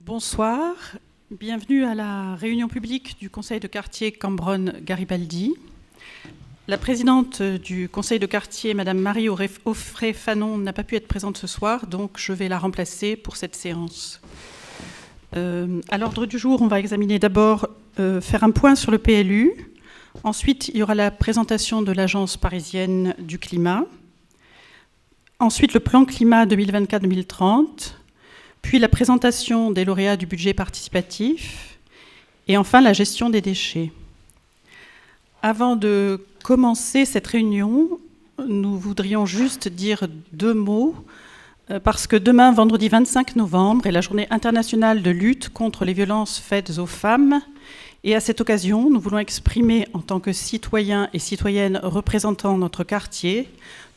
Bonsoir, bienvenue à la réunion publique du conseil de quartier Cambronne-Garibaldi. La présidente du conseil de quartier, Madame Marie Offray-Fanon, n'a pas pu être présente ce soir, donc je vais la remplacer pour cette séance. À l'ordre du jour, on va examiner d'abord faire un point sur le PLU. Ensuite, il y aura la présentation de l'Agence parisienne du climat. Ensuite, le plan climat 2024-2030. Puis la présentation des lauréats du budget participatif. Et enfin, la gestion des déchets. Avant de commencer cette réunion, nous voudrions juste dire deux mots, parce que demain, vendredi 25 novembre, est la journée internationale de lutte contre les violences faites aux femmes. Et à cette occasion, nous voulons exprimer, en tant que citoyens et citoyennes représentant notre quartier,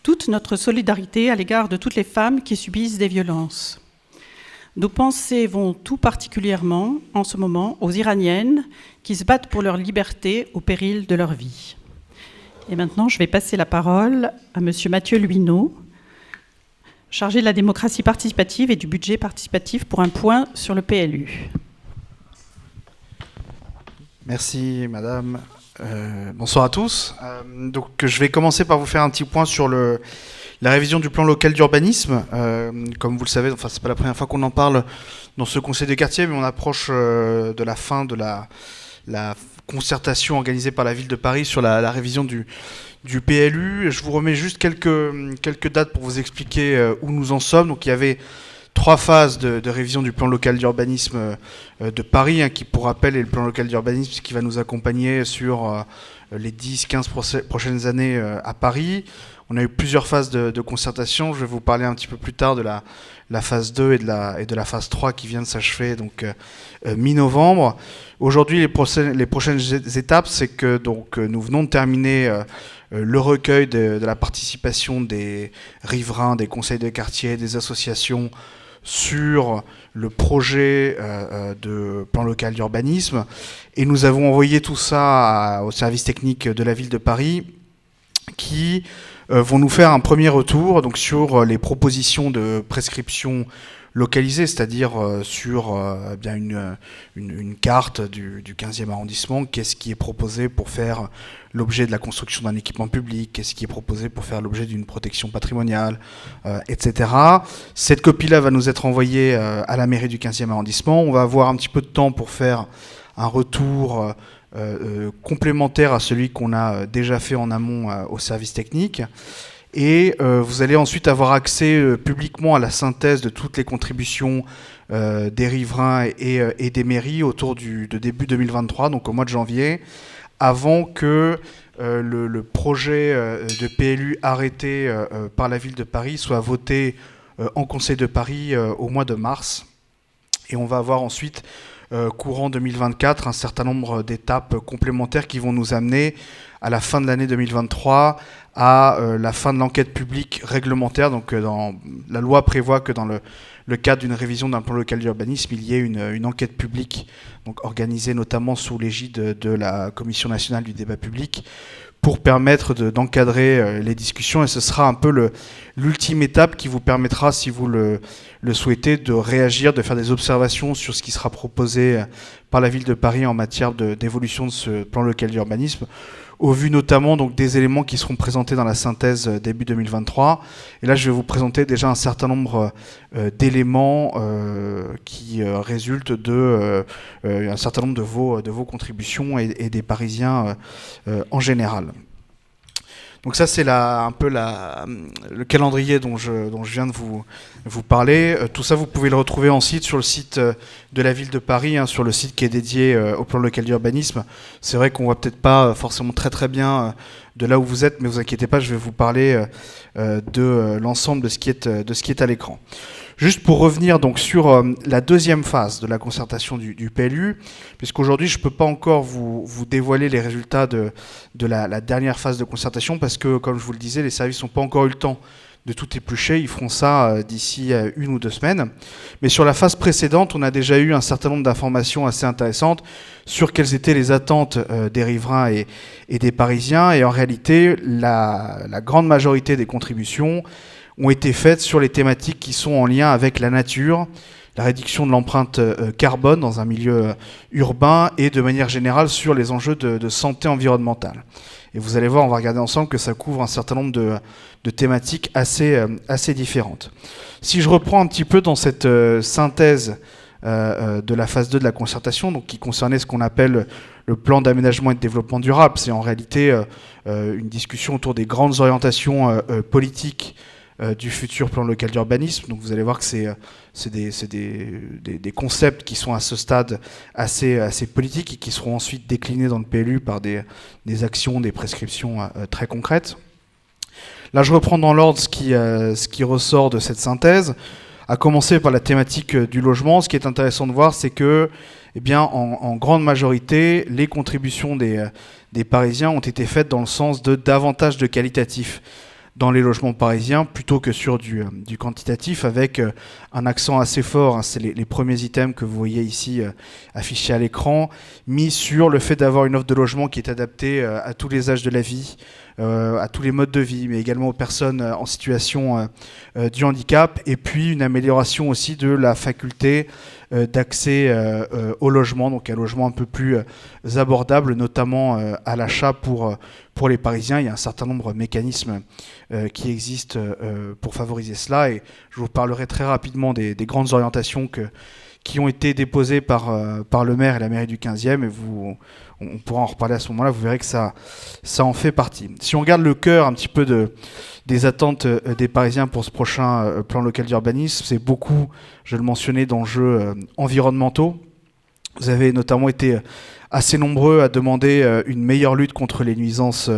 toute notre solidarité à l'égard de toutes les femmes qui subissent des violences. Nos pensées vont tout particulièrement, en ce moment, aux Iraniennes qui se battent pour leur liberté au péril de leur vie. Et maintenant, je vais passer la parole à Monsieur Mathieu Luineau, chargé de la démocratie participative et du budget participatif pour un point sur le PLU. Merci, Madame. Bonsoir à tous. Donc, je vais commencer par vous faire un petit point sur la révision du plan local d'urbanisme. Comme vous le savez, c'est pas la première fois qu'on en parle dans ce conseil de quartier, mais on approche de la fin de la concertation organisée par la ville de Paris sur la révision du PLU. Je vous remets juste quelques dates pour vous expliquer où nous en sommes. Donc, il y avait 3 phases de révision du plan local d'urbanisme de Paris, qui, pour rappel, est le plan local d'urbanisme qui va nous accompagner sur les 10-15 prochaines années à Paris. On a eu plusieurs phases de concertation. Je vais vous parler un petit peu plus tard de la phase 2 et de la phase 3 qui vient de s'achever donc mi-novembre. Aujourd'hui, les prochaines étapes, c'est que donc, nous venons de terminer le recueil de la participation des riverains, des conseils de quartier, des associations sur le projet de plan local d'urbanisme. Et nous avons envoyé tout ça au service technique de la ville de Paris qui vont nous faire un premier retour donc, sur les propositions de prescription localisée, c'est-à-dire sur bien une carte du 15e arrondissement, qu'est-ce qui est proposé pour faire l'objet de la construction d'un équipement public, qu'est-ce qui est proposé pour faire l'objet d'une protection patrimoniale, etc. Cette copie-là va nous être envoyée à la mairie du 15e arrondissement. On va avoir un petit peu de temps pour faire un retour complémentaire à celui qu'on a déjà fait en amont au service technique. Et vous allez ensuite avoir accès publiquement à la synthèse de toutes les contributions des riverains et des mairies autour de début 2023, donc au mois de janvier, avant que le projet de PLU arrêté par la ville de Paris soit voté en Conseil de Paris au mois de mars. Et on va avoir ensuite, courant 2024, un certain nombre d'étapes complémentaires qui vont nous amener à la fin de l'année 2023 à la fin de l'enquête publique réglementaire. Donc la loi prévoit que dans le cadre d'une révision d'un plan local d'urbanisme, il y ait une enquête publique donc organisée notamment sous l'égide de la Commission nationale du débat public pour permettre d'encadrer les discussions. Et ce sera un peu l'ultime étape qui vous permettra, si vous le souhaitez, de réagir, de faire des observations sur ce qui sera proposé par la ville de Paris en matière d'évolution de ce plan local d'urbanisme, au vu notamment donc, des éléments qui seront présentés dans la synthèse début 2023. Et là, je vais vous présenter déjà un certain nombre d'éléments qui résultent un certain nombre de vos contributions et des Parisiens en général. Donc ça, c'est un peu le calendrier dont je viens de vous parler. Tout ça, vous pouvez le retrouver ensuite sur le site de la ville de Paris, sur le site qui est dédié au plan local d'urbanisme. C'est vrai qu'on ne voit peut-être pas forcément très très bien de là où vous êtes, mais vous inquiétez pas, je vais vous parler de l'ensemble de ce qui est à l'écran. Juste pour revenir donc sur la deuxième phase de la concertation du PLU, puisqu'aujourd'hui je ne peux pas encore vous dévoiler les résultats de la dernière phase de concertation, parce que, comme je vous le disais, les services n'ont pas encore eu le temps de tout éplucher. Ils feront ça d'ici 1 ou 2 semaines. Mais sur la phase précédente, on a déjà eu un certain nombre d'informations assez intéressantes sur quelles étaient les attentes des riverains et des Parisiens. Et en réalité, la grande majorité des contributions ont été faites sur les thématiques qui sont en lien avec la nature, la réduction de l'empreinte carbone dans un milieu urbain et de manière générale sur les enjeux de santé environnementale. Et vous allez voir, on va regarder ensemble que ça couvre un certain nombre de thématiques assez différentes. Si je reprends un petit peu dans cette synthèse de la phase 2 de la concertation, donc qui concernait ce qu'on appelle le plan d'aménagement et de développement durable, c'est en réalité une discussion autour des grandes orientations politiques du futur plan local d'urbanisme. Donc vous allez voir que c'est des concepts qui sont à ce stade assez politiques et qui seront ensuite déclinés dans le PLU par des actions, des prescriptions très concrètes. Là, je reprends dans l'ordre ce qui ressort de cette synthèse, à commencer par la thématique du logement. Ce qui est intéressant de voir, c'est que, eh bien, en grande majorité, les contributions des Parisiens ont été faites dans le sens de davantage de qualitatif dans les logements parisiens plutôt que sur du quantitatif, avec un accent assez fort, hein, c'est les premiers items que vous voyez ici affichés à l'écran, mis sur le fait d'avoir une offre de logement qui est adaptée à tous les âges de la vie, à tous les modes de vie, mais également aux personnes en situation du handicap, et puis une amélioration aussi de la faculté d'accès au logement, donc un logement un peu plus abordable, notamment à l'achat pour les Parisiens. Il y a un certain nombre de mécanismes qui existent pour favoriser cela, et je vous parlerai très rapidement des grandes orientations qui ont été déposées par le maire et la mairie du 15e, et on pourra en reparler à ce moment-là, vous verrez que ça en fait partie. Si on regarde le cœur un petit peu des attentes des Parisiens pour ce prochain plan local d'urbanisme, c'est beaucoup, je le mentionnais, d'enjeux environnementaux. Vous avez notamment été assez nombreux à demander une meilleure lutte contre les nuisances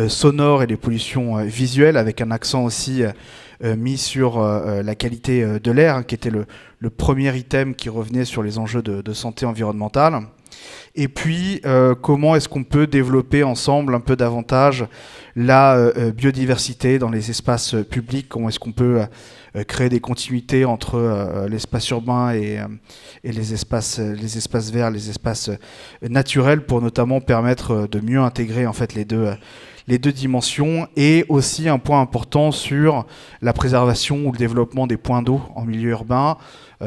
sonores et les pollutions visuelles, avec un accent aussi mis sur la qualité de l'air, hein, qui était le premier item qui revenait sur les enjeux de santé environnementale. Et puis, comment est-ce qu'on peut développer ensemble un peu davantage la biodiversité dans les espaces publics? Comment est-ce qu'on peut créer des continuités entre l'espace urbain et les espaces verts, les espaces naturels, pour notamment permettre de mieux intégrer en fait les deux dimensions, et aussi un point important sur la préservation ou le développement des points d'eau en milieu urbain.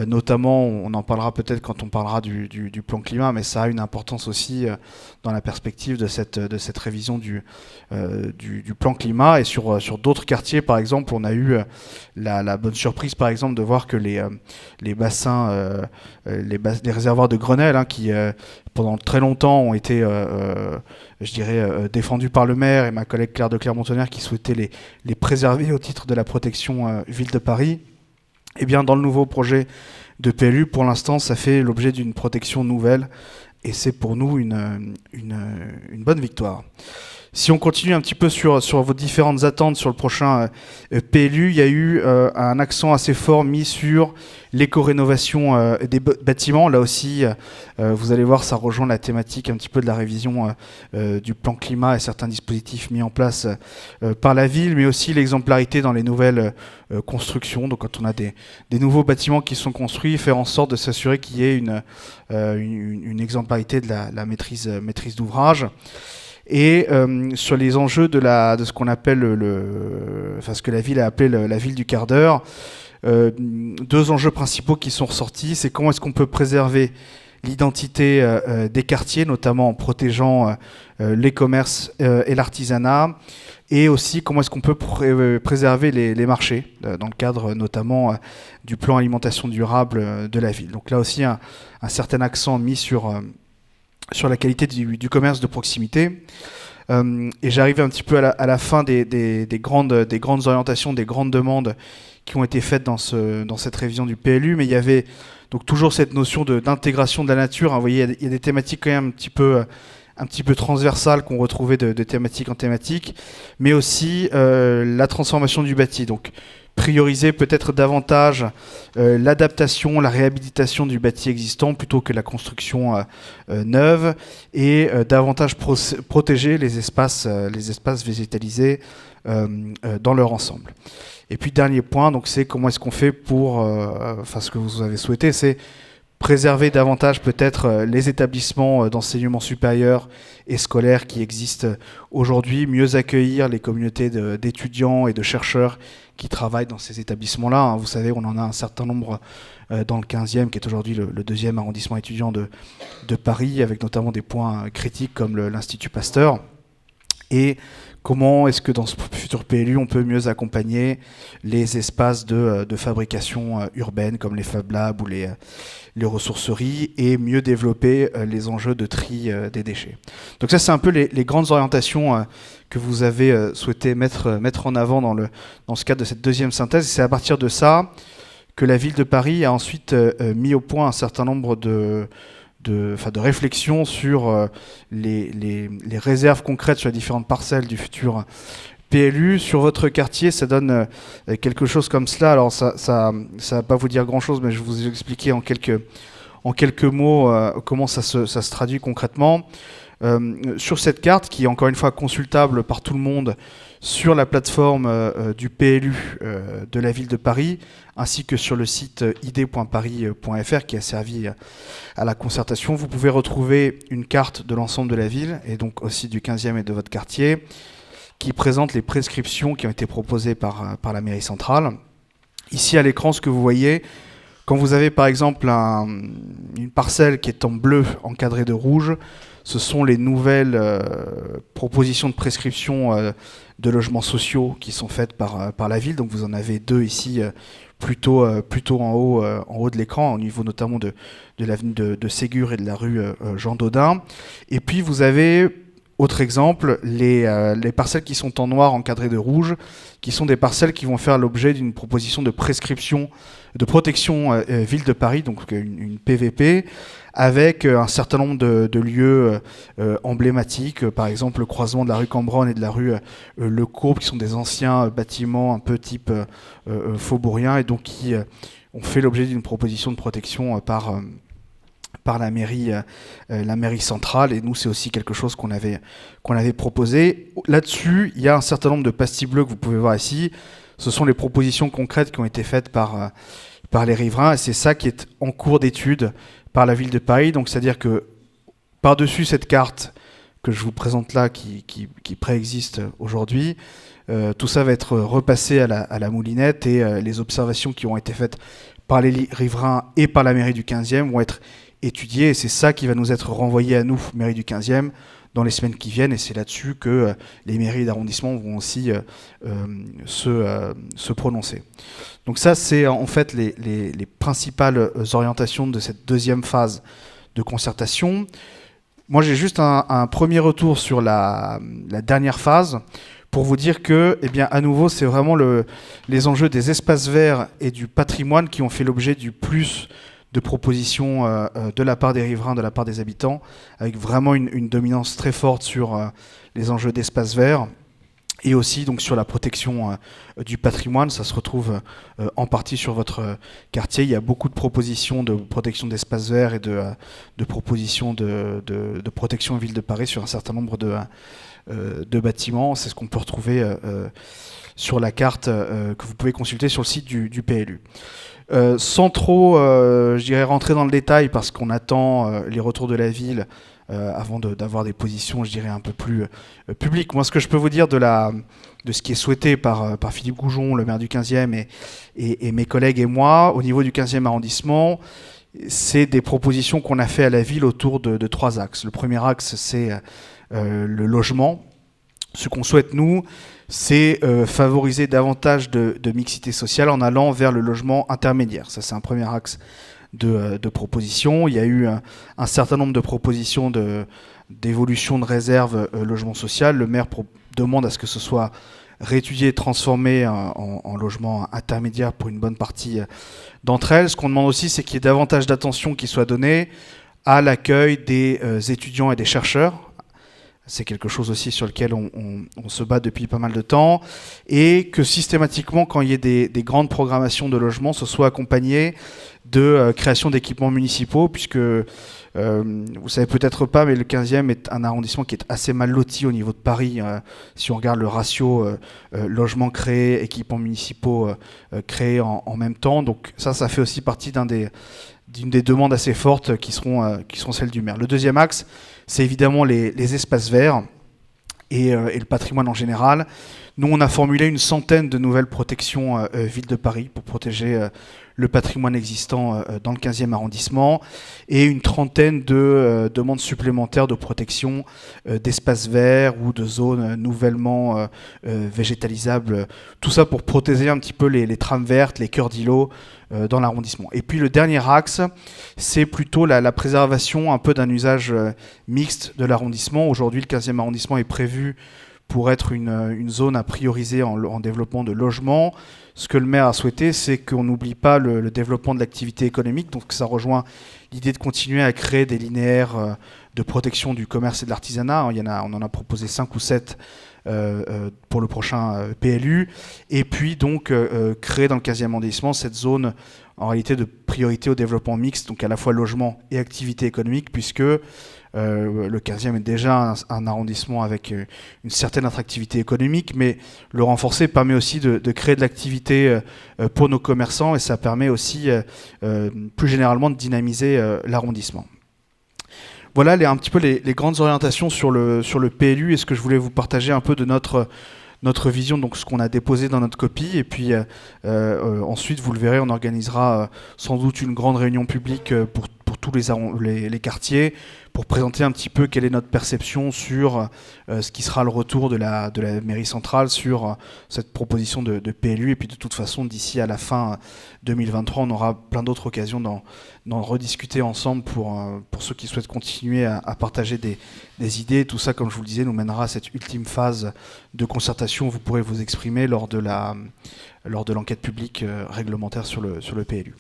Notamment, on en parlera peut-être quand on parlera du plan climat, mais ça a une importance aussi dans la perspective de cette révision du plan climat. Et sur d'autres quartiers, par exemple, on a eu la bonne surprise, par exemple, de voir que les bassins, les réservoirs de Grenelle, hein, qui pendant très longtemps ont été, je dirais, défendus par le maire et ma collègue Claire de Clermont-Tonnerre, qui souhaitait les préserver au titre de la protection Ville de Paris. Eh bien, dans le nouveau projet de PLU, pour l'instant, ça fait l'objet d'une protection nouvelle, et c'est pour nous une bonne victoire. Si on continue un petit peu sur vos différentes attentes sur le prochain PLU, il y a eu un accent assez fort mis sur l'éco-rénovation des bâtiments. Là aussi, vous allez voir, ça rejoint la thématique un petit peu de la révision du plan climat et certains dispositifs mis en place par la ville, mais aussi l'exemplarité dans les nouvelles constructions. Donc quand on a des nouveaux bâtiments qui sont construits, faire en sorte de s'assurer qu'il y ait une exemplarité de la maîtrise d'ouvrage. Et sur les enjeux de ce qu'on appelle ce que la ville a appelé la ville du quart d'heure, deux enjeux principaux qui sont ressortis, c'est comment est-ce qu'on peut préserver l'identité des quartiers, notamment en protégeant les commerces et l'artisanat, et aussi comment est-ce qu'on peut préserver les marchés, dans le cadre notamment du plan alimentation durable de la ville. Donc là aussi, un certain accent mis sur la qualité du commerce de proximité. Et j'arrivais un petit peu à la fin des grandes orientations, des grandes demandes qui ont été faites dans cette révision du PLU, mais il y avait donc toujours cette notion d'intégration de la nature, hein. Vous voyez, il y a des thématiques quand même un petit peu transversales qu'on retrouvait de thématique en thématique, mais aussi la transformation du bâti. Donc prioriser peut-être davantage l'adaptation, la réhabilitation du bâti existant plutôt que la construction neuve, et davantage protéger les espaces végétalisés dans leur ensemble. Et puis dernier point, donc c'est comment est-ce qu'on fait pour, ce que vous avez souhaité, c'est préserver davantage peut-être les établissements d'enseignement supérieur et scolaire qui existent aujourd'hui, mieux accueillir les communautés d'étudiants et de chercheurs qui travaillent dans ces établissements-là. Vous savez, on en a un certain nombre dans le 15e, qui est aujourd'hui le deuxième arrondissement étudiant de Paris, avec notamment des points critiques comme l'Institut Pasteur. Et comment est-ce que dans ce futur PLU, on peut mieux accompagner les espaces de fabrication urbaine, comme les Fab Labs ou les ressourceries, et mieux développer les enjeux de tri des déchets. Donc ça, c'est un peu les grandes orientations que vous avez souhaité mettre en avant dans ce cadre de cette deuxième synthèse. C'est à partir de ça que la ville de Paris a ensuite mis au point un certain nombre de réflexions sur les réserves concrètes sur les différentes parcelles du futur PLU. Sur votre quartier, ça donne quelque chose comme cela. Alors ça va pas vous dire grand-chose, mais je vais vous expliquer en quelques mots comment ça se traduit concrètement. Sur cette carte, qui est encore une fois consultable par tout le monde sur la plateforme du PLU de la ville de Paris, ainsi que sur le site id.paris.fr qui a servi à la concertation, vous pouvez retrouver une carte de l'ensemble de la ville, et donc aussi du 15e et de votre quartier, qui présente les prescriptions qui ont été proposées par la mairie centrale. Ici à l'écran, ce que vous voyez, quand vous avez par exemple une parcelle qui est en bleu encadrée de rouge, ce sont les nouvelles propositions de prescription de logements sociaux qui sont faites par la ville. Donc vous en avez deux ici, plutôt en haut de l'écran, au niveau notamment de l'avenue de Ségur et de la rue Jean Dodin. Et puis vous avez, autre exemple, les parcelles qui sont en noir encadrées de rouge, qui sont des parcelles qui vont faire l'objet d'une proposition de prescription, de protection ville de Paris, donc une PVP, avec un certain nombre de lieux emblématiques, par exemple le croisement de la rue Cambronne et de la rue Le Courbe, qui sont des anciens bâtiments un peu type faubourien, et donc qui ont fait l'objet d'une proposition de protection par la mairie centrale. Et nous, c'est aussi quelque chose qu'on avait proposé. Là-dessus, il y a un certain nombre de pastilles bleues que vous pouvez voir ici. Ce sont les propositions concrètes qui ont été faites par les riverains, et c'est ça qui est en cours d'étude par la ville de Paris. Donc c'est-à-dire que par-dessus cette carte que je vous présente là, qui préexiste aujourd'hui, tout ça va être repassé à la moulinette, et les observations qui ont été faites par les riverains et par la mairie du 15e vont être étudiées, et c'est ça qui va nous être renvoyé à nous, mairie du 15e, dans les semaines qui viennent, et c'est là-dessus que les mairies d'arrondissement vont aussi se prononcer. Donc ça, c'est en fait les principales orientations de cette deuxième phase de concertation. Moi, j'ai juste un premier retour sur la dernière phase pour vous dire que, eh bien, à nouveau, c'est vraiment les enjeux des espaces verts et du patrimoine qui ont fait l'objet du plus de propositions de la part des riverains, de la part des habitants, avec vraiment une dominance très forte sur les enjeux d'espaces verts, et aussi donc sur la protection du patrimoine. Ça se retrouve en partie sur votre quartier. Il y a beaucoup de propositions de protection d'espaces verts et de propositions de protection ville de Paris sur un certain nombre de bâtiments. C'est ce qu'on peut retrouver sur la carte que vous pouvez consulter sur le site du PLU. Sans trop, je dirais, rentrer dans le détail, parce qu'on attend les retours de la ville avant d'avoir des positions, je dirais, un peu plus publiques. Moi, ce que je peux vous dire de ce qui est souhaité par Philippe Goujon, le maire du 15e, et mes collègues et moi, au niveau du 15e arrondissement, c'est des propositions qu'on a fait à la ville autour de trois axes. Le premier axe, c'est le logement. Ce qu'on souhaite, nous, c'est favoriser davantage de mixité sociale en allant vers le logement intermédiaire. Ça, c'est un premier axe de propositions. Il y a eu un certain nombre de propositions d'évolution de réserve logement social. Le maire demande à ce que ce soit réétudié et transformé en logement intermédiaire pour une bonne partie d'entre elles. Ce qu'on demande aussi, c'est qu'il y ait davantage d'attention qui soit donnée à l'accueil des étudiants et des chercheurs. C'est quelque chose aussi sur lequel on se bat depuis pas mal de temps, et que systématiquement, quand il y ait des grandes programmations de logement, ce soit accompagné de création d'équipements municipaux, puisque vous savez peut-être pas, mais le 15e est un arrondissement qui est assez mal loti au niveau de Paris, si on regarde le ratio logements créés, équipements municipaux créés en même temps. Donc ça fait aussi partie d'un des d'une des demandes assez fortes qui seront celles du maire. Le deuxième axe, c'est évidemment les espaces verts et le patrimoine en général. Nous, on a formulé une centaine de nouvelles protections Ville de Paris pour protéger le patrimoine existant dans le 15e arrondissement et une trentaine de demandes supplémentaires de protection d'espaces verts ou de zones nouvellement végétalisables. Tout ça pour protéger un petit peu les trames vertes, les cœurs d'îlots dans l'arrondissement. Et puis le dernier axe, c'est plutôt la préservation un peu d'un usage mixte de l'arrondissement. Aujourd'hui, le 15e arrondissement est prévu pour être une zone à prioriser en développement de logements. Ce que le maire a souhaité, c'est qu'on n'oublie pas le développement de l'activité économique. Donc ça rejoint l'idée de continuer à créer des linéaires de protection du commerce et de l'artisanat. On en a proposé 5 ou 7 pour le prochain PLU. Et puis donc créer dans le 15e arrondissement cette zone en réalité de priorité au développement mixte, donc à la fois logement et activité économique, puisque le 15e est déjà un arrondissement avec une certaine attractivité économique, mais le renforcer permet aussi de créer de l'activité pour nos commerçants et ça permet aussi plus généralement de dynamiser l'arrondissement. Voilà un petit peu les grandes orientations sur le PLU et ce que je voulais vous partager un peu de notre vision, donc ce qu'on a déposé dans notre copie. Et puis ensuite, vous le verrez, on organisera sans doute une grande réunion publique pour tous les quartiers, pour présenter un petit peu quelle est notre perception sur ce qui sera le retour de la mairie centrale sur cette proposition de PLU. Et puis de toute façon, d'ici à la fin 2023, on aura plein d'autres occasions d'en rediscuter ensemble pour ceux qui souhaitent continuer à partager des idées. Tout ça, comme je vous le disais, nous mènera à cette ultime phase de concertation où vous pourrez vous exprimer lors de l'enquête publique réglementaire sur le PLU.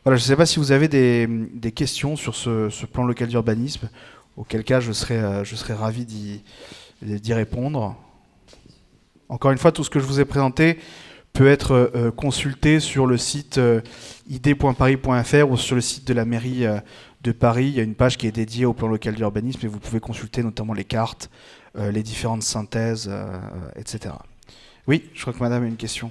Voilà, je ne sais pas si vous avez des questions sur ce plan local d'urbanisme, auquel cas je serais ravi d'y répondre. Encore une fois, tout ce que je vous ai présenté peut être consulté sur le site id.paris.fr ou sur le site de la mairie de Paris. Il y a une page qui est dédiée au plan local d'urbanisme et vous pouvez consulter notamment les cartes, les différentes synthèses, etc. Oui, je crois que madame a une question.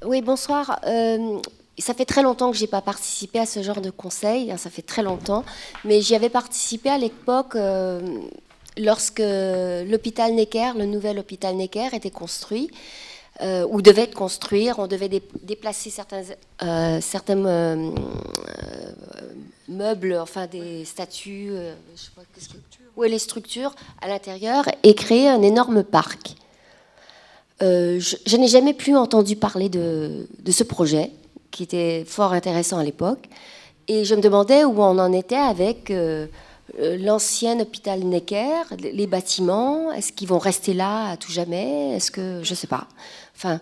Oui, bonsoir. Ça fait très longtemps que je n'ai pas participé à ce genre de conseil, ça fait très longtemps, mais j'y avais participé à l'époque lorsque l'hôpital Necker, le nouvel hôpital Necker, était construit, ou devait être construit. On devait déplacer certains meubles, enfin des statues, je sais pas, les structures à l'intérieur, et créer un énorme parc. Je n'ai jamais plus entendu parler de ce projet, qui était fort intéressant à l'époque. Et je me demandais où on en était avec l'ancien hôpital Necker, les bâtiments. Est-ce qu'ils vont rester là à tout jamais? Est-ce que... Je ne sais pas. Enfin,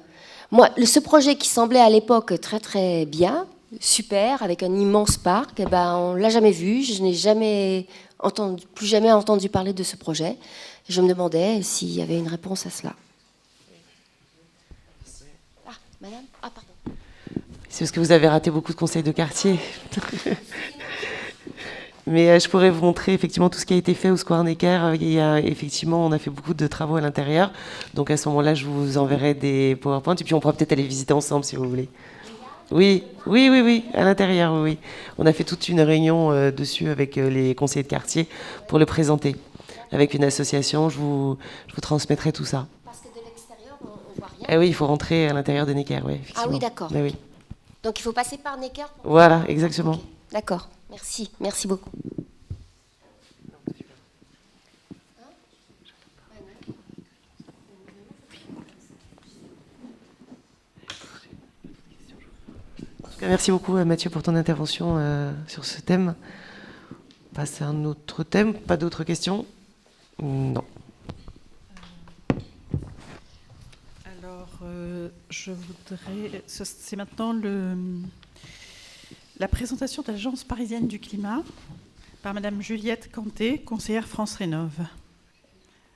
moi, ce projet qui semblait à l'époque très très bien, super, avec un immense parc, eh ben, on ne l'a jamais vu. Je n'ai plus jamais entendu parler de ce projet. Je me demandais s'il y avait une réponse à cela. Madame ? Ah, pardon. C'est parce que vous avez raté beaucoup de conseils de quartier. Mais je pourrais vous montrer effectivement tout ce qui a été fait au Square Necker. Effectivement, on a fait beaucoup de travaux à l'intérieur. Donc à ce moment-là, je vous enverrai des PowerPoint. Et puis on pourra peut-être aller visiter ensemble si vous voulez. Oui, à l'intérieur, oui. On a fait toute une réunion dessus avec les conseillers de quartier pour le présenter. Avec une association, je vous transmettrai tout ça. Eh oui, il faut rentrer à l'intérieur de Necker, oui, effectivement. Ah oui, d'accord. Mais oui. Donc il faut passer par Necker pour... Voilà, exactement. Okay. D'accord, merci beaucoup. En tout cas, merci beaucoup Mathieu pour ton intervention sur ce thème. On passe à un autre thème, pas d'autres questions? Non. Je voudrais... C'est maintenant la présentation de l'Agence parisienne du climat par Madame Juliette Canté, conseillère France Rénov',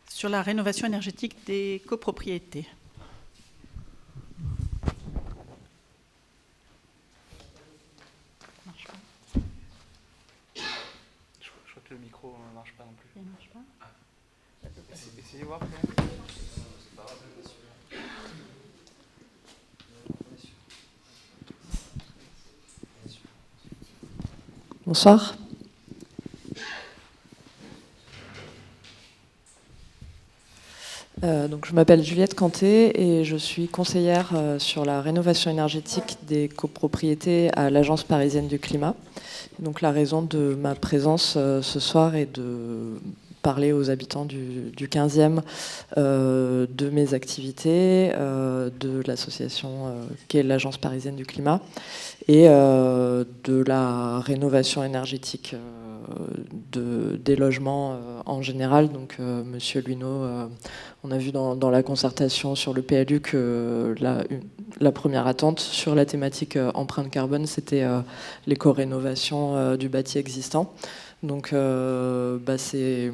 sur la rénovation énergétique des copropriétés. Je crois que le micro ne marche pas non plus. Il ne marche pas ? Essayez de voir quand même. Bonsoir. Donc, je m'appelle Juliette Canté et je suis conseillère sur la rénovation énergétique des copropriétés à l'Agence parisienne du climat. Donc, la raison de ma présence ce soir est de parler aux habitants du 15e de mes activités, de l'association qu'est l'Agence parisienne du climat et de la rénovation énergétique des logements en général. Donc, Monsieur Luineau, on a vu dans la concertation sur le PLU que la première attente sur la thématique empreinte carbone, c'était l'éco-rénovation du bâti existant. Donc, c'est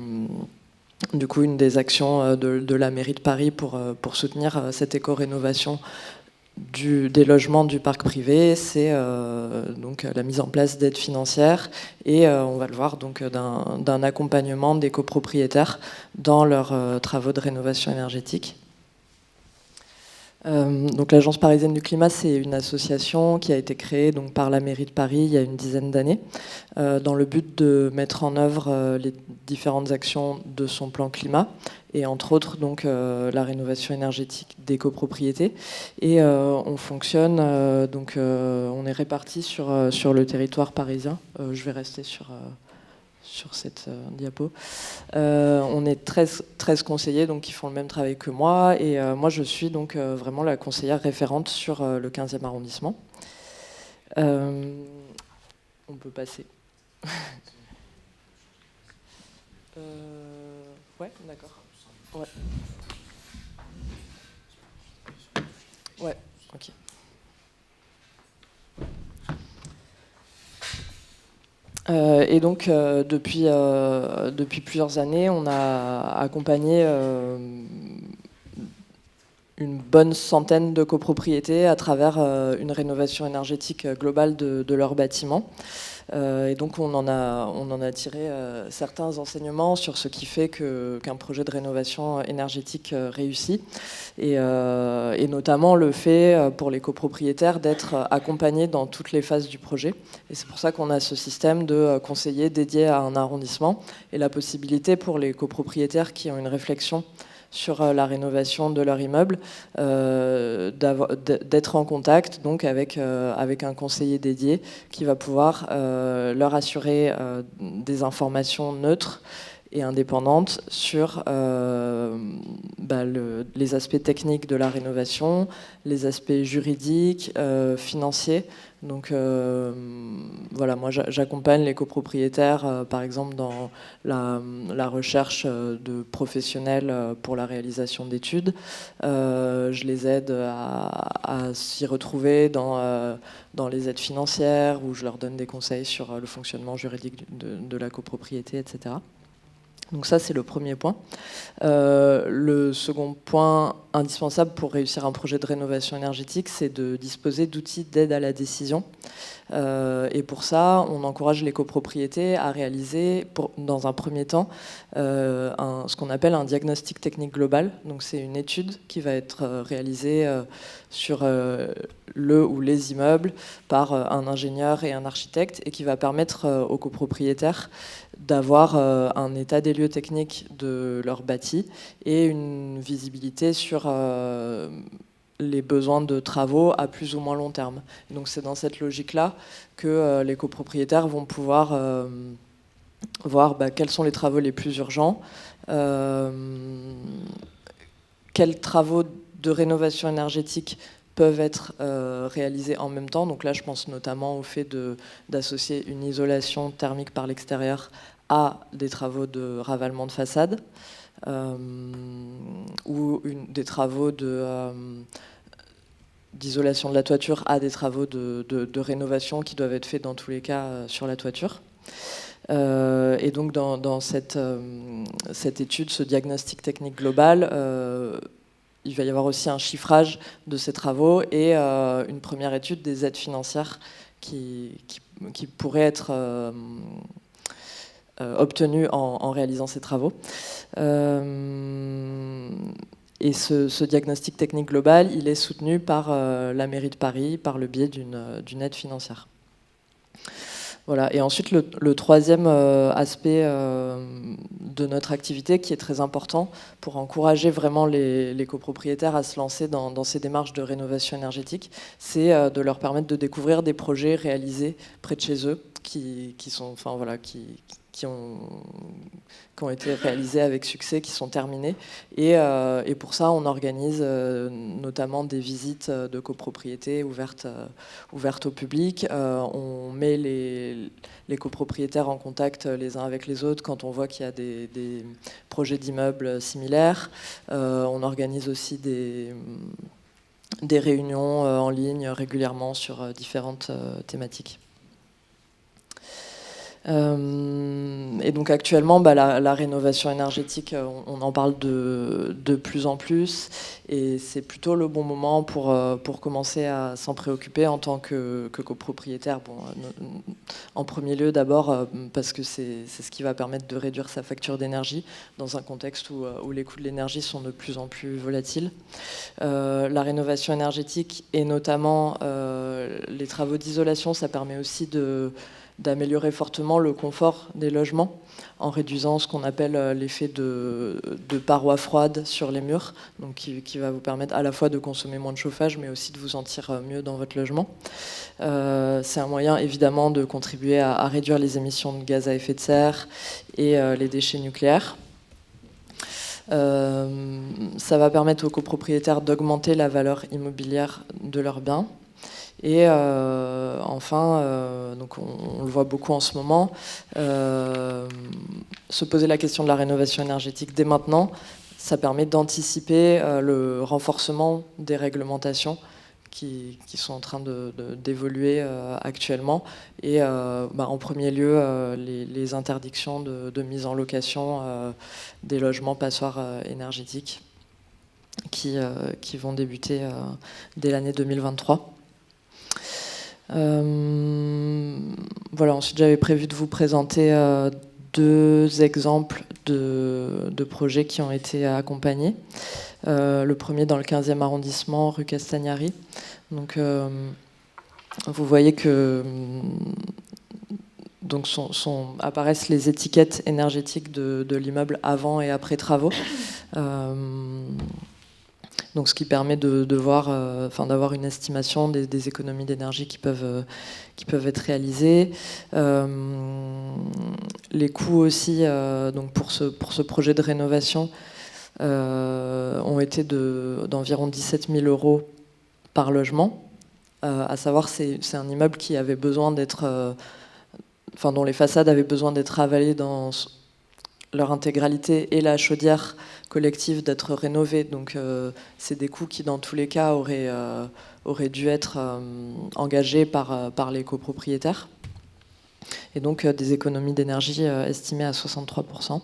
du coup une des actions de la mairie de Paris pour soutenir cette éco-rénovation des logements du parc privé, c'est donc la mise en place d'aides financières et on va le voir donc d'un accompagnement des copropriétaires dans leurs travaux de rénovation énergétique. Donc l'Agence parisienne du climat, c'est une association qui a été créée donc par la mairie de Paris il y a une dizaine d'années, dans le but de mettre en œuvre les différentes actions de son plan climat et entre autres donc la rénovation énergétique des copropriétés. Et on fonctionne on est répartis sur le territoire parisien. Je vais rester sur cette diapo. On est 13 conseillers donc, qui font le même travail que moi et moi je suis donc vraiment la conseillère référente sur le 15e arrondissement. On peut passer. Ouais, d'accord. Ouais. Ouais, ok. Et donc, depuis plusieurs années, on a accompagné une bonne centaine de copropriétés à travers une rénovation énergétique globale de leurs bâtiments. Et donc, on en a tiré certains enseignements sur ce qui fait qu'un projet de rénovation énergétique réussit. Et notamment le fait pour les copropriétaires d'être accompagnés dans toutes les phases du projet. Et c'est pour ça qu'on a ce système de conseillers dédiés à un arrondissement et la possibilité pour les copropriétaires qui ont une réflexion sur la rénovation de leur immeuble, d'être en contact donc avec un conseiller dédié qui va pouvoir leur assurer des informations neutres et indépendantes sur les aspects techniques de la rénovation, les aspects juridiques, financiers. Donc voilà, moi j'accompagne les copropriétaires par exemple dans la recherche de professionnels pour la réalisation d'études. Je les aide à s'y retrouver dans les aides financières où je leur donne des conseils sur le fonctionnement juridique de la copropriété, etc. Donc ça, c'est le premier point. Le second point indispensable pour réussir un projet de rénovation énergétique, c'est de disposer d'outils d'aide à la décision. Et pour ça, on encourage les copropriétés à réaliser, dans un premier temps, ce qu'on appelle un diagnostic technique global. Donc c'est une étude qui va être réalisée sur le ou les immeubles par un ingénieur et un architecte et qui va permettre aux copropriétaires d'avoir un état des lieux techniques de leur bâti et une visibilité sur les besoins de travaux à plus ou moins long terme. Et donc c'est dans cette logique-là que les copropriétaires vont pouvoir voir quels sont les travaux les plus urgents, quels travaux de rénovation énergétique peuvent être réalisés en même temps. Donc là, je pense notamment au fait d'associer une isolation thermique par l'extérieur à des travaux de ravalement de façade ou des travaux d'isolation de la toiture à des travaux de rénovation qui doivent être faits dans tous les cas sur la toiture. Et donc dans cette étude, ce diagnostic technique global, il va y avoir aussi un chiffrage de ces travaux et une première étude des aides financières qui pourraient être obtenues en réalisant ces travaux. Et ce diagnostic technique global, il est soutenu par la mairie de Paris par le biais d'une aide financière. Voilà. Et ensuite, le troisième aspect de notre activité qui est très important pour encourager vraiment les copropriétaires à se lancer dans ces démarches de rénovation énergétique, c'est de leur permettre de découvrir des projets réalisés près de chez eux qui ont été réalisés avec succès, qui sont terminés. Et pour ça, on organise notamment des visites de copropriétés ouvertes au public. On met les copropriétaires en contact les uns avec les autres quand on voit qu'il y a des projets d'immeubles similaires. On organise aussi des réunions en ligne régulièrement sur différentes thématiques. Et donc actuellement, la rénovation énergétique, on en parle de plus en plus, et c'est plutôt le bon moment pour commencer à s'en préoccuper en tant que copropriétaire. Bon, en premier lieu d'abord parce que c'est ce qui va permettre de réduire sa facture d'énergie dans un contexte où les coûts de l'énergie sont de plus en plus volatiles. La rénovation énergétique et notamment les travaux d'isolation, ça permet aussi d'améliorer fortement le confort des logements en réduisant ce qu'on appelle l'effet de parois froides sur les murs, donc qui va vous permettre à la fois de consommer moins de chauffage, mais aussi de vous sentir mieux dans votre logement. C'est un moyen évidemment de contribuer à réduire les émissions de gaz à effet de serre et les déchets nucléaires. Ça va permettre aux copropriétaires d'augmenter la valeur immobilière de leurs biens. Et enfin, donc on le voit beaucoup en ce moment, se poser la question de la rénovation énergétique dès maintenant, ça permet d'anticiper le renforcement des réglementations qui sont en train d'évoluer actuellement. Et en premier lieu, les interdictions de mise en location des logements passoires énergétiques qui vont débuter dès l'année 2023. Voilà, ensuite j'avais prévu de vous présenter deux exemples de projets qui ont été accompagnés. Le premier dans le 15e arrondissement, rue Castagnari. Donc, vous voyez que donc apparaissent les étiquettes énergétiques de l'immeuble avant et après travaux. Donc, ce qui permet de voir, d'avoir une estimation des économies d'énergie qui peuvent être réalisées. Les coûts aussi, donc pour ce projet de rénovation, ont été d'environ 17 000 € par logement. À savoir, c'est un immeuble qui avait besoin d'être, dont les façades avaient besoin d'être avalées dans leur intégralité et la chaudière collective d'être rénovée. Donc c'est des coûts qui dans tous les cas auraient dû être engagés par les copropriétaires. Et donc des économies d'énergie estimées à 63%.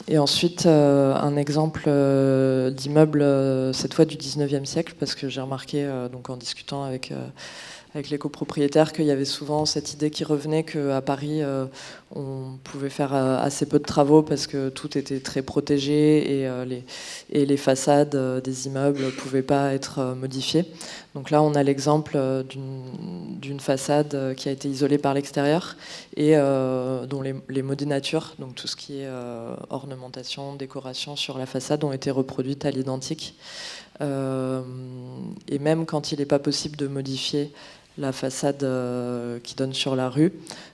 Et ensuite un exemple d'immeuble cette fois du 19e siècle, parce que j'ai remarqué donc en discutant avec les copropriétaires qu'il y avait souvent cette idée qui revenait qu'à Paris, on pouvait faire assez peu de travaux parce que tout était très protégé et les façades des immeubles ne pouvaient pas être modifiées. Donc là, on a l'exemple d'une façade qui a été isolée par l'extérieur et dont les mots des natures, donc tout ce qui est ornementation, décoration sur la façade, ont été reproduites à l'identique. Et même quand il n'est pas possible de modifier la façade qui donne sur la rue,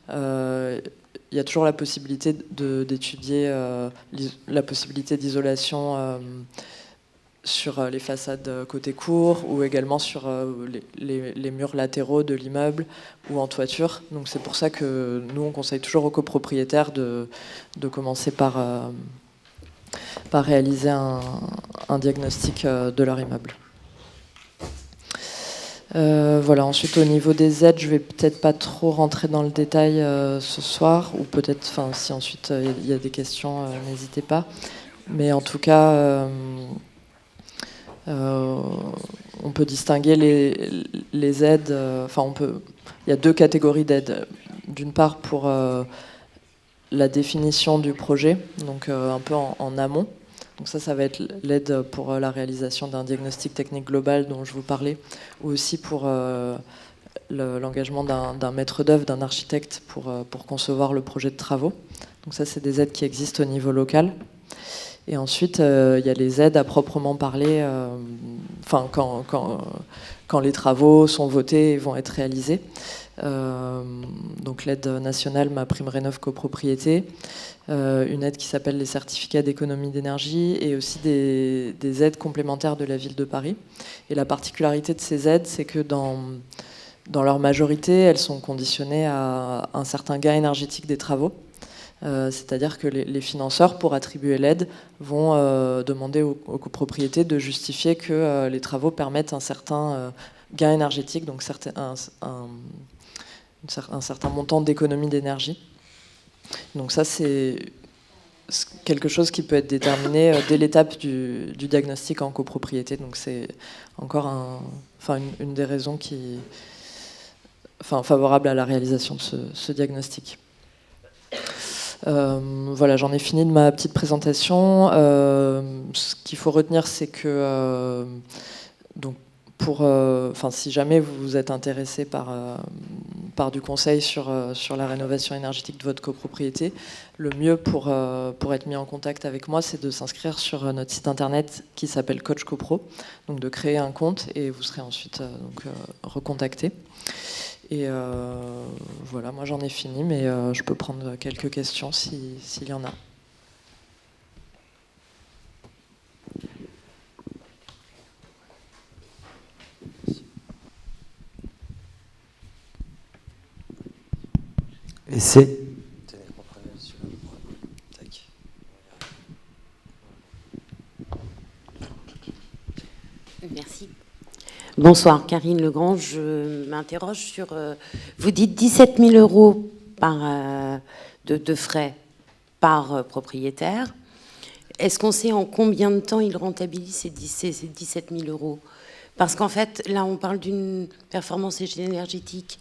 il y a toujours la possibilité d'étudier la possibilité d'isolation sur les façades côté cour ou également sur les murs latéraux de l'immeuble ou en toiture. Donc c'est pour ça que nous, on conseille toujours aux copropriétaires de commencer par réaliser un diagnostic de leur immeuble. Voilà. Ensuite, au niveau des aides, je vais peut-être pas trop rentrer dans le détail ce soir, ou peut-être, si ensuite il y a des questions, n'hésitez pas. Mais en tout cas, on peut distinguer les aides. Il y a deux catégories d'aides. D'une part, pour la définition du projet, donc un peu en amont. Donc ça va être l'aide pour la réalisation d'un diagnostic technique global dont je vous parlais, ou aussi pour l'engagement d'un maître d'œuvre, d'un architecte pour concevoir le projet de travaux. Donc ça, c'est des aides qui existent au niveau local. Et ensuite, il y a les aides à proprement parler, quand les travaux sont votés et vont être réalisés. Donc l'aide nationale MaPrimeRénov' copropriété, une aide qui s'appelle les certificats d'économie d'énergie et aussi des aides complémentaires de la ville de Paris. Et la particularité de ces aides, c'est que dans leur majorité, elles sont conditionnées à un certain gain énergétique des travaux. C'est-à-dire que les financeurs, pour attribuer l'aide, vont demander aux copropriétés de justifier que les travaux permettent un certain gain énergétique, donc un certain montant d'économie d'énergie. Donc ça, c'est quelque chose qui peut être déterminé dès l'étape du diagnostic en copropriété. Donc c'est encore une des raisons favorable à la réalisation de ce diagnostic. Voilà, j'en ai fini de ma petite présentation. Ce qu'il faut retenir, c'est que si jamais vous êtes intéressé par du conseil sur la rénovation énergétique de votre copropriété, le mieux pour être mis en contact avec moi, c'est de s'inscrire sur notre site internet qui s'appelle Coach Copro, donc de créer un compte et vous serez ensuite recontacté. Et voilà, moi j'en ai fini, mais je peux prendre quelques questions s'il y en a. Et c'est... Merci. Bonsoir, Karine Legrand. Je m'interroge sur... vous dites 17 000 euros de frais par propriétaire. Est-ce qu'on sait en combien de temps il rentabilise ces 17 000 euros? Parce qu'en fait, là, on parle d'une performance énergétique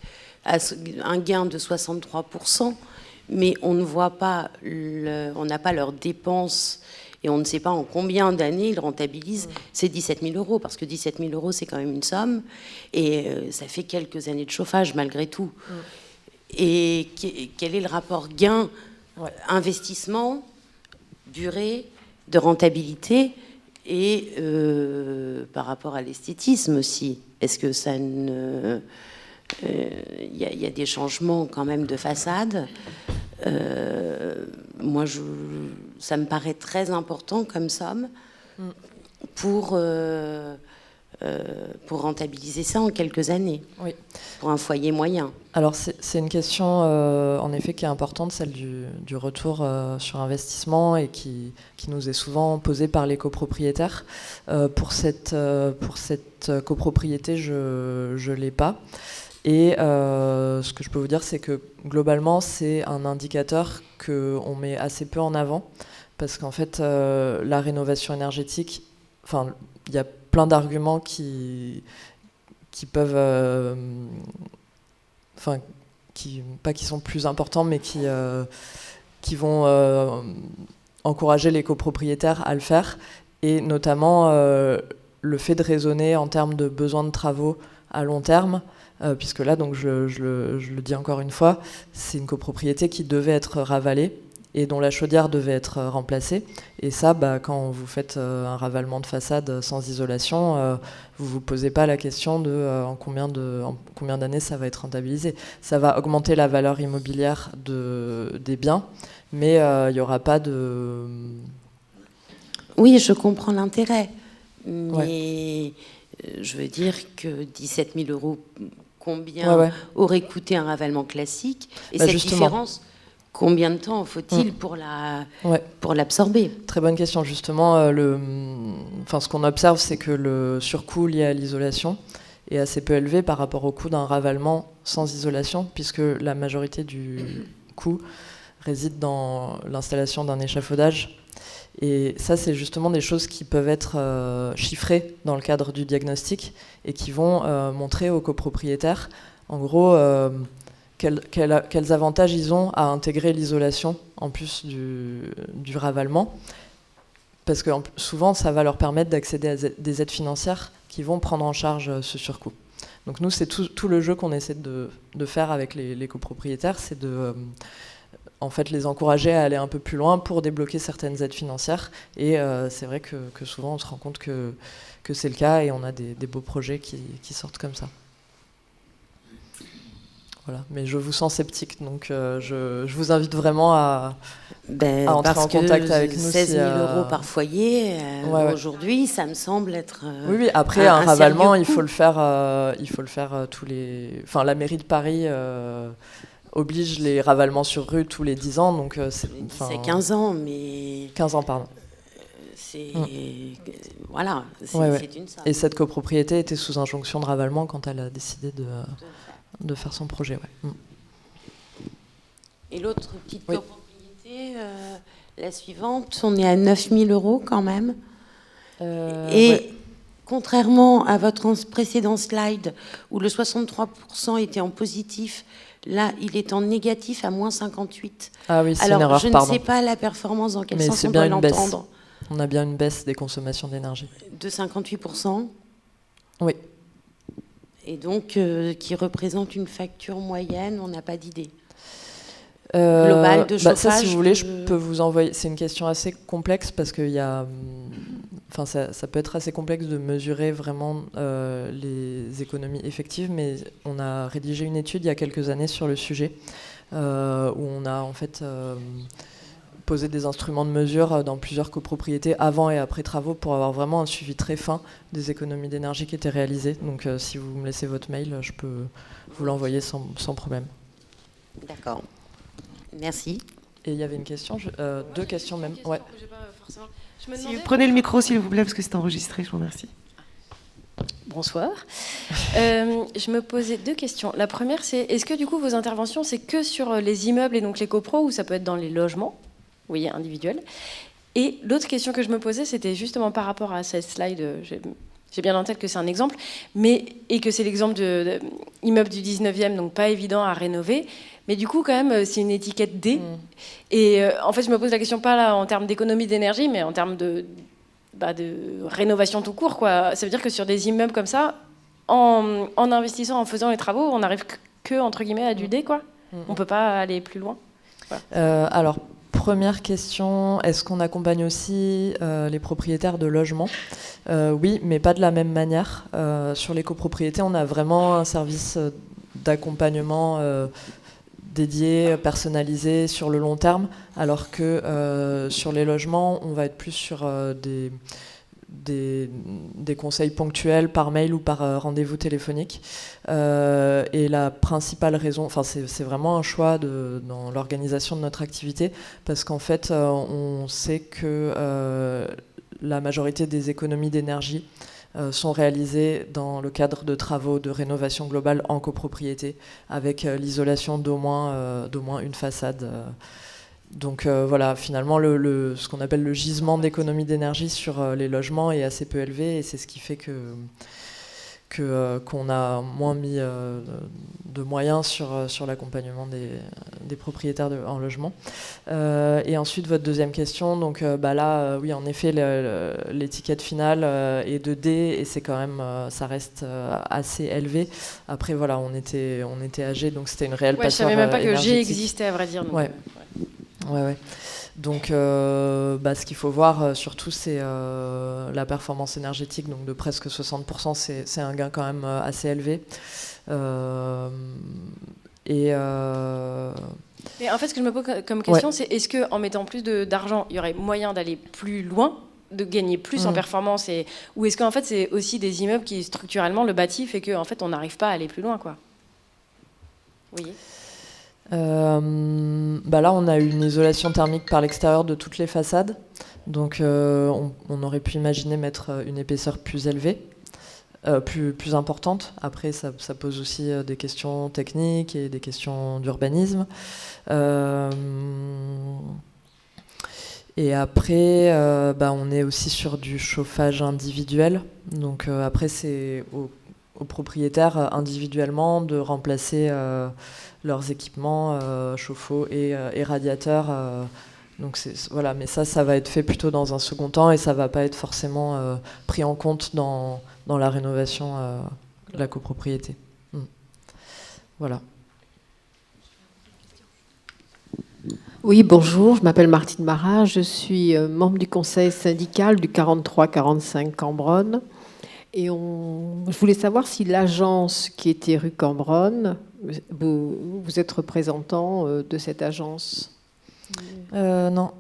à un gain de 63%, mais on ne voit pas, on n'a pas leurs dépenses et on ne sait pas en combien d'années ils rentabilisent ces 17 000 euros, parce que 17 000 euros, c'est quand même une somme, et ça fait quelques années de chauffage malgré tout. Et quel est le rapport gain, investissement, durée, de rentabilité, et par rapport à l'esthétisme aussi? Est-ce que ça ne... Il y a des changements quand même de façade. Moi, ça me paraît très important comme somme pour rentabiliser ça en quelques années, pour un foyer moyen. Alors c'est une question en effet qui est importante, celle du retour sur investissement, et qui nous est souvent posée par les copropriétaires. Pour cette copropriété, je l'ai pas. Et ce que je peux vous dire, c'est que globalement, c'est un indicateur qu'on met assez peu en avant, parce qu'en fait, la rénovation énergétique, il y a plein d'arguments qui peuvent... pas qui sont plus importants, mais qui vont encourager les copropriétaires à le faire, et notamment le fait de raisonner en termes de besoins de travaux à long terme, puisque là, donc, je le dis encore une fois, c'est une copropriété qui devait être ravalée et dont la chaudière devait être remplacée. Et ça, quand vous faites un ravalement de façade sans isolation, vous ne vous posez pas la question de en combien d'années ça va être rentabilisé. Ça va augmenter la valeur immobilière des biens, mais il n'y aura pas de... Oui, je comprends l'intérêt, mais je veux dire que 17 000 euros, combien aurait coûté un ravalement classique? Et cette différence, combien de temps faut-il pour l'absorber? Très bonne question. Justement, ce qu'on observe, c'est que le surcoût lié à l'isolation est assez peu élevé par rapport au coût d'un ravalement sans isolation, puisque la majorité du coût réside dans l'installation d'un échafaudage. Et ça, c'est justement des choses qui peuvent être chiffrées dans le cadre du diagnostic et qui vont montrer aux copropriétaires, en gros, quels avantages ils ont à intégrer l'isolation en plus du ravalement. Parce que souvent, ça va leur permettre d'accéder à des aides financières qui vont prendre en charge ce surcoût. Donc nous, c'est tout le jeu qu'on essaie de faire avec les copropriétaires, c'est de en fait, les encourager à aller un peu plus loin pour débloquer certaines aides financières. Et c'est vrai que souvent, on se rend compte que c'est le cas et on a des beaux projets qui sortent comme ça. Voilà. Mais je vous sens sceptique, donc je vous invite vraiment à entrer en contact avec nous. 16 000 euros par foyer, aujourd'hui, ça me semble être... oui, après, un ravalement, il faut le faire tous les... Enfin, la mairie de Paris oblige les ravalements sur rue tous les 10 ans, donc c'est 15 ans, mais... 15 ans, pardon. Voilà, c'est une somme. Et cette copropriété était sous injonction de ravalement quand elle a décidé de faire son projet. Ouais. Et l'autre petite copropriété, la suivante, on est à 9 000 euros quand même. Et contrairement à votre précédent slide, où le 63% était en positif, là, il est en négatif à moins 58. Ah oui, c'est alors, une erreur, je ne sais pas la performance, dans quel sens on doit l'entendre. On a bien une baisse des consommations d'énergie. De 58%. Oui. Et donc, qui représente une facture moyenne, on n'a pas d'idée. Global de chauffage. Ça, si vous voulez, je peux vous envoyer. C'est une question assez complexe parce qu'il y a. Enfin, ça peut être assez complexe de mesurer vraiment les économies effectives, mais on a rédigé une étude il y a quelques années sur le sujet où on a en fait posé des instruments de mesure dans plusieurs copropriétés avant et après travaux pour avoir vraiment un suivi très fin des économies d'énergie qui étaient réalisées. Donc, si vous me laissez votre mail, je peux vous l'envoyer sans problème. D'accord. Merci. Et il y avait une question, deux questions même. Ouais. Si vous prenez le micro, s'il vous plaît, parce que c'est enregistré, je vous remercie. Bonsoir. Je me posais deux questions. La première, c'est est-ce que du coup vos interventions, c'est que sur les immeubles et donc les copros, ou ça peut être dans les logements, vous voyez, individuels? Et l'autre question que je me posais, c'était justement par rapport à cette slide, j'ai bien en tête que c'est un exemple, et que c'est l'exemple de immeuble du 19e, donc pas évident à rénover. Mais du coup, quand même, c'est une étiquette D. Et en fait, je me pose la question pas là en termes d'économie d'énergie, mais en termes de rénovation tout court, quoi. Ça veut dire que sur des immeubles comme ça, en investissant, en faisant les travaux, on n'arrive que, entre guillemets, à du D, quoi. On ne peut pas aller plus loin. Voilà. Alors, première question, est-ce qu'on accompagne aussi les propriétaires de logements? Oui, mais pas de la même manière. Sur les copropriétés, on a vraiment un service d'accompagnement dédié, personnalisé sur le long terme, alors que sur les logements, on va être plus sur des conseils ponctuels par mail ou par rendez-vous téléphonique. Et la principale raison, enfin c'est vraiment un choix dans l'organisation de notre activité, parce qu'en fait, on sait que la majorité des économies d'énergie sont réalisées dans le cadre de travaux de rénovation globale en copropriété, avec l'isolation d'au moins une façade. Donc voilà, finalement, ce qu'on appelle le gisement d'économie d'énergie sur les logements est assez peu élevé, et c'est ce qui fait qu'on a moins mis de moyens sur l'accompagnement des propriétaires en logement. Et ensuite, votre deuxième question, donc là, oui, en effet, l'étiquette finale est de D, et c'est quand même, ça reste assez élevé. Après, voilà, on était âgés, donc c'était une réelle passoire énergétique. Je savais même pas que G existait, à vrai dire. Donc, ouais. Donc, ce qu'il faut voir surtout, c'est la performance énergétique, donc de presque 60%, c'est un gain quand même assez élevé. Mais en fait, ce que je me pose comme question, c'est est-ce qu'en mettant plus d'argent, il y aurait moyen d'aller plus loin, de gagner plus en performance, ou est-ce qu'en fait, c'est aussi des immeubles qui, structurellement, le bâti fait qu'en fait, on n'arrive pas à aller plus loin, quoi. Vous voyez ? Là, on a une isolation thermique par l'extérieur de toutes les façades. Donc, on aurait pu imaginer mettre une épaisseur plus élevée, plus importante. Après, ça pose aussi des questions techniques et des questions d'urbanisme. Et après, on est aussi sur du chauffage individuel. Donc, après, c'est aux propriétaires individuellement de remplacer leurs équipements chauffe-eau et radiateurs. Donc voilà, mais ça va être fait plutôt dans un second temps, et ça va pas être forcément pris en compte dans la rénovation la copropriété. Voilà. Oui, bonjour, je m'appelle Martine Marat, je suis membre du conseil syndical du 43-45 Cambronne. Et je voulais savoir si l'agence qui était rue Cambronne, vous êtes représentant de cette agence? Non.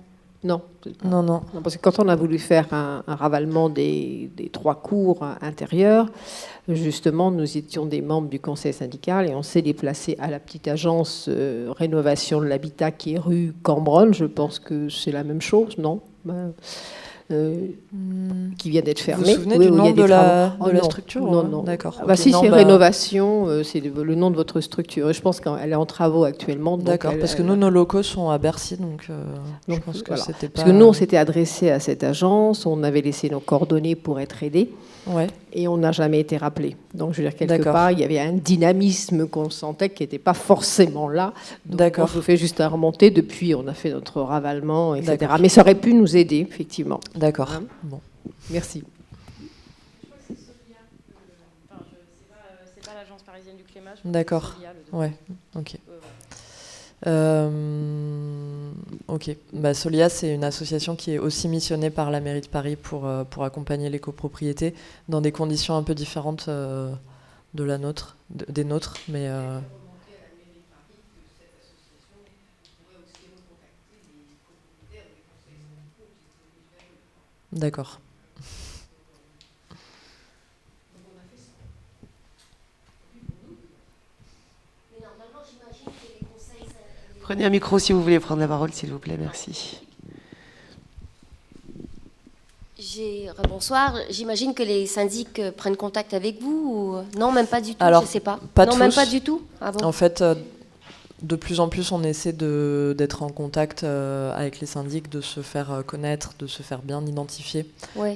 Non. Non. Parce que quand on a voulu faire un ravalement des 3 cours intérieures, justement, nous étions des membres du conseil syndical et on s'est déplacé à la petite agence rénovation de l'habitat qui est rue Cambronne. Je pense que c'est la même chose, non? Qui vient d'être fermée. Vous vous souvenez du nom de la structure? Non. D'accord. Bah, si, c'est rénovation, c'est le nom de votre structure. Je pense qu'elle est en travaux actuellement. D'accord, parce que nous, nos locaux sont à Bercy, donc je pense que voilà. c'était pas... Parce que nous, on s'était adressé à cette agence, on avait laissé nos coordonnées pour être aidés, et on n'a jamais été rappelé. Donc, je veux dire, quelque part, il y avait un dynamisme qu'on sentait qui n'était pas forcément là. Donc, je vous fais juste à remonter. Depuis, on a fait notre ravalement, etc. Mais ça aurait pu nous aider, effectivement. D'accord. Bon. Merci. C'est pas l'agence parisienne du climat. D'accord. Ouais. Ok. Ok. Bah, Solia, c'est une association qui est aussi missionnée par la mairie de Paris pour accompagner les copropriétés dans des conditions un peu différentes de la nôtre, des nôtres, mais. D'accord. Prenez un micro si vous voulez prendre la parole, s'il vous plaît. Merci. Bonsoir. J'imagine que les syndics prennent contact avec vous ou... Non, même pas du tout. Alors, je sais pas. Pas non, tous. Même pas du tout. Ah bon. En fait, de plus en plus, on essaie d'être en contact avec les syndics, de se faire connaître, de se faire bien identifier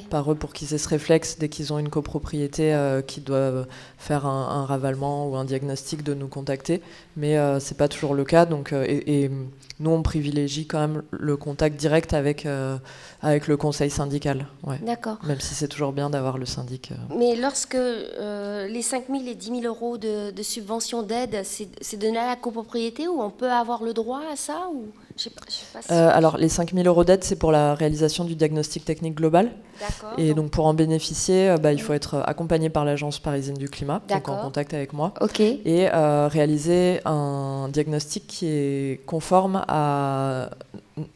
par eux pour qu'ils aient ce réflexe dès qu'ils ont une copropriété qui doivent faire un ravalement ou un diagnostic de nous contacter. Mais c'est pas toujours le cas. Donc, et nous, on privilégie quand même le contact direct avec le conseil syndical. Ouais. D'accord. Même si c'est toujours bien d'avoir le syndic. Mais lorsque les 5 000 et 10 000 euros de subvention d'aide, c'est donné à la copropriété ou on peut avoir le droit à ça ou... je sais pas si... Alors, les 5 000 euros d'aide, c'est pour la réalisation du diagnostic technique global. D'accord. Et donc, pour en bénéficier, il faut être accompagné par l'Agence parisienne du climat, donc en contact avec moi, et réaliser un diagnostic qui est conforme à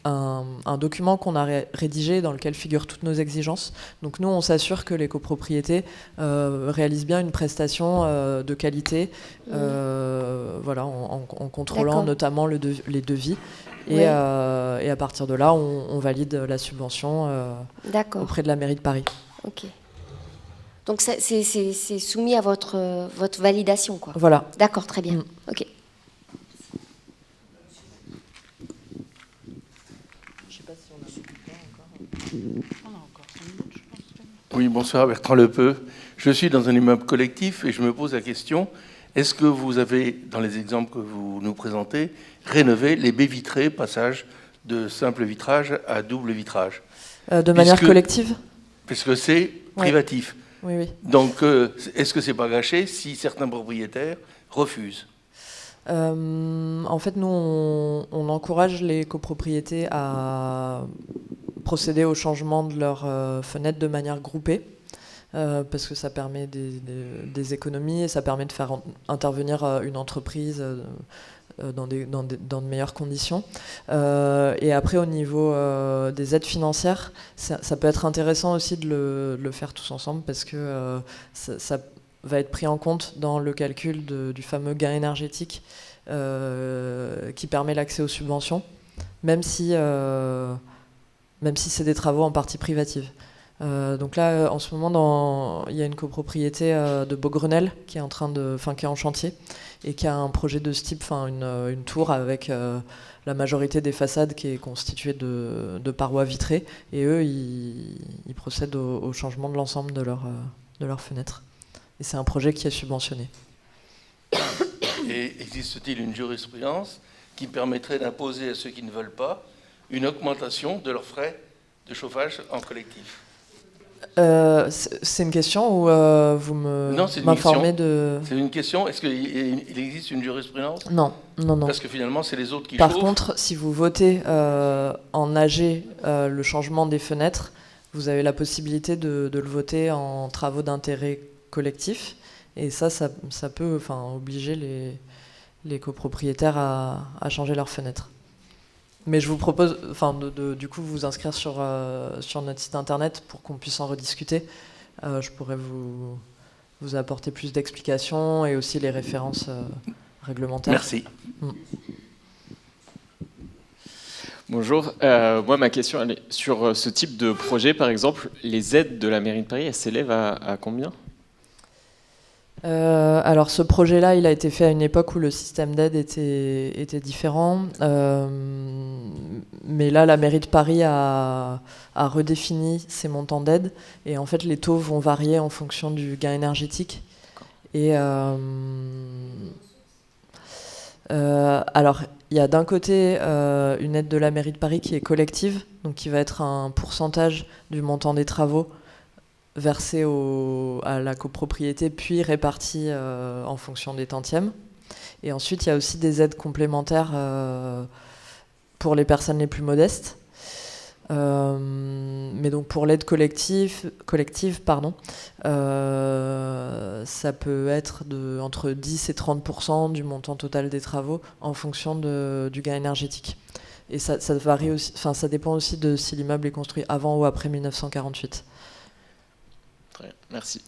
un document qu'on a rédigé dans lequel figurent toutes nos exigences. Donc, nous, on s'assure que les copropriétés réalisent bien une prestation de qualité, voilà, en contrôlant notamment les devis. Et à partir de là, on valide la subvention auprès de la mairie de Paris. Ok. Donc c'est soumis à votre validation, quoi. Voilà. D'accord, très bien. Ok. Je sais pas si on a encore 5 minutes, je pense. Oui, bonsoir, Bertrand Lepeu. Je suis dans un immeuble collectif et je me pose la question, est-ce que vous avez, dans les exemples que vous nous présentez, rénové les baies vitrées, passage de simple vitrage à double vitrage? De manière collective? Puisque c'est privatif. Oui. Donc, est-ce que c'est pas gâché si certains propriétaires refusent? En fait, nous, on encourage les copropriétés à procéder au changement de leurs fenêtres de manière groupée. Parce que ça permet des économies et ça permet de faire intervenir une entreprise dans de meilleures conditions. Et après, au niveau des aides financières, ça peut être intéressant aussi de le faire tous ensemble parce que ça va être pris en compte dans le calcul du fameux gain énergétique qui permet l'accès aux subventions, même si c'est des travaux en partie privative. Donc là, en ce moment, il y a une copropriété de Beaugrenelle qui est en chantier et qui a un projet de ce type, une tour avec la majorité des façades qui est constituée de parois vitrées. Et eux, ils procèdent au changement de l'ensemble de leurs fenêtres. Et c'est un projet qui est subventionné. Et existe-t-il une jurisprudence qui permettrait d'imposer à ceux qui ne veulent pas une augmentation de leurs frais de chauffage en collectif? C'est une question ou vous m'informez de... C'est une question. Est-ce qu'il existe une jurisprudence? Non. Parce que finalement, c'est les autres qui Par chauffent. contre, si vous votez en AG le changement des fenêtres, vous avez la possibilité de le voter en travaux d'intérêt collectif. Et ça peut obliger les copropriétaires à changer leurs fenêtres. Mais je vous propose du coup vous inscrire sur notre site internet pour qu'on puisse en rediscuter. Je pourrais vous apporter plus d'explications et aussi les références réglementaires. Merci. Bonjour, moi ma question elle est sur ce type de projet, par exemple, les aides de la mairie de Paris, elles s'élèvent à combien ? Alors ce projet-là, il a été fait à une époque où le système d'aide était différent. Mais là, la mairie de Paris a redéfini ses montants d'aide. Et en fait, les taux vont varier en fonction du gain énergétique. Et alors, il y a d'un côté une aide de la mairie de Paris qui est collective, donc qui va être un pourcentage du montant des travaux versé à la copropriété, puis réparti en fonction des tantièmes. Et ensuite, il y a aussi des aides complémentaires pour les personnes les plus modestes. Mais donc pour l'aide collective, ça peut être entre 10 et 30% du montant total des travaux en fonction du gain énergétique. Et ça varie aussi, ça dépend aussi de si l'immeuble est construit avant ou après 1948. Très bien, merci.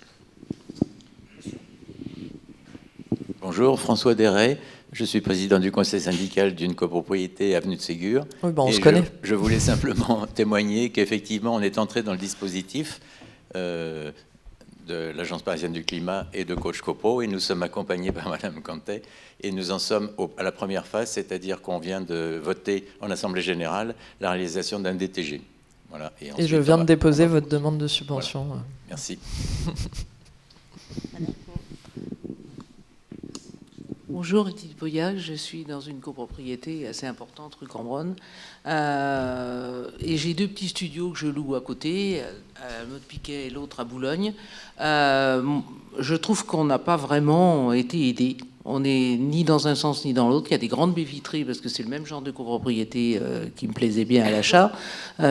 Bonjour, François Desrets. Je suis président du conseil syndical d'une copropriété avenue de Ségur. Oui, on se connaît. Je voulais simplement témoigner qu'effectivement, on est entré dans le dispositif de l'Agence parisienne du climat et de Coach Copro, et nous sommes accompagnés par Madame Cantet, et nous en sommes à la première phase, c'est-à-dire qu'on vient de voter en Assemblée générale la réalisation d'un DTG. Voilà. Et je viens de déposer votre demande de subvention. Voilà. Merci. Bonjour, Edith Boyac, je suis dans une copropriété assez importante, rue Cambronne. Et j'ai 2 petits studios que je loue à côté, à Maude-Piquet et l'autre à Boulogne. Je trouve qu'on n'a pas vraiment été aidé. On n'est ni dans un sens ni dans l'autre. Il y a des grandes baies vitrées parce que c'est le même genre de copropriété qui me plaisait bien à l'achat.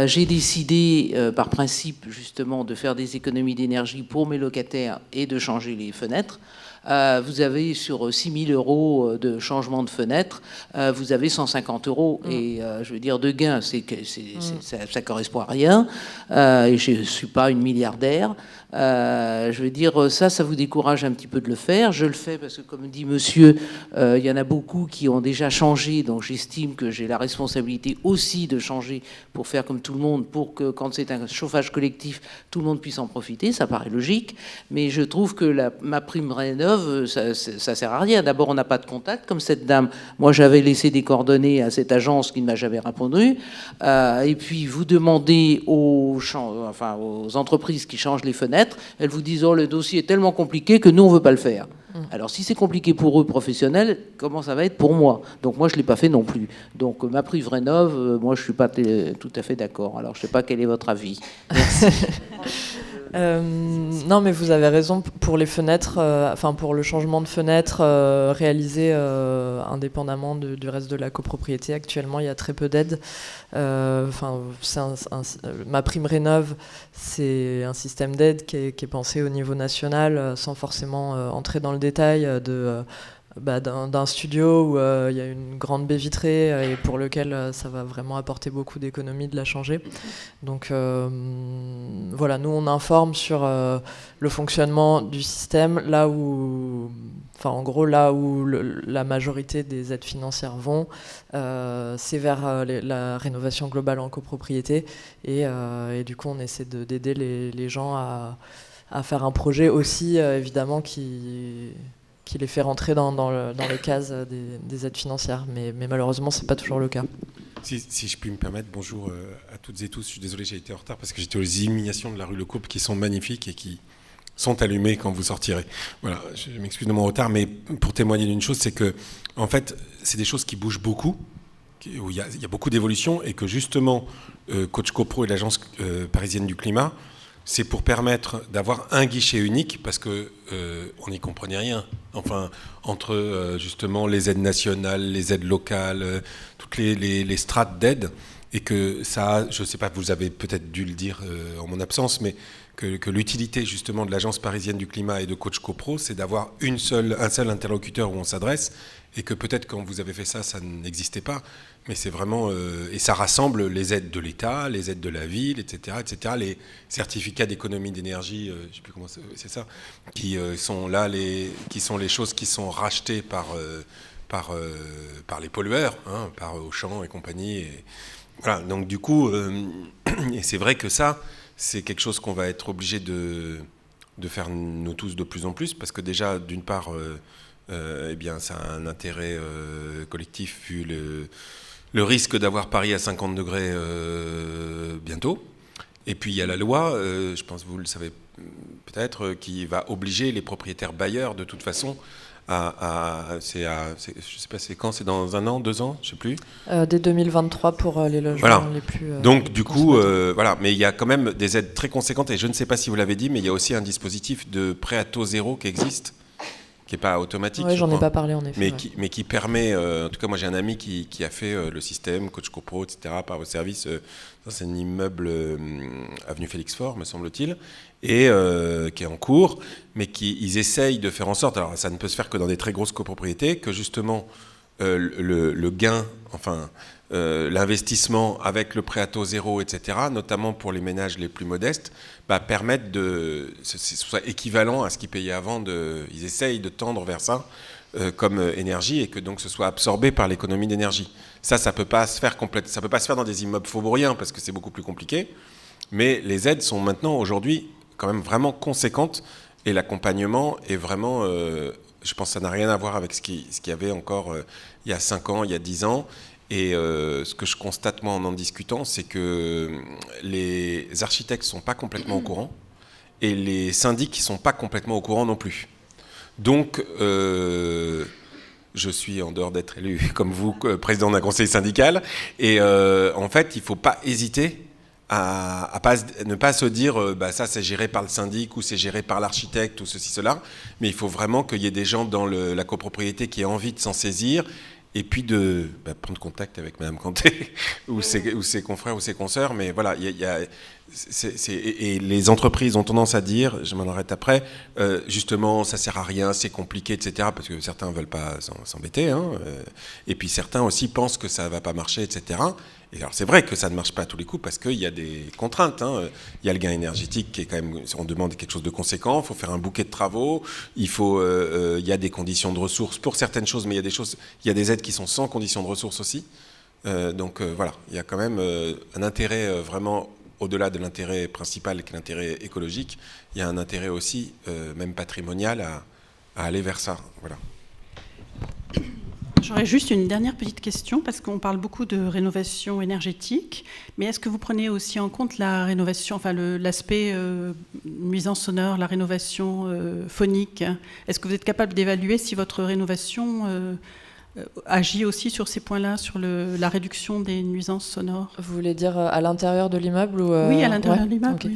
J'ai décidé par principe justement de faire des économies d'énergie pour mes locataires et de changer les fenêtres. Vous avez sur 6 000 € de changement de fenêtre, vous avez 150 €. Et je veux dire, de gain, ça correspond à rien. Et je ne suis pas une milliardaire. Je veux dire, ça vous décourage un petit peu de le faire. Je le fais parce que, comme dit monsieur, il y en a beaucoup qui ont déjà changé. Donc j'estime que j'ai la responsabilité aussi de changer pour faire comme tout le monde, pour que quand c'est un chauffage collectif, tout le monde puisse en profiter. Ça paraît logique. Mais je trouve que ma prime rénov', ça sert à rien. D'abord, on n'a pas de contact. Comme cette dame, moi j'avais laissé des coordonnées à cette agence qui ne m'a jamais répondu. Et puis vous demandez aux entreprises qui changent les fenêtres, elles vous disent « Oh, le dossier est tellement compliqué que nous, on ne veut pas le faire ». Alors, si c'est compliqué pour eux, professionnels, comment ça va être pour moi? Donc, moi, je ne l'ai pas fait non plus. Donc, ma prime rénov', moi, je ne suis pas tout à fait d'accord. Alors, je ne sais pas quel est votre avis. Merci. Non, mais vous avez raison. Pour les fenêtres, pour le changement de fenêtre réalisé indépendamment du reste de la copropriété, actuellement, il y a très peu d'aides. Ma prime rénov', c'est un système d'aide qui est pensé au niveau national, sans forcément entrer dans le détail d'un studio où il y a une grande baie vitrée et pour lequel ça va vraiment apporter beaucoup d'économies de la changer. Donc voilà, nous on informe sur le fonctionnement du système, là où la majorité des aides financières vont, c'est vers la rénovation globale en copropriété et du coup on essaie d'aider les gens à faire un projet aussi évidemment qui les fait rentrer dans les cases des aides financières. Mais malheureusement, ce n'est pas toujours le cas. Si je puis me permettre, bonjour à toutes et tous. Je suis désolé, j'ai été en retard parce que j'étais aux illuminations de la rue Lecoupe qui sont magnifiques et qui sont allumées quand vous sortirez. Voilà, je m'excuse de mon retard, mais pour témoigner d'une chose, c'est que, en fait, c'est des choses qui bougent beaucoup, où il y a beaucoup d'évolutions et que justement, Coach Copro et l'Agence parisienne du climat c'est pour permettre d'avoir un guichet unique, parce que on n'y comprenait rien. Enfin, entre justement les aides nationales, les aides locales, toutes les strates d'aide, et que ça, je ne sais pas, vous avez peut-être dû le dire en mon absence, mais que l'utilité justement de l'Agence parisienne du climat et de Coach CoPro, c'est d'avoir un seul interlocuteur où on s'adresse, et que peut-être quand vous avez fait ça, ça n'existait pas, mais c'est vraiment... et ça rassemble les aides de l'État, les aides de la ville, etc., les certificats d'économie d'énergie, je ne sais plus comment c'est ça, qui sont là, qui sont les choses qui sont rachetées par les pollueurs, hein, par Auchan et compagnie. Et, voilà, donc du coup, et c'est vrai que ça, c'est quelque chose qu'on va être obligé de faire nous tous de plus en plus, parce que déjà, d'une part, eh bien, ça a un intérêt collectif vu le risque d'avoir Paris à 50 degrés bientôt. Et puis il y a la loi, je pense que vous le savez peut-être, qui va obliger les propriétaires bailleurs de toute façon je sais pas c'est quand, c'est dans 1 an, 2 ans, je sais plus. Dès 2023 pour les logements voilà. Les plus. Donc du coup, voilà, mais il y a quand même des aides très conséquentes, et je ne sais pas si vous l'avez dit, mais il y a aussi un dispositif de prêt à taux zéro qui existe, qui n'est pas automatique. Oui, j'en ai pas parlé en effet. Mais qui permet, en tout cas moi j'ai un ami qui a fait le système, Coach CoPro, etc., par vos services. C'est un immeuble avenue Félix Faure, me semble-t-il, et qui est en cours, mais ils essayent de faire en sorte, alors ça ne peut se faire que dans des très grosses copropriétés, que justement le gain, enfin l'investissement avec le prêt à taux zéro, etc., notamment pour les ménages les plus modestes, permettent de ce soit équivalent à ce qu'ils payaient avant. Ils essayent de tendre vers ça comme énergie, et que donc ce soit absorbé par l'économie d'énergie. Ça peut pas se faire ça peut pas se faire dans des immeubles faubouriens parce que c'est beaucoup plus compliqué. Mais les aides sont maintenant aujourd'hui quand même vraiment conséquentes, et l'accompagnement est vraiment, je pense que ça n'a rien à voir avec ce qu'il y avait encore il y a 5 ans, il y a 10 ans. Et ce que je constate moi en discutant, c'est que les architectes ne sont pas complètement au courant, et les syndics ne sont pas complètement au courant non plus. Donc, je suis, en dehors d'être élu comme vous, président d'un conseil syndical, et en fait, il ne faut pas hésiter à ne pas se dire ça c'est géré par le syndic, ou c'est géré par l'architecte, ou ceci, cela, mais il faut vraiment qu'il y ait des gens dans la copropriété qui aient envie de s'en saisir, et puis de prendre contact avec Madame Canté ou ses confrères ou ses consoeurs. Mais voilà, et les entreprises ont tendance à dire, je m'en arrête après, justement ça sert à rien, c'est compliqué, etc., parce que certains veulent pas s'embêter, hein, et puis certains aussi pensent que ça va pas marcher, etc. Et alors c'est vrai que ça ne marche pas à tous les coups, parce qu'il y a des contraintes, hein. Il y a le gain énergétique qui est quand même, on demande quelque chose de conséquent, il faut faire un bouquet de travaux, il y a des conditions de ressources pour certaines choses, mais il y a des aides qui sont sans conditions de ressources aussi. Donc voilà, il y a quand même un intérêt vraiment, au-delà de l'intérêt principal qui est l'intérêt écologique, il y a un intérêt aussi, même patrimonial, à aller vers ça. Voilà. J'aurais juste une dernière petite question, parce qu'on parle beaucoup de rénovation énergétique, mais est-ce que vous prenez aussi en compte la rénovation, enfin l'aspect nuisance sonore, la rénovation phonique? Est-ce que vous êtes capable d'évaluer si votre rénovation agit aussi sur ces points-là, sur la réduction des nuisances sonores? Vous voulez dire à l'intérieur de l'immeuble ou Oui, à l'intérieur de l'immeuble. Okay.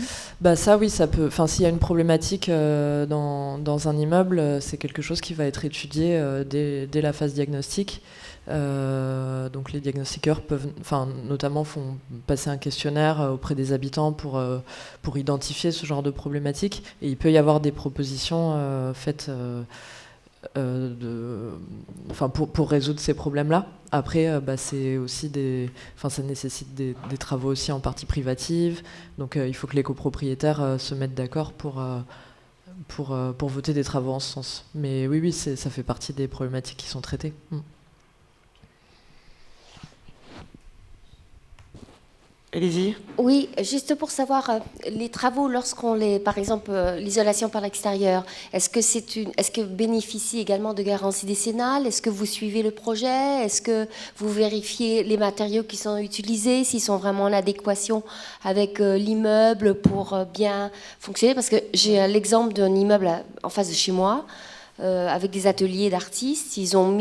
Oui. Ça, oui, ça peut. Enfin, s'il y a une problématique dans un immeuble, c'est quelque chose qui va être étudié dès la phase diagnostique. Donc, les diagnostiqueurs notamment font passer un questionnaire auprès des habitants pour identifier ce genre de problématique. Et il peut y avoir des propositions faites. Pour résoudre ces problèmes-là. Après, c'est aussi ça nécessite des travaux aussi en partie privative. Donc, il faut que les copropriétaires se mettent d'accord pour voter des travaux en ce sens. Mais oui, ça fait partie des problématiques qui sont traitées. Allez-y. Oui, juste pour savoir, les travaux, par exemple, l'isolation par l'extérieur, est-ce que bénéficie également de garanties décennales? Est-ce que vous suivez le projet? Est-ce que vous vérifiez les matériaux qui sont utilisés, s'ils sont vraiment en adéquation avec l'immeuble pour bien fonctionner? Parce que j'ai l'exemple d'un immeuble en face de chez moi, avec des ateliers d'artistes. Ils ont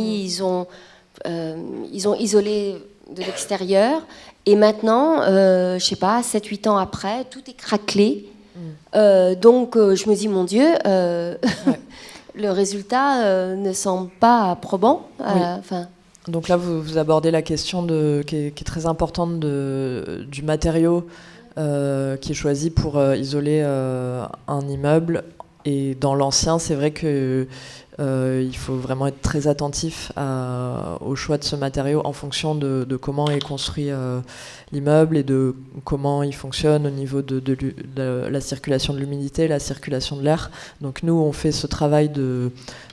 isolé de l'extérieur. Et maintenant, je sais pas, 7-8 ans après, tout est craquelé. Donc je me dis, mon Dieu, le résultat ne semble pas probant. Oui. Donc là, vous abordez la question qui est très importante du matériau qui est choisi pour isoler un immeuble. Et dans l'ancien, c'est vrai que il faut vraiment être très attentif au choix de ce matériau en fonction de comment est construit l'immeuble et de comment il fonctionne au niveau de la circulation de l'humidité, la circulation de l'air. Donc nous, on fait ce travail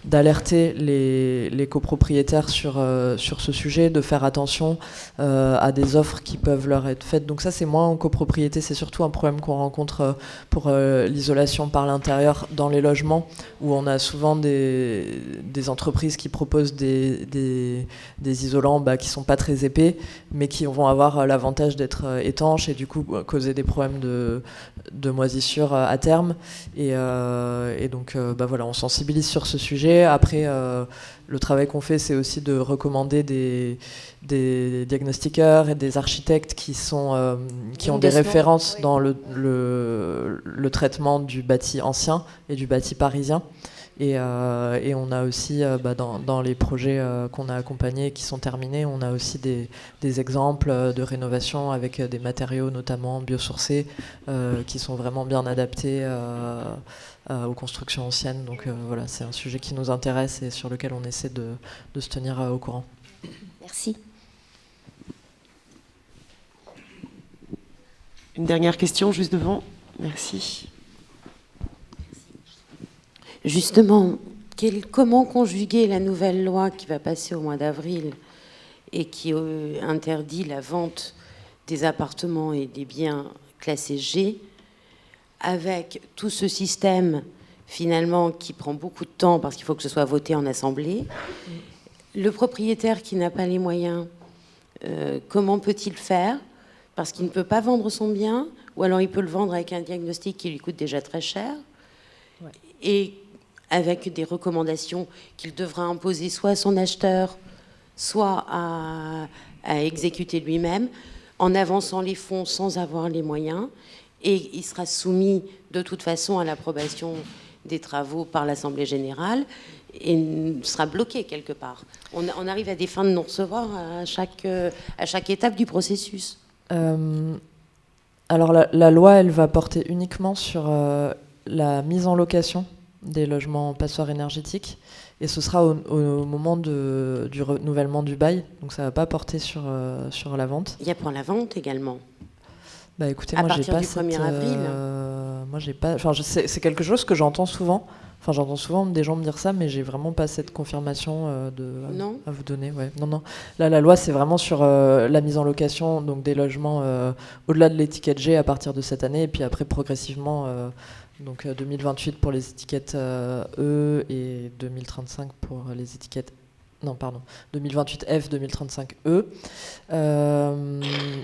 d'alerter les copropriétaires sur ce sujet, de faire attention à des offres qui peuvent leur être faites. Donc ça, c'est moins en copropriété, c'est surtout un problème qu'on rencontre pour l'isolation par l'intérieur dans les logements, où on a souvent des entreprises qui proposent des isolants qui sont pas très épais, mais qui vont avoir l'avantage d'être étanches et du coup causer des problèmes de moisissure à terme. Et donc voilà, on sensibilise sur ce sujet. Après, le travail qu'on fait, c'est aussi de recommander des diagnostiqueurs et des architectes qui ont des références dans le traitement du bâti ancien et du bâti parisien. Et on a aussi, dans les projets qu'on a accompagnés et qui sont terminés, on a aussi des exemples de rénovation avec des matériaux notamment biosourcés qui sont vraiment bien adaptés aux constructions anciennes. Donc voilà, c'est un sujet qui nous intéresse et sur lequel on essaie de se tenir au courant. Merci. Une dernière question juste devant. Merci. Justement, comment conjuguer la nouvelle loi qui va passer au mois d'avril et qui interdit la vente des appartements et des biens classés G avec tout ce système finalement qui prend beaucoup de temps parce qu'il faut que ce soit voté en assemblée. Le propriétaire qui n'a pas les moyens, comment peut-il faire? Parce qu'il ne peut pas vendre son bien, ou alors il peut le vendre avec un diagnostic qui lui coûte déjà très cher. Ouais. Et avec des recommandations qu'il devra imposer soit à son acheteur, soit à exécuter lui-même, en avançant les fonds sans avoir les moyens. Et il sera soumis de toute façon à l'approbation des travaux par l'Assemblée générale et sera bloqué quelque part. On arrive à des fins de non-recevoir à chaque étape du processus. Alors la loi, elle va porter uniquement sur la mise en location des logements passoires énergétiques, et ce sera au moment du renouvellement du bail, donc ça ne va pas porter sur la vente. Il y a pour la vente également. Écoutez, moi j'ai pas du 1er avril. Moi j'ai pas. Enfin, c'est quelque chose que j'entends souvent. Enfin, j'entends souvent des gens me dire ça, mais j'ai vraiment pas cette confirmation à vous donner. Ouais. Non. Là, la loi, c'est vraiment sur la mise en location, donc des logements au-delà de l'étiquette G à partir de cette année, et puis après progressivement. Donc 2028 pour les étiquettes E et 2035 pour les étiquettes... Non, pardon. 2028F, 2035E.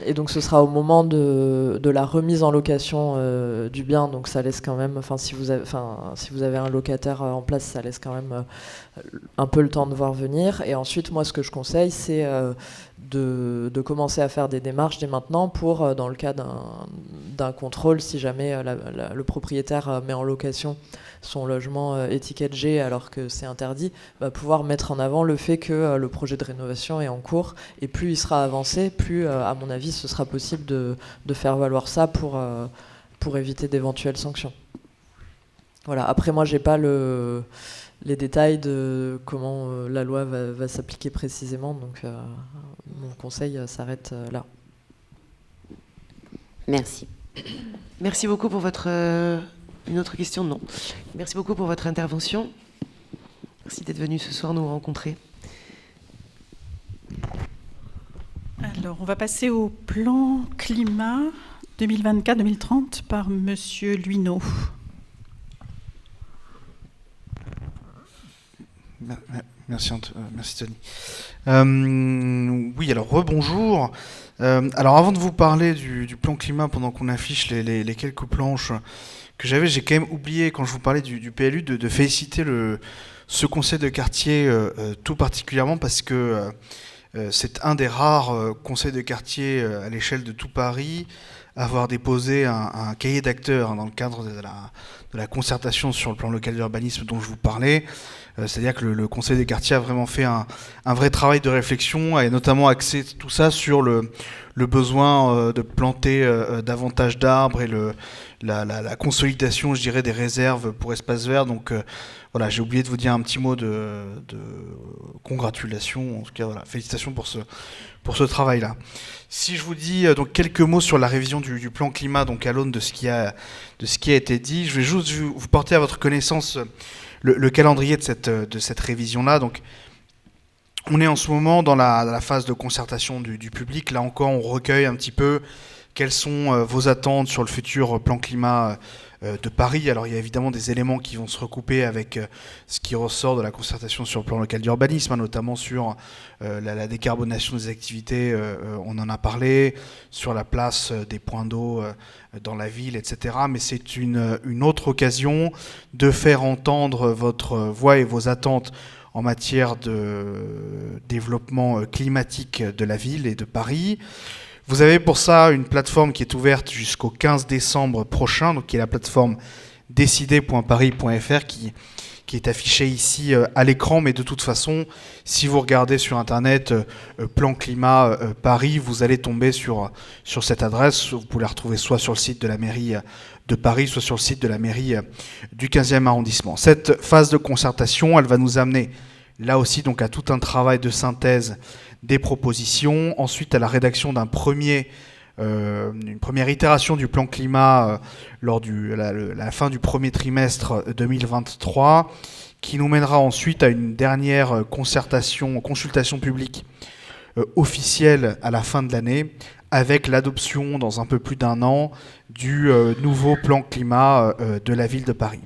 Et donc ce sera au moment de la remise en location du bien. Donc ça laisse quand même... si vous avez un locataire en place, ça laisse quand même un peu le temps de voir venir. Et ensuite, moi, ce que je conseille, c'est de commencer à faire des démarches dès maintenant pour, dans le cas d'un contrôle, si jamais le propriétaire met en location son logement étiquette G alors que c'est interdit, pouvoir mettre en avant le fait que le projet de rénovation est en cours, et plus il sera avancé, plus à mon avis ce sera possible de faire valoir ça pour éviter d'éventuelles sanctions. Voilà. Après moi j'ai pas les détails de comment la loi va s'appliquer précisément, donc mon conseil s'arrête là. Merci. Merci beaucoup pour votre... Une autre question? Non. Merci beaucoup pour votre intervention. Merci d'être venu ce soir nous rencontrer. Alors, on va passer au plan climat 2024-2030 par Monsieur Luineau. Merci Tony. Oui, alors rebonjour. Alors avant de vous parler du plan climat, pendant qu'on affiche les quelques planches que j'avais, j'ai quand même oublié, quand je vous parlais du PLU, de féliciter ce conseil de quartier tout particulièrement, parce que c'est un des rares conseils de quartier à l'échelle de tout Paris avoir déposé un cahier d'acteurs dans le cadre de la concertation sur le plan local d'urbanisme dont je vous parlais. C'est-à-dire que le Conseil des quartiers a vraiment fait un vrai travail de réflexion et notamment axé tout ça sur le besoin de planter davantage d'arbres et la consolidation, je dirais, des réserves pour espaces verts. Donc voilà, j'ai oublié de vous dire un petit mot de congratulations, en tout cas voilà, félicitations pour ce travail-là. Si je vous dis donc quelques mots sur la révision du plan climat, donc à l'aune de ce qui a été dit, je vais juste vous porter à votre connaissance le calendrier de cette révision-là. Donc, on est en ce moment dans la phase de concertation du public. Là encore, on recueille un petit peu quelles sont vos attentes sur le futur plan climat de Paris. Alors, il y a évidemment des éléments qui vont se recouper avec ce qui ressort de la concertation sur le plan local d'urbanisme, notamment sur la décarbonation des activités, on en a parlé, sur la place des points d'eau dans la ville, etc. Mais c'est une autre occasion de faire entendre votre voix et vos attentes en matière de développement climatique de la ville et de Paris. Vous avez pour ça une plateforme qui est ouverte jusqu'au 15 décembre prochain, donc qui est la plateforme décider.paris.fr qui est affichée ici à l'écran, mais de toute façon, si vous regardez sur Internet Plan Climat Paris, vous allez tomber sur cette adresse. Vous pouvez la retrouver soit sur le site de la mairie de Paris, soit sur le site de la mairie du 15e arrondissement. Cette phase de concertation, elle va nous amener là aussi donc à tout un travail de synthèse des propositions, ensuite à la rédaction d'une première itération du plan climat lors de la fin du premier trimestre 2023, qui nous mènera ensuite à une dernière consultation publique officielle à la fin de l'année, avec l'adoption dans un peu plus d'1 an du nouveau plan climat de la ville de Paris.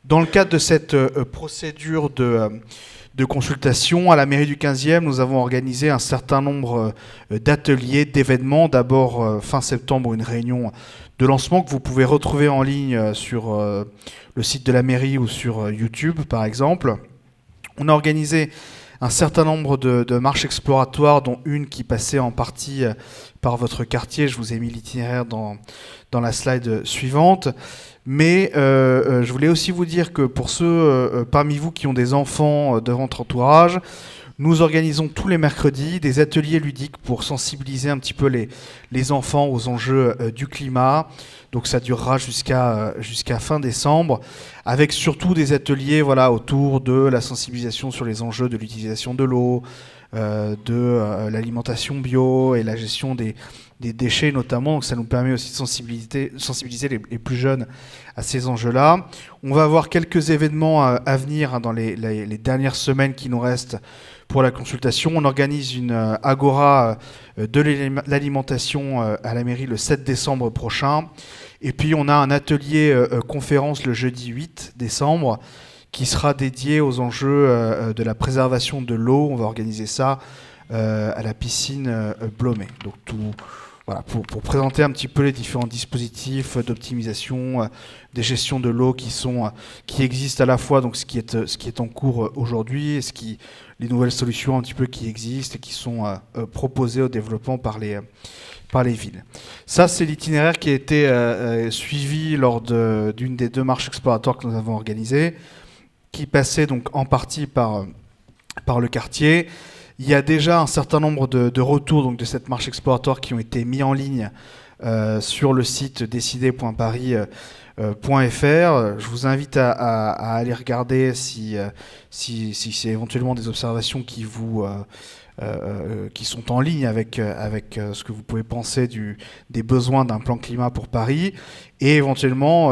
Dans le cadre de cette procédure de consultation, à la mairie du 15e, nous avons organisé un certain nombre d'ateliers, d'événements. D'abord, fin septembre, une réunion de lancement que vous pouvez retrouver en ligne sur le site de la mairie ou sur YouTube, par exemple. On a organisé un certain nombre de marches exploratoires, dont une qui passait en partie par votre quartier. Je vous ai mis l'itinéraire dans la slide suivante. Mais je voulais aussi vous dire que pour ceux parmi vous qui ont des enfants de votre entourage, nous organisons tous les mercredis des ateliers ludiques pour sensibiliser un petit peu les enfants aux enjeux du climat. Donc ça durera jusqu'à fin décembre, avec surtout des ateliers autour de la sensibilisation sur les enjeux de l'utilisation de l'eau, de l'alimentation bio et la gestion des déchets notamment. Donc ça nous permet aussi de sensibiliser les plus jeunes à ces enjeux-là. On va avoir quelques événements à venir dans les dernières semaines qui nous restent pour la consultation. On organise une agora de l'alimentation à la mairie le 7 décembre prochain. Et puis on a un atelier conférence le jeudi 8 décembre qui sera dédié aux enjeux de la préservation de l'eau. On va organiser ça à la piscine Blomet. Donc voilà, pour présenter un petit peu les différents dispositifs d'optimisation, des gestions de l'eau qui existent à la fois, donc ce qui est en cours aujourd'hui, et les nouvelles solutions un petit peu qui existent et qui sont proposées au développement par les villes. Ça, c'est l'itinéraire qui a été suivi lors d'une des 2 marches exploratoires que nous avons organisées, qui passait donc en partie par le quartier. Il y a déjà un certain nombre de retours donc, de cette marche exploratoire qui ont été mis en ligne sur le site décider.paris.fr. Je vous invite à aller regarder si c'est éventuellement des observations qui sont en ligne avec ce que vous pouvez penser des besoins d'un plan climat pour Paris, et éventuellement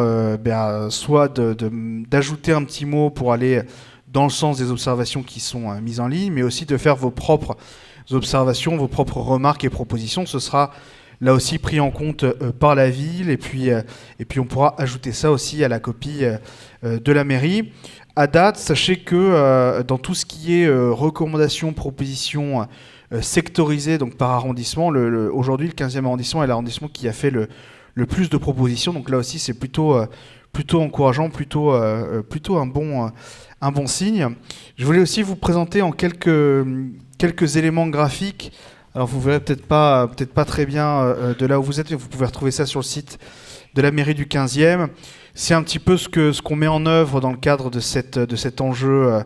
soit d'ajouter un petit mot pour aller dans le sens des observations qui sont mises en ligne, mais aussi de faire vos propres observations, vos propres remarques et propositions. Ce sera là aussi pris en compte par la ville, et puis on pourra ajouter ça aussi à la copie de la mairie. À date, sachez que dans tout ce qui est recommandations, propositions sectorisées donc par arrondissement, aujourd'hui le 15e arrondissement est l'arrondissement qui a fait le plus de propositions. Donc là aussi c'est plutôt encourageant, plutôt un bon signe. Je voulais aussi vous présenter en quelques éléments graphiques Alors vous verrez peut-être pas très bien de là où vous êtes, mais vous pouvez retrouver ça sur le site de la mairie du 15e. C'est un petit peu ce qu'on met en œuvre dans le cadre de cet enjeu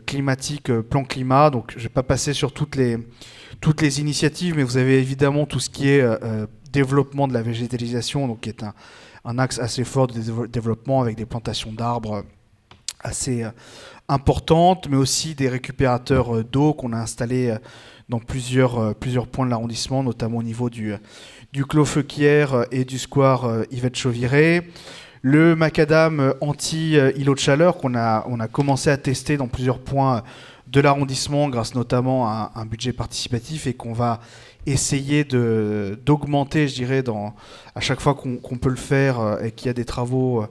climatique, plan climat. Donc je ne vais pas passer sur toutes les initiatives, mais vous avez évidemment tout ce qui est développement de la végétalisation, donc qui est un axe assez fort de développement avec des plantations d'arbres assez importantes, mais aussi des récupérateurs d'eau qu'on a installés dans plusieurs points de l'arrondissement, notamment au niveau du Clos Feuquière et du square Yvette Chauviré. Le macadam anti-îlot de chaleur qu'on a commencé à tester dans plusieurs points de l'arrondissement grâce notamment à un budget participatif et qu'on va essayer d'augmenter, je dirais, à chaque fois qu'on peut le faire et qu'il y a des travaux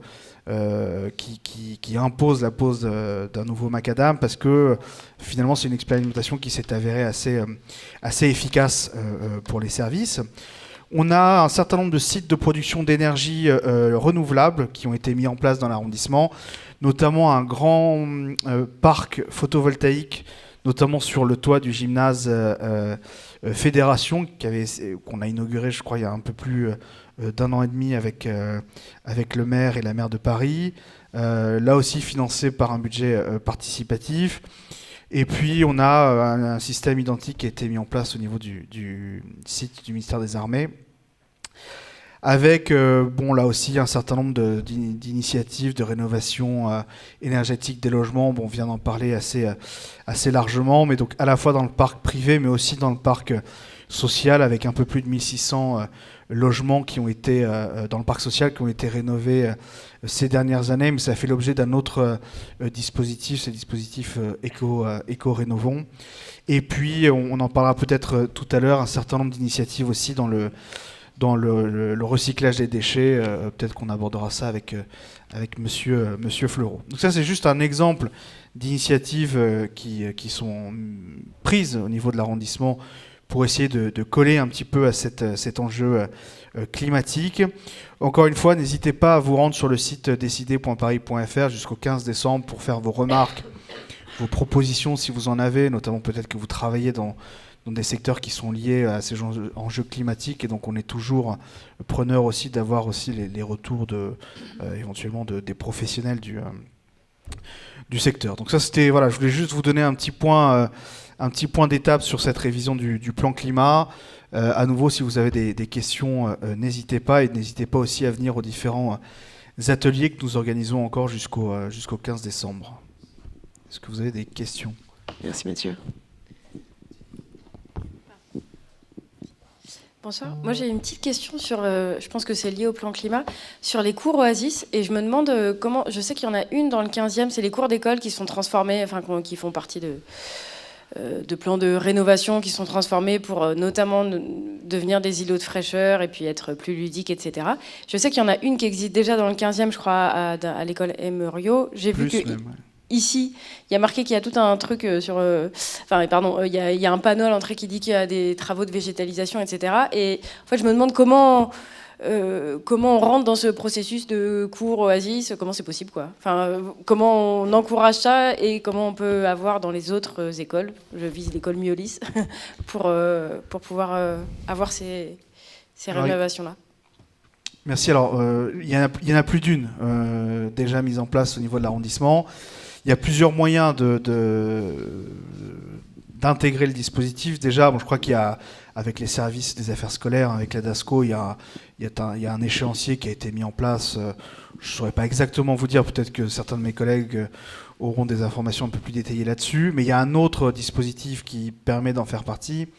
qui imposent la pose d'un nouveau macadam, parce que finalement c'est une expérimentation qui s'est avérée assez efficace pour les services. On a un certain nombre de sites de production d'énergie renouvelable qui ont été mis en place dans l'arrondissement, notamment un grand parc photovoltaïque, notamment sur le toit du gymnase Fédération, qu'on a inauguré, je crois, il y a un peu plus d'1 an et demi avec le maire et la maire de Paris, là aussi financé par un budget participatif. Et puis on a un système identique qui a été mis en place au niveau du site du ministère des Armées, avec là aussi un certain nombre d'initiatives de rénovation énergétique des logements. On vient d'en parler assez largement, mais donc à la fois dans le parc privé, mais aussi dans le parc social, avec un peu plus de 1600 logements qui ont été dans le parc social, qui ont été rénovés ces dernières années, mais ça fait l'objet d'un autre dispositif, c'est le dispositif Éco-Rénovons. Et puis, on en parlera peut-être tout à l'heure, un certain nombre d'initiatives aussi dans le recyclage des déchets. Peut-être qu'on abordera ça avec monsieur Fleureau. Donc ça, c'est juste un exemple d'initiatives qui sont prises au niveau de l'arrondissement pour essayer de coller un petit peu à cet enjeu climatique. Encore une fois, n'hésitez pas à vous rendre sur le site décider.paris.fr jusqu'au 15 décembre pour faire vos remarques, vos propositions si vous en avez, notamment peut-être que vous travaillez dans des secteurs qui sont liés à ces enjeux climatiques, et donc on est toujours preneur aussi d'avoir aussi les retours éventuellement des professionnels du secteur. Donc ça, c'était, voilà, je voulais juste vous donner un petit point d'étape sur cette révision du plan climat. À nouveau, si vous avez des questions, n'hésitez pas, et n'hésitez pas aussi à venir aux différents ateliers que nous organisons encore jusqu'au 15 décembre. Est-ce que vous avez des questions? Merci Mathieu. Bonsoir. Moi, j'ai une petite question sur, je pense que c'est lié au plan climat, sur les cours Oasis. Et je me demande comment, je sais qu'il y en a une dans le 15e, c'est les cours d'école qui sont transformés, enfin, qui font partie de plans de rénovation qui sont transformés pour notamment devenir des îlots de fraîcheur et puis être plus ludiques, etc. Je sais qu'il y en a une qui existe déjà dans le 15e, je crois, à l'école Emerio. J'ai vu que... Ici, il y a marqué qu'il y a tout un truc sur... il y a un panneau à l'entrée qui dit qu'il y a des travaux de végétalisation, etc. Et en fait, je me demande comment on rentre dans ce processus de cours Oasis, comment c'est possible, quoi. Enfin, comment on encourage ça et comment on peut avoir dans les autres écoles, je vise l'école Miolis, pour pouvoir avoir ces rénovations-là. Merci. Alors, il y en a plus d'une déjà mise en place au niveau de l'arrondissement. Il y a plusieurs moyens d'intégrer le dispositif. Déjà, je crois qu'il y a, avec les services des affaires scolaires, avec la DASCO, il y a un échéancier qui a été mis en place. Je ne saurais pas exactement vous dire, peut-être que certains de mes collègues auront des informations un peu plus détaillées là-dessus, mais il y a un autre dispositif qui permet d'en faire partie.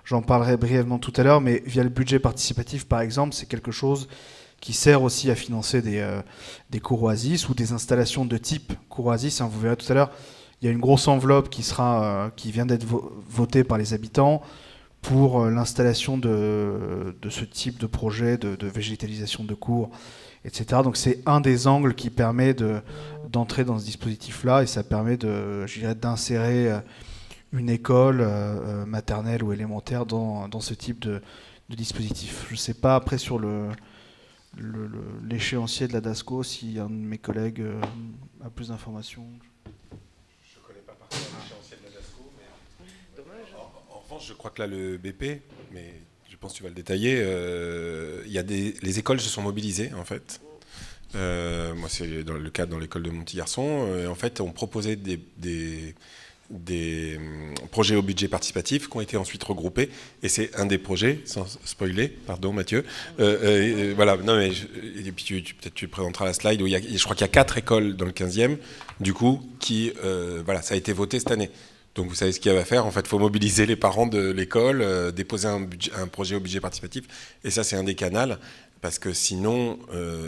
J'en parlerai brièvement tout à l'heure, mais via le budget participatif, par exemple, c'est quelque chose qui sert aussi à financer des cours Oasis ou des installations de type cours Oasis. Vous verrez tout à l'heure, il y a une grosse enveloppe qui vient d'être votée par les habitants pour l'installation de ce type de projet de végétalisation de cours, etc. Donc c'est un des angles qui permet d'entrer dans ce dispositif-là, et ça permet d'insérer une école maternelle ou élémentaire dans ce type de dispositif. Je ne sais pas après sur l'échéancier de la DASCO si un de mes collègues a plus d'informations. Je ne connais pas parfaitement l'échéancier de la DASCO, mais en revanche, France, je crois que là, le BP, mais je pense que tu vas le détailler, les écoles se sont mobilisées, en fait. Moi, c'est dans le cadre dans l'école de mon petit garçon. En fait, on proposait des projets au budget participatif qui ont été ensuite regroupés. Et c'est un des projets, sans spoiler, pardon Mathieu. Voilà, non, mais et puis peut-être tu présenteras la slide où je crois qu'il y a 4 écoles dans le 15e, du coup, qui, voilà, ça a été voté cette année. Donc vous savez ce qu'il y a à faire. En fait, il faut mobiliser les parents de l'école, déposer un projet au budget participatif. Et ça, c'est un des canaux. Parce que sinon,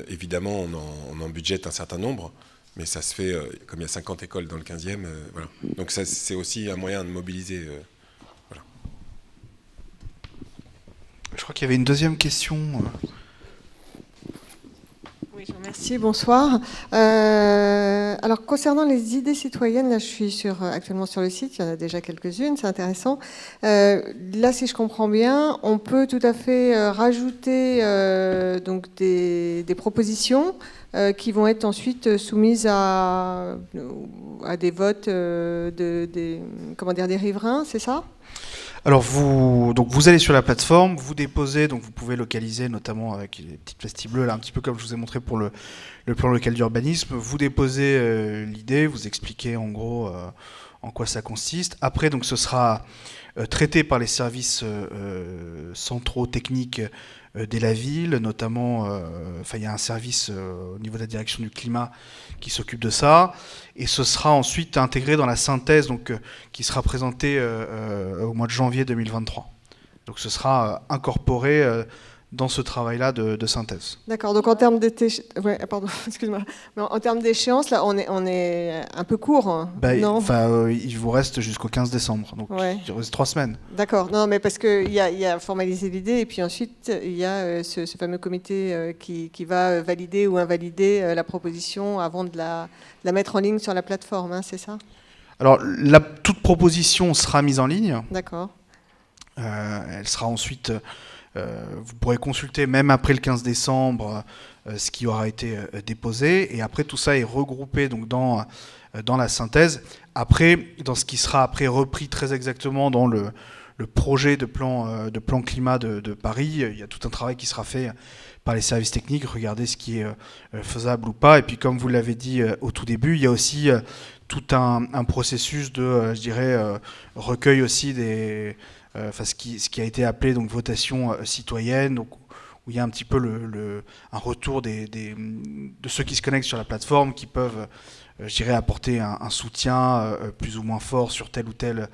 évidemment, on en budgète un certain nombre. Mais ça se fait, comme il y a 50 écoles dans le 15e. Voilà. Donc ça, c'est aussi un moyen de mobiliser. Voilà. Je crois qu'il y avait une deuxième question. Oui, je vous remercie. Bonsoir. Alors, concernant les idées citoyennes, là, je suis actuellement sur le site, il y en a déjà quelques-unes, c'est intéressant. Là, si je comprends bien, on peut tout à fait rajouter donc des propositions qui vont être ensuite soumises à des votes des riverains, c'est ça ? Alors vous allez sur la plateforme, vous déposez, donc vous pouvez localiser notamment avec les petites pastilles bleues là, un petit peu comme je vous ai montré pour le plan local d'urbanisme. Vous déposez l'idée, vous expliquez en gros en quoi ça consiste. Après donc ce sera traité par les services centraux techniques de la ville, notamment, il y a un service au niveau de la direction du climat qui s'occupe de ça, et ce sera ensuite intégré dans la synthèse donc, qui sera présentée au mois de janvier 2023. Donc ce sera incorporé dans ce travail-là de synthèse. D'accord, donc en termes excuse-moi. Mais en termes d'échéance, là, on est un peu court, hein, non ? Il vous reste jusqu'au 15 décembre, donc il reste 3 semaines. D'accord, non, mais parce qu'il y a formaliser l'idée, et puis ensuite, il y a ce fameux comité qui va valider ou invalider la proposition avant de la mettre en ligne sur la plateforme, hein, c'est ça ? Alors, toute proposition sera mise en ligne. D'accord. Elle sera ensuite... vous pourrez consulter même après le 15 décembre ce qui aura été déposé, et après tout ça est regroupé donc dans la synthèse. Après, dans ce qui sera après repris très exactement dans le projet de plan climat de Paris, il y a tout un travail qui sera fait par les services techniques, regarder ce qui est faisable ou pas. Et puis comme vous l'avez dit au tout début, il y a aussi tout un processus de, recueil aussi des... ce qui a été appelé donc votation citoyenne, donc, où il y a un petit peu un retour de ceux qui se connectent sur la plateforme, qui peuvent, apporter un soutien plus ou moins fort sur telle ou telle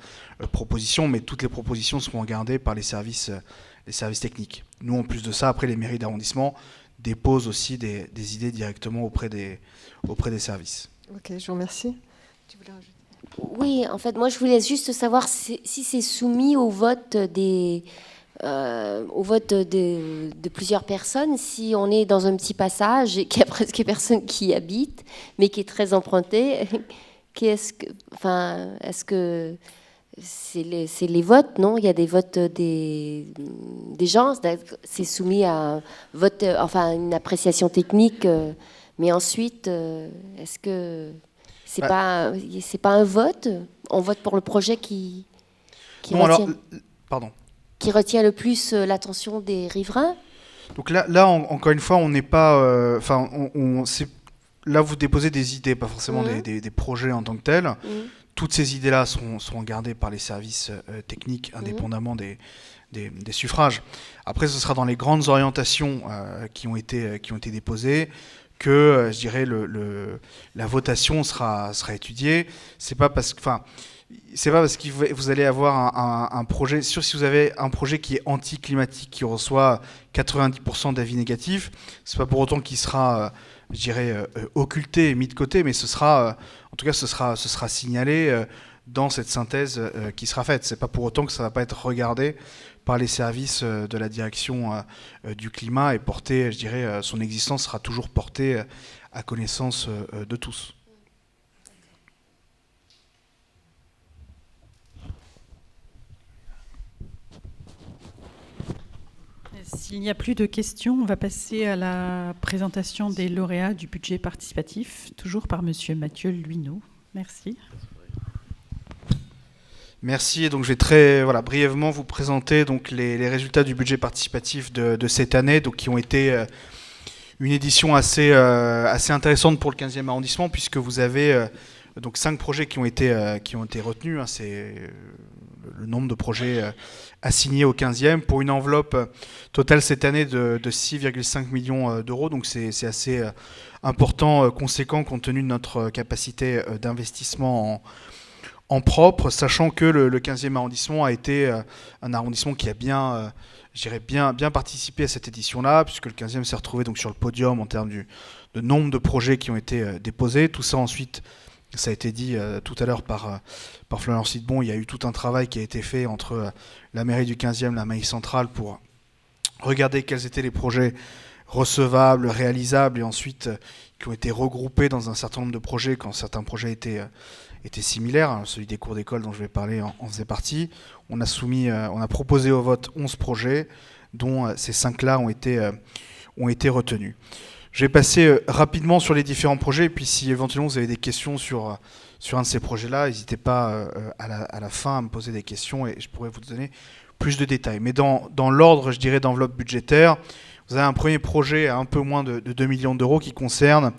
proposition, mais toutes les propositions seront regardées par les services techniques. Nous, en plus de ça, après, les mairies d'arrondissement déposent aussi des idées directement auprès des services. Ok, je vous remercie. Tu voulais rajouter ? Oui, en fait, moi, je voulais juste savoir si c'est soumis au vote de plusieurs personnes, si on est dans un petit passage et qu'il n'y a presque personne qui y habite, mais qui est très emprunté. Est-ce que c'est les votes, non ? Il y a des votes des gens, c'est soumis à vote, une appréciation technique, mais ensuite, est-ce que... C'est pas un vote. On vote pour le projet qui retient le plus l'attention des riverains. Donc là encore une fois, on n'est pas... là, vous déposez des idées, pas forcément des projets en tant que tels. Toutes ces idées-là seront gardées par les services techniques, indépendamment des suffrages. Après, ce sera dans les grandes orientations qui ont été déposées que la votation sera étudiée. C'est pas parce que vous allez avoir un projet, si vous avez un projet qui est anti-climatique, qui reçoit 90% d'avis négatifs, c'est pas pour autant qu'il sera occulté et mis de côté, mais ce sera signalé dans cette synthèse qui sera faite. C'est pas pour autant que ça va pas être regardé par les services de la direction du climat et porté, son existence sera toujours portée à connaissance de tous. S'il n'y a plus de questions, on va passer à la présentation des lauréats du budget participatif, toujours par Monsieur Mathieu Luineau. Merci. Merci. Et donc je vais brièvement vous présenter donc les résultats du budget participatif de cette année, donc qui ont été une édition assez intéressante pour le 15e arrondissement, puisque vous avez donc 5 projets qui ont été retenus. Hein, c'est le nombre de projets assignés au 15e pour une enveloppe totale cette année de 6,5 millions d'euros. Donc c'est assez important, conséquent, compte tenu de notre capacité d'investissement en propre, sachant que le 15e arrondissement a été un arrondissement qui a bien participé à cette édition-là, puisque le 15e s'est retrouvé donc sur le podium en termes de nombre de projets qui ont été déposés. Tout ça ensuite, ça a été dit tout à l'heure par Florian Sidbon, il y a eu tout un travail qui a été fait entre la mairie du 15e, la mairie centrale, pour regarder quels étaient les projets recevables, réalisables, et ensuite qui ont été regroupés dans un certain nombre de projets quand certains projets étaient similaires. Celui des cours d'école dont je vais parler en faisait partie. On a proposé au vote 11 projets, dont ces 5-là ont été retenus. Je vais passer rapidement sur les différents projets, et puis si éventuellement vous avez des questions sur un de ces projets-là, n'hésitez pas à la fin à me poser des questions, et je pourrais vous donner plus de détails. Mais dans l'ordre, je dirais, d'enveloppe budgétaire, vous avez un premier projet à un peu moins de 2 millions d'euros qui concerne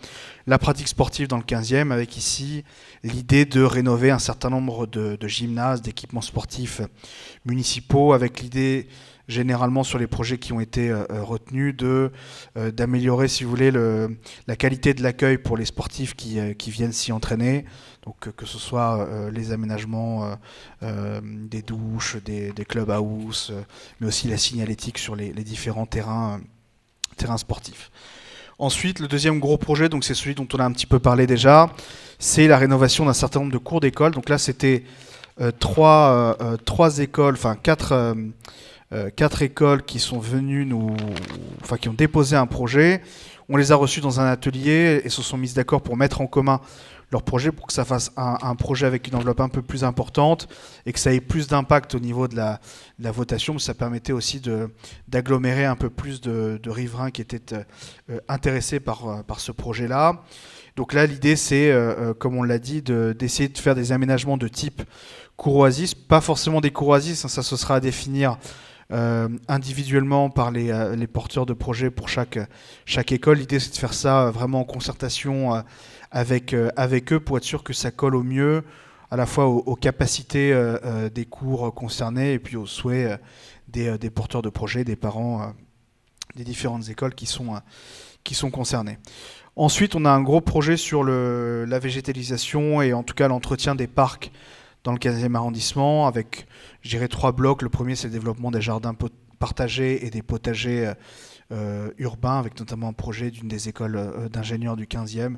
la pratique sportive dans le 15e, avec ici l'idée de rénover un certain nombre de gymnases, d'équipements sportifs municipaux, avec l'idée généralement sur les projets qui ont été retenus d'améliorer, si vous voulez, la qualité de l'accueil pour les sportifs qui viennent s'y entraîner. Donc que ce soit les aménagements des douches, des clubhouse, mais aussi la signalétique sur les différents terrains sportifs. Ensuite, le deuxième gros projet, donc c'est celui dont on a un petit peu parlé déjà, c'est la rénovation d'un certain nombre de cours d'école. Donc là, c'était quatre écoles qui sont venues qui ont déposé un projet. On les a reçus dans un atelier et se sont mises d'accord pour mettre en commun leur projet pour que ça fasse un projet avec une enveloppe un peu plus importante et que ça ait plus d'impact au niveau de la votation. Ça permettait aussi d'agglomérer un peu plus de riverains qui étaient intéressés par ce projet-là. Donc là, l'idée, c'est, comme on l'a dit, d'essayer de faire des aménagements de type cours oasis, pas forcément des cours oasis, ça se sera à définir individuellement par les porteurs de projets pour chaque école. L'idée, c'est de faire ça vraiment en concertation avec eux pour être sûr que ça colle au mieux à la fois aux capacités des cours concernés et puis aux souhaits des porteurs de projets, des parents des différentes écoles qui sont concernés. Ensuite, on a un gros projet sur la végétalisation et en tout cas l'entretien des parcs dans le 15e arrondissement avec, je dirais, 3 blocs. Le premier, c'est le développement des jardins partagés et des potagers urbains, avec notamment un projet d'une des écoles d'ingénieurs du 15e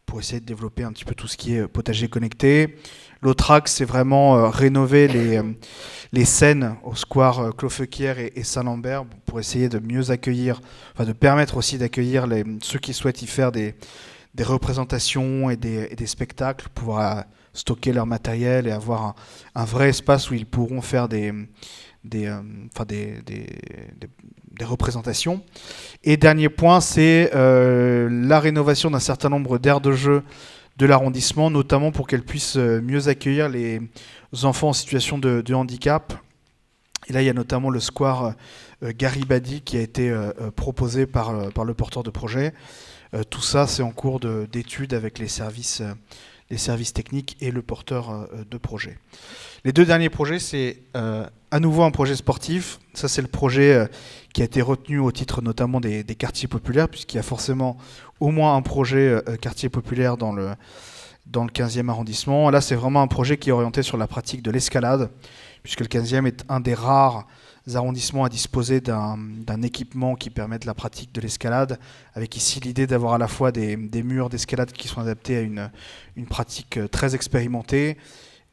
pour essayer de développer un petit peu tout ce qui est potager connecté. L'autre axe, c'est vraiment rénover les scènes au square Clofeuquière et Saint-Lambert pour essayer de mieux accueillir, de permettre aussi d'accueillir ceux qui souhaitent y faire des représentations et des spectacles, pouvoir stocker leur matériel et avoir un vrai espace où ils pourront faire des représentations. Et dernier point, c'est la rénovation d'un certain nombre d'aires de jeu de l'arrondissement, notamment pour qu'elles puissent mieux accueillir les enfants en situation de handicap. Et là, il y a notamment le square Garibaldi qui a été proposé par le porteur de projet. Tout ça, c'est en cours d'étude avec les services techniques et le porteur de projet. Les 2 derniers projets, c'est à nouveau un projet sportif. Ça, c'est le projet qui a été retenu au titre notamment des quartiers populaires, puisqu'il y a forcément au moins un projet quartier populaire dans le 15e arrondissement. Là, c'est vraiment un projet qui est orienté sur la pratique de l'escalade, puisque le 15e est un des rares arrondissements à disposer d'un équipement qui permette la pratique de l'escalade, avec ici l'idée d'avoir à la fois des murs d'escalade qui sont adaptés à une pratique très expérimentée,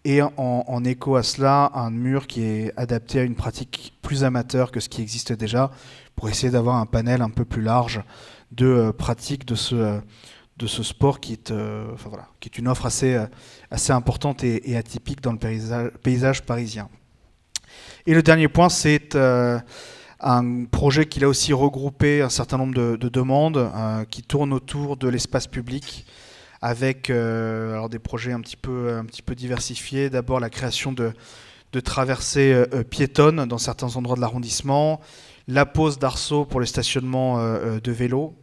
et en écho à cela, un mur qui est adapté à une pratique plus amateur que ce qui existe déjà, pour essayer d'avoir un panel un peu plus large de pratiques de ce sport qui est une offre assez importante et atypique dans le paysage parisien. Et le dernier point, c'est un projet qui a aussi regroupé un certain nombre de demandes qui tournent autour de l'espace public, avec alors des projets un petit peu diversifiés. D'abord la création de traversées piétonnes dans certains endroits de l'arrondissement, la pose d'arceaux pour le stationnement de vélos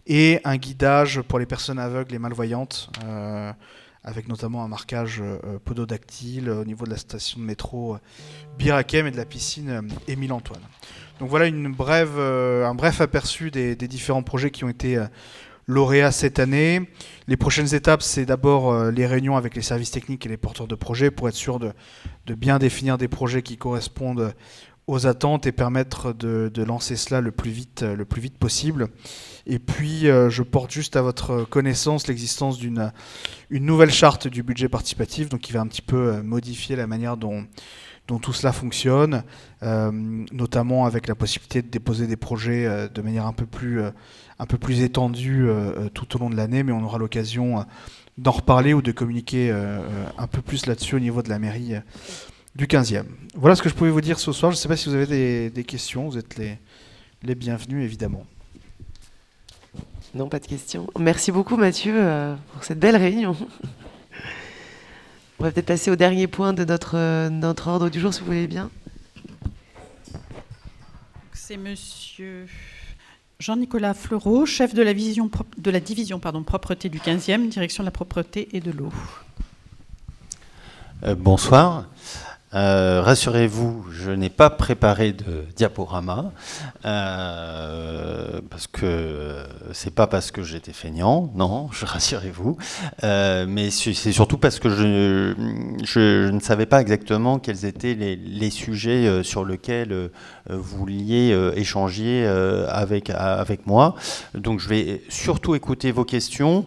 et un guidage pour les personnes aveugles et malvoyantes, avec notamment un marquage pododactyle au niveau de la station de métro Bir Hakeim et de la piscine Émile Antoine. Donc voilà un bref aperçu des différents projets qui ont été lauréats cette année. Les prochaines étapes, c'est d'abord les réunions avec les services techniques et les porteurs de projets pour être sûr de bien définir des projets qui correspondent aux attentes et permettre de lancer cela le plus vite possible. Et puis, je porte juste à votre connaissance l'existence d'une nouvelle charte du budget participatif, donc qui va un petit peu modifier la manière dont tout cela fonctionne, notamment avec la possibilité de déposer des projets de manière un peu plus étendue tout au long de l'année, mais on aura l'occasion d'en reparler ou de communiquer un peu plus là-dessus au niveau de la mairie du 15e. Voilà ce que je pouvais vous dire ce soir. Je ne sais pas si vous avez des questions. Vous êtes les bienvenus, évidemment. Non, pas de questions. Merci beaucoup, Mathieu, pour cette belle réunion. On va peut-être passer au dernier point de notre ordre du jour, si vous voulez bien. C'est monsieur Jean-Nicolas Fleureau, chef de la division propreté du 15e, direction de la propreté et de l'eau. Bonsoir. Rassurez-vous, je n'ai pas préparé de diaporama, parce que c'est pas parce que j'étais feignant, non, rassurez-vous, mais c'est surtout parce que je ne savais pas exactement quels étaient les sujets sur lesquels vous vouliez échanger avec moi. Donc je vais surtout écouter vos questions.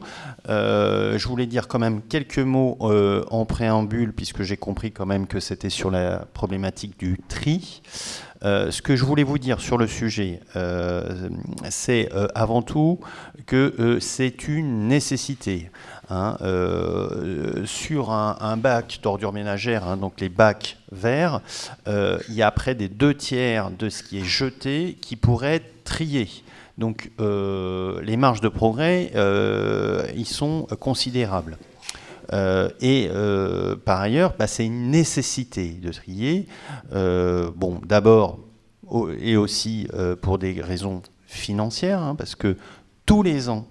Je voulais dire quand même quelques mots en préambule, puisque j'ai compris quand même que c'était sur la problématique du tri. Ce que je voulais vous dire sur le sujet, c'est avant tout que c'est une nécessité. Sur un bac d'ordures ménagères, donc les bacs verts, il y a près des 2/3 de ce qui est jeté qui pourrait être trié. Donc les marges de progrès, ils sont considérables. Par ailleurs, c'est une nécessité de trier. D'abord, et aussi pour des raisons financières, parce que tous les ans,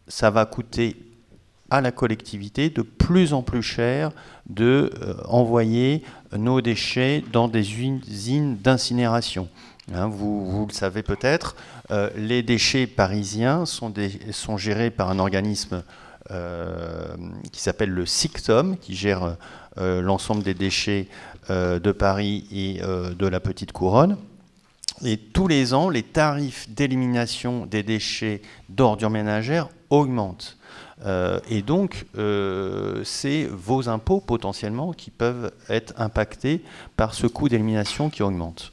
ça va coûter à la collectivité de plus en plus cher de envoyer nos déchets dans des usines d'incinération. Vous le savez peut-être, les déchets parisiens sont gérés par un organisme qui s'appelle le SICTOM, qui gère l'ensemble des déchets de Paris et de la Petite Couronne. Et tous les ans, les tarifs d'élimination des déchets d'ordures ménagères augmentent. Et donc, c'est vos impôts potentiellement qui peuvent être impactés par ce coût d'élimination qui augmente.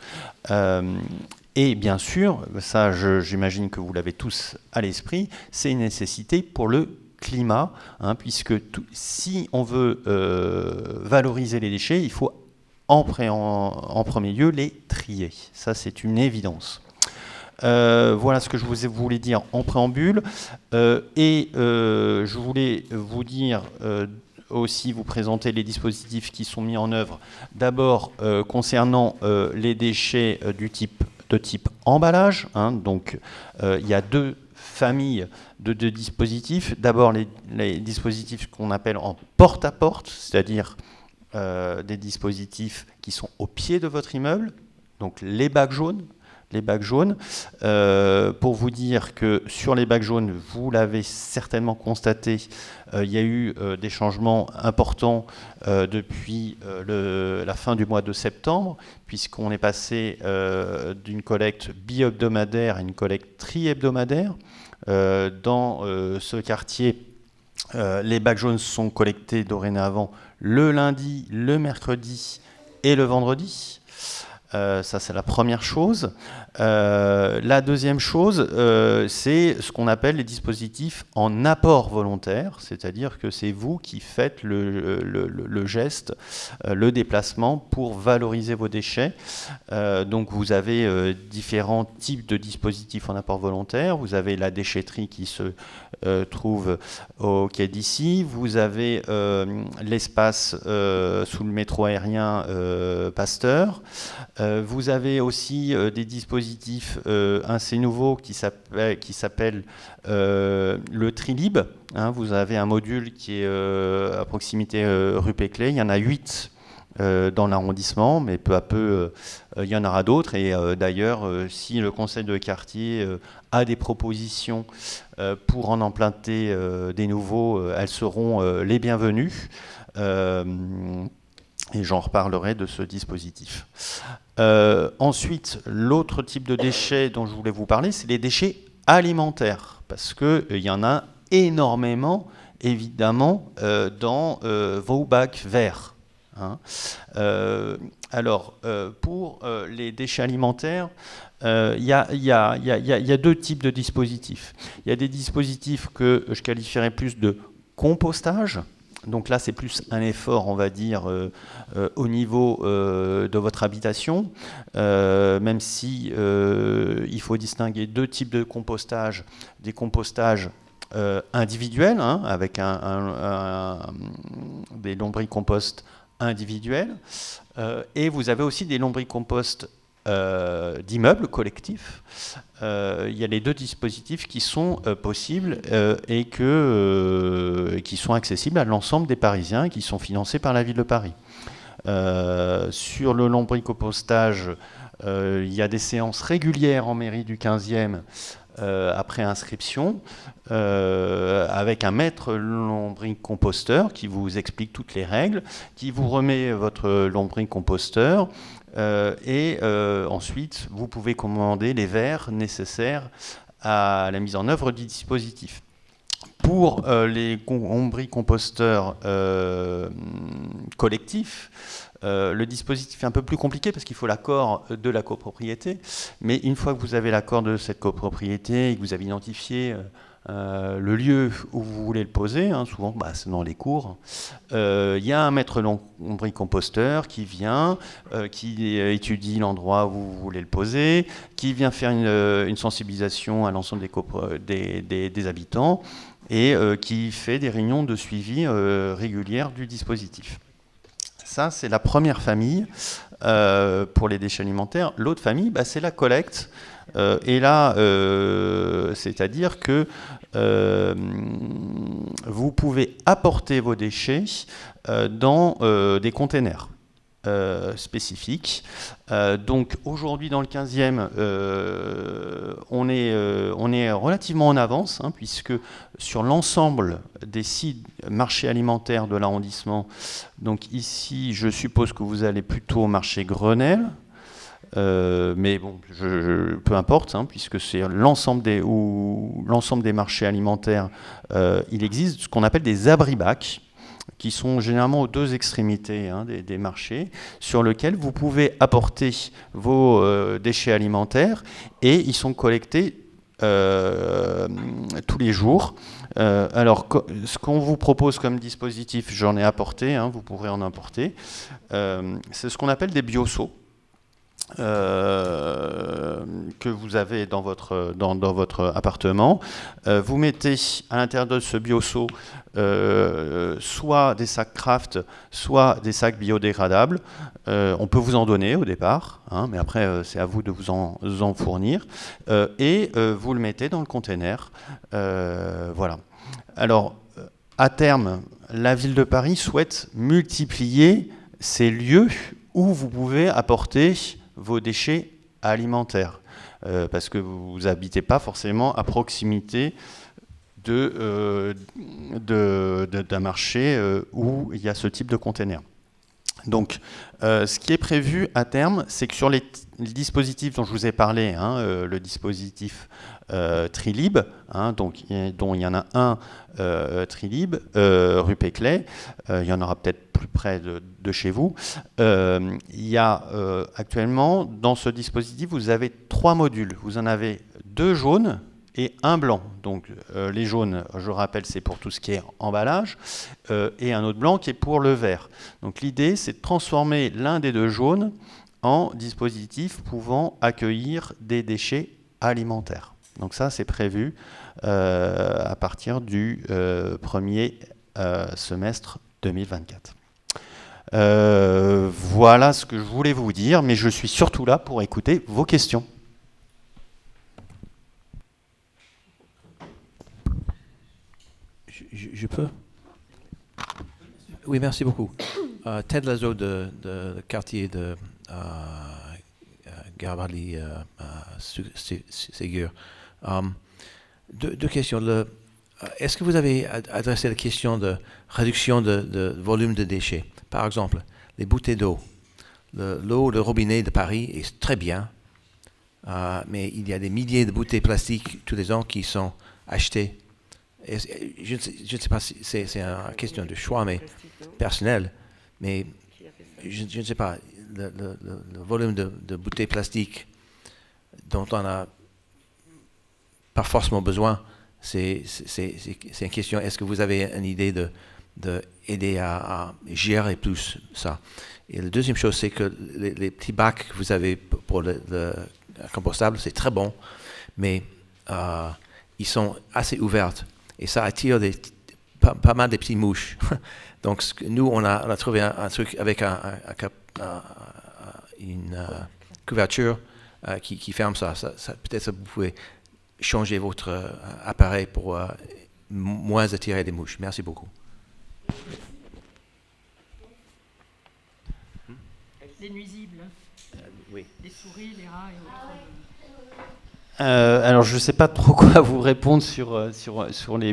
Et bien sûr, ça j'imagine que vous l'avez tous à l'esprit, c'est une nécessité pour le climat, puisque si on veut valoriser les déchets, il faut en premier lieu les trier. Ça, c'est une évidence. Voilà ce que je voulais dire en préambule. Je voulais vous dire aussi, vous présenter les dispositifs qui sont mis en œuvre. D'abord, concernant les déchets de type emballage. Donc, il y a deux familles de dispositifs. D'abord, les dispositifs qu'on appelle en porte-à-porte, c'est-à-dire des dispositifs qui sont au pied de votre immeuble, donc les bacs jaunes. Pour vous dire que sur les bacs jaunes, vous l'avez certainement constaté, il y a eu des changements importants depuis la fin du mois de septembre, puisqu'on est passé d'une collecte bi-hebdomadaire à une collecte tri-hebdomadaire. Dans ce quartier, les bacs jaunes sont collectés dorénavant le lundi, le mercredi et le vendredi. Ça, c'est la première chose. La deuxième chose, c'est ce qu'on appelle les dispositifs en apport volontaire, c'est-à-dire que c'est vous qui faites le geste, le déplacement pour valoriser vos déchets. Donc, vous avez différents types de dispositifs en apport volontaire. Vous avez la déchetterie qui se trouve au quai d'Issy. Vous avez l'espace sous le métro aérien Pasteur. Vous avez aussi des dispositifs assez nouveaux qui s'appellent le Trilib. Vous avez un module qui est à proximité rue Péclé. Il y en a 8 dans l'arrondissement, mais peu à peu, il y en aura d'autres. Et d'ailleurs, si le conseil de quartier a des propositions pour en implanter des nouveaux, elles seront les bienvenues. Et j'en reparlerai de ce dispositif. Ensuite, l'autre type de déchets dont je voulais vous parler, c'est les déchets alimentaires, parce qu'il y en a énormément, évidemment, dans vos bacs verts. Alors, pour les déchets alimentaires, il y a deux types de dispositifs. Il y a des dispositifs que je qualifierais plus de compostage. Donc là, c'est plus un effort, on va dire, au niveau de votre habitation, même si il faut distinguer deux types de compostage. Des compostages individuels, avec des lombricomposts individuels, et vous avez aussi des lombricomposts d'immeubles collectifs. Il y a les deux dispositifs qui sont possibles et qui sont accessibles à l'ensemble des Parisiens et qui sont financés par la ville de Paris. Sur le lombricompostage, il y a des séances régulières en mairie du 15e après inscription, avec un maître lombricomposteur qui vous explique toutes les règles, qui vous remet votre lombricomposteur. Et ensuite, vous pouvez commander les verres nécessaires à la mise en œuvre du dispositif. Pour les lombricomposteurs collectifs, le dispositif est un peu plus compliqué parce qu'il faut l'accord de la copropriété. Mais une fois que vous avez l'accord de cette copropriété et que vous avez identifié le lieu où vous voulez le poser, souvent c'est dans les cours, il y a un maître lombricomposteur qui vient, qui étudie l'endroit où vous voulez le poser, qui vient faire une sensibilisation à l'ensemble des habitants et qui fait des réunions de suivi régulières du dispositif. Ça, c'est la première famille pour les déchets alimentaires. L'autre famille, c'est la collecte. Et là, c'est-à-dire que vous pouvez apporter vos déchets dans des containers spécifiques. Donc aujourd'hui, dans le 15e, on est relativement en avance, puisque sur l'ensemble des 6 marchés alimentaires de l'arrondissement, donc ici, je suppose que vous allez plutôt au marché Grenelle. Mais bon, peu importe, puisque c'est l'ensemble des marchés alimentaires, il existe ce qu'on appelle des abri-bacs, qui sont généralement aux deux extrémités des marchés, sur lesquels vous pouvez apporter vos déchets alimentaires, et ils sont collectés tous les jours. Alors, ce qu'on vous propose comme dispositif, j'en ai apporté, vous pourrez en importer, c'est ce qu'on appelle des bioseaux. Que vous avez dans votre appartement. Vous mettez à l'intérieur de ce bioseau soit des sacs Kraft, soit des sacs biodégradables. On peut vous en donner au départ, mais après c'est à vous de vous en fournir. Et vous le mettez dans le container. Voilà. Alors, à terme, la ville de Paris souhaite multiplier ces lieux où vous pouvez apporter vos déchets alimentaires, parce que vous n'habitez pas forcément à proximité d'un marché où il y a ce type de container. Donc, ce qui est prévu à terme, c'est que sur les dispositifs dont je vous ai parlé, le dispositif Trilib, dont il y en a un Trilib, rue Péclet, il y en aura peut-être plus près de chez vous. Il y a actuellement, dans ce dispositif, vous avez 3 modules. Vous en avez 2 jaunes et un blanc. Donc les jaunes, je rappelle, c'est pour tout ce qui est emballage, et un autre blanc qui est pour le vert. Donc l'idée, c'est de transformer l'un des 2 jaunes en dispositif pouvant accueillir des déchets alimentaires. Donc ça, c'est prévu à partir du premier semestre 2024. Voilà ce que je voulais vous dire, mais je suis surtout là pour écouter vos questions. Je peux? Oui, merci beaucoup. Ted Lazo de quartier de Garibaldi-Ségur. Deux questions. Est-ce que vous avez adressé la question de réduction de volume de déchets? Par exemple, les bouteilles d'eau. L'eau de robinet de Paris est très bien, mais il y a des milliers de bouteilles plastiques tous les ans qui sont achetées. Je ne sais pas si c'est une question de choix mais personnel, mais je ne sais pas, le volume de bouteilles plastiques dont on n'a pas forcément besoin, c'est une question. Est-ce que vous avez une idée de aider à gérer plus ça? Et la deuxième chose, c'est que les petits bacs que vous avez pour le compostable, c'est très bon, mais ils sont assez ouverts. Et ça attire pas mal de petites mouches. Donc nous, on a trouvé un truc avec une couverture qui ferme ça. Peut-être que vous pouvez changer votre appareil pour moins attirer des mouches. Merci beaucoup. Les nuisibles. Oui. Les souris, les rats et autres. Alors je ne sais pas trop quoi vous répondre sur les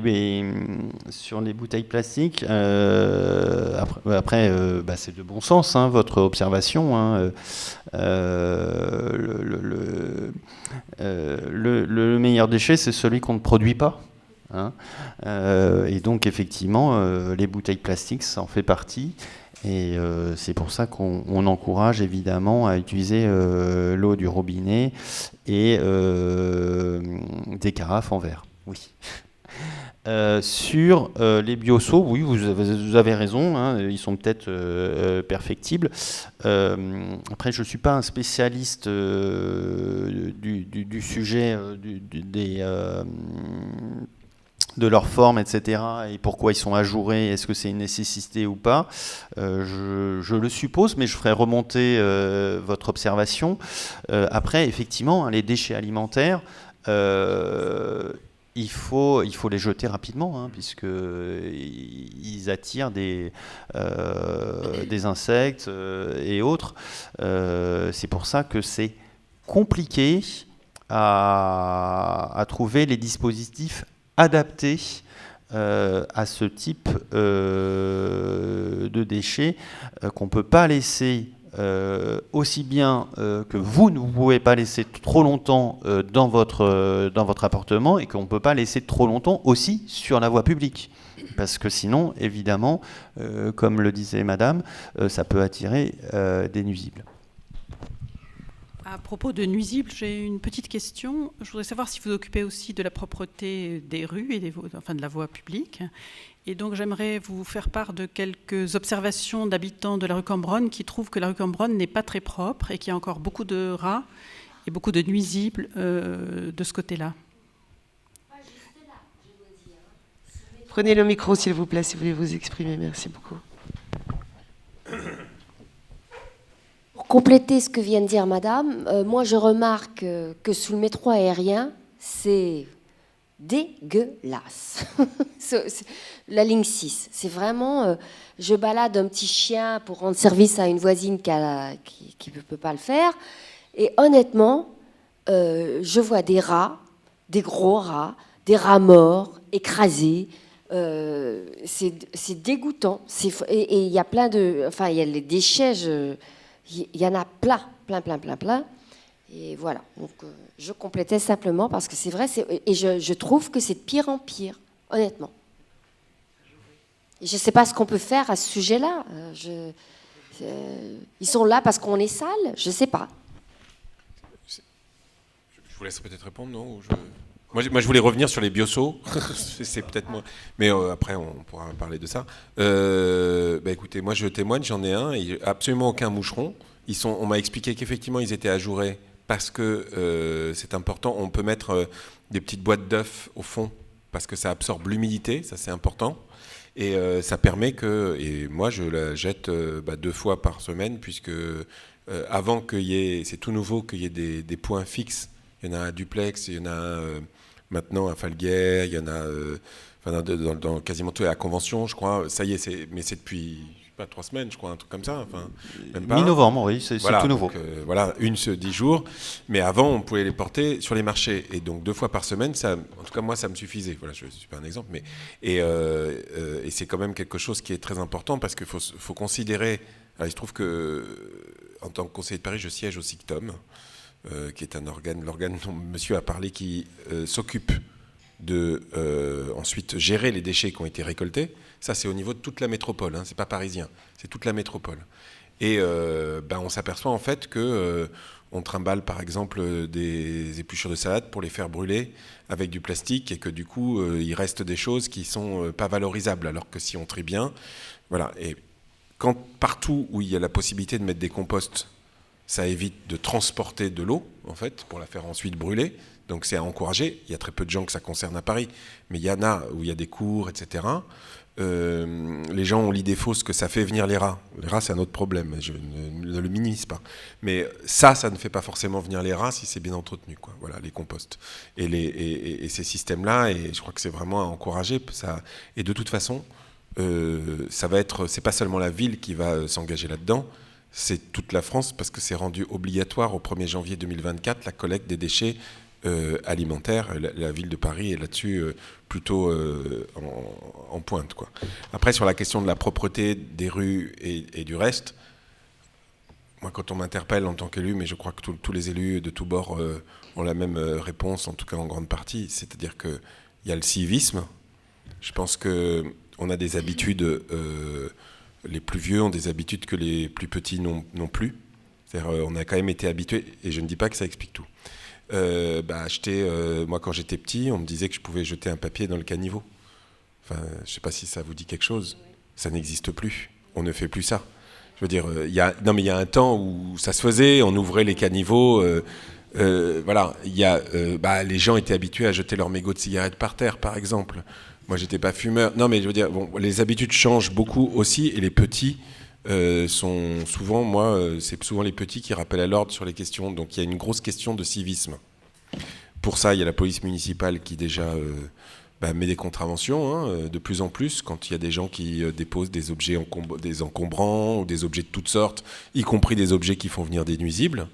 bouteilles plastiques. Après c'est de bon sens, votre observation. Le meilleur déchet, c'est celui qu'on ne produit pas. Et donc effectivement, les bouteilles plastiques, ça en fait partie. Et c'est pour ça qu'on encourage évidemment à utiliser l'eau du robinet et des carafes en verre. Oui. Sur les bioseaux, oui, vous avez raison, ils sont peut-être perfectibles. Après, je ne suis pas un spécialiste du sujet de leur forme, etc., et pourquoi ils sont ajourés, est-ce que c'est une nécessité ou pas. Je le suppose, mais je ferai remonter votre observation. Après, effectivement, les déchets alimentaires, il faut les jeter rapidement, puisqu'ils attirent des insectes et autres. C'est pour ça que c'est compliqué à trouver les dispositifs adaptés à ce type de déchets qu'on ne peut pas laisser aussi bien que vous ne pouvez pas laisser trop longtemps dans votre appartement et qu'on ne peut pas laisser trop longtemps aussi sur la voie publique. Parce que sinon, évidemment, comme le disait madame, ça peut attirer des nuisibles. À propos de nuisibles, j'ai une petite question. Je voudrais savoir si vous vous occupez aussi de la propreté des rues et de la voie publique. Et donc j'aimerais vous faire part de quelques observations d'habitants de la rue Cambronne qui trouvent que la rue Cambronne n'est pas très propre et qu'il y a encore beaucoup de rats et beaucoup de nuisibles de ce côté-là. Prenez le micro s'il vous plaît, si vous voulez vous exprimer. Merci beaucoup. Pour compléter ce que vient de dire madame, moi je remarque que sous le métro aérien, c'est dégueulasse. La ligne 6, c'est vraiment... je balade un petit chien pour rendre service à une voisine qui ne peut pas le faire. Et honnêtement, je vois des rats, des gros rats, des rats morts, écrasés. c'est dégoûtant. Et il y a plein de... Enfin, il y a les déchets, il y en a plein. Et voilà, donc je complétais simplement parce que c'est vrai, et je trouve que c'est de pire en pire, honnêtement. Et je ne sais pas ce qu'on peut faire à ce sujet-là. Ils sont là parce qu'on est sale, je ne sais pas. Je vous laisse peut-être répondre, non? Moi, je voulais revenir sur les biosos. C'est peut-être moi. Mais après, on pourra parler de ça. Écoutez, moi, je témoigne, j'en ai un. Et absolument aucun moucheron. On m'a expliqué qu'effectivement, ils étaient ajourés parce que c'est important. On peut mettre des petites boîtes d'œufs au fond parce que ça absorbe l'humidité. Ça, c'est important. Et ça permet que... Et moi, je la jette 2 fois par semaine puisque avant qu'il y ait... C'est tout nouveau qu'il y ait des points fixes. Il y en a un à Duplex, il y en a un maintenant à Falguière, il y en a dans quasiment tout à la Convention, je crois. Ça y est, mais c'est depuis 3 semaines, je crois, un truc comme ça. Enfin, même pas. Mi-novembre, oui, c'est tout nouveau. Donc, voilà, 10 jours. Mais avant, on pouvait les porter sur les marchés. Et donc 2 fois par semaine, en tout cas, moi, ça me suffisait. Voilà, je ne suis pas un exemple. Mais, et c'est quand même quelque chose qui est très important parce qu'il faut considérer... Alors, il se trouve que, en tant que conseiller de Paris, je siège au SICTOM. Qui est l'organe dont monsieur a parlé, qui s'occupe de ensuite gérer les déchets qui ont été récoltés. Ça, c'est au niveau de toute la métropole, c'est pas parisien, c'est toute la métropole. Et on s'aperçoit en fait que on trimballe par exemple des épluchures de salade pour les faire brûler avec du plastique et que du coup, il reste des choses qui sont pas valorisables, alors que si on trie bien, voilà. Et partout où il y a la possibilité de mettre des composts, ça évite de transporter de l'eau, en fait, pour la faire ensuite brûler. Donc c'est à encourager. Il y a très peu de gens que ça concerne à Paris, mais il y en a où il y a des cours, etc. Les gens ont l'idée fausse que ça fait venir les rats. Les rats, c'est un autre problème, je ne le minimise pas. Mais ça ne fait pas forcément venir les rats si c'est bien entretenu, quoi. Voilà, les composts. Et ces systèmes-là, et je crois que c'est vraiment à encourager. Ça. Et de toute façon, c'est pas seulement la ville qui va s'engager là-dedans, c'est toute la France, parce que c'est rendu obligatoire au 1er janvier 2024 la collecte des déchets alimentaires. La ville de Paris est là-dessus plutôt en pointe, quoi. Après, sur la question de la propreté des rues et du reste, moi, quand on m'interpelle en tant qu'élu, mais je crois que tous les élus de tous bords ont la même réponse, en tout cas en grande partie, c'est-à-dire qu'il y a le civisme. Je pense qu'on a des habitudes... les plus vieux ont des habitudes que les plus petits n'ont plus. C'est-à-dire, on a quand même été habitués, et je ne dis pas que ça explique tout. Moi, quand j'étais petit, on me disait que je pouvais jeter un papier dans le caniveau. Enfin, je ne sais pas si ça vous dit quelque chose. Ça n'existe plus. On ne fait plus ça. Je veux dire, il y a un temps où ça se faisait, on ouvrait les caniveaux. Voilà, les gens étaient habitués à jeter leurs mégots de cigarettes par terre, par exemple. Moi, j'étais pas fumeur. Non, mais je veux dire, les habitudes changent beaucoup aussi, et les petits sont souvent, c'est souvent les petits qui rappellent à l'ordre sur les questions. Donc, il y a une grosse question de civisme. Pour ça, il y a la police municipale qui déjà met des contraventions, de plus en plus, quand il y a des gens qui déposent des objets des encombrants ou des objets de toutes sortes, y compris des objets qui font venir des nuisibles.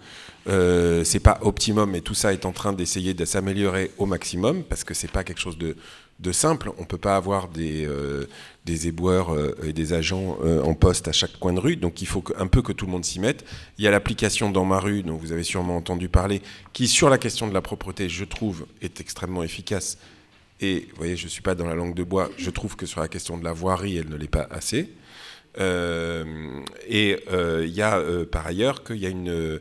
C'est pas optimum, mais tout ça est en train d'essayer de s'améliorer au maximum, parce que c'est pas quelque chose de simple. On peut pas avoir des éboueurs et des agents en poste à chaque coin de rue, donc il faut un peu que tout le monde s'y mette. Il y a l'application Dans ma rue, dont vous avez sûrement entendu parler, qui sur la question de la propreté, je trouve, est extrêmement efficace. Et vous voyez, je suis pas dans la langue de bois, je trouve que sur la question de la voirie, elle ne l'est pas assez. Il y a par ailleurs qu'il y a une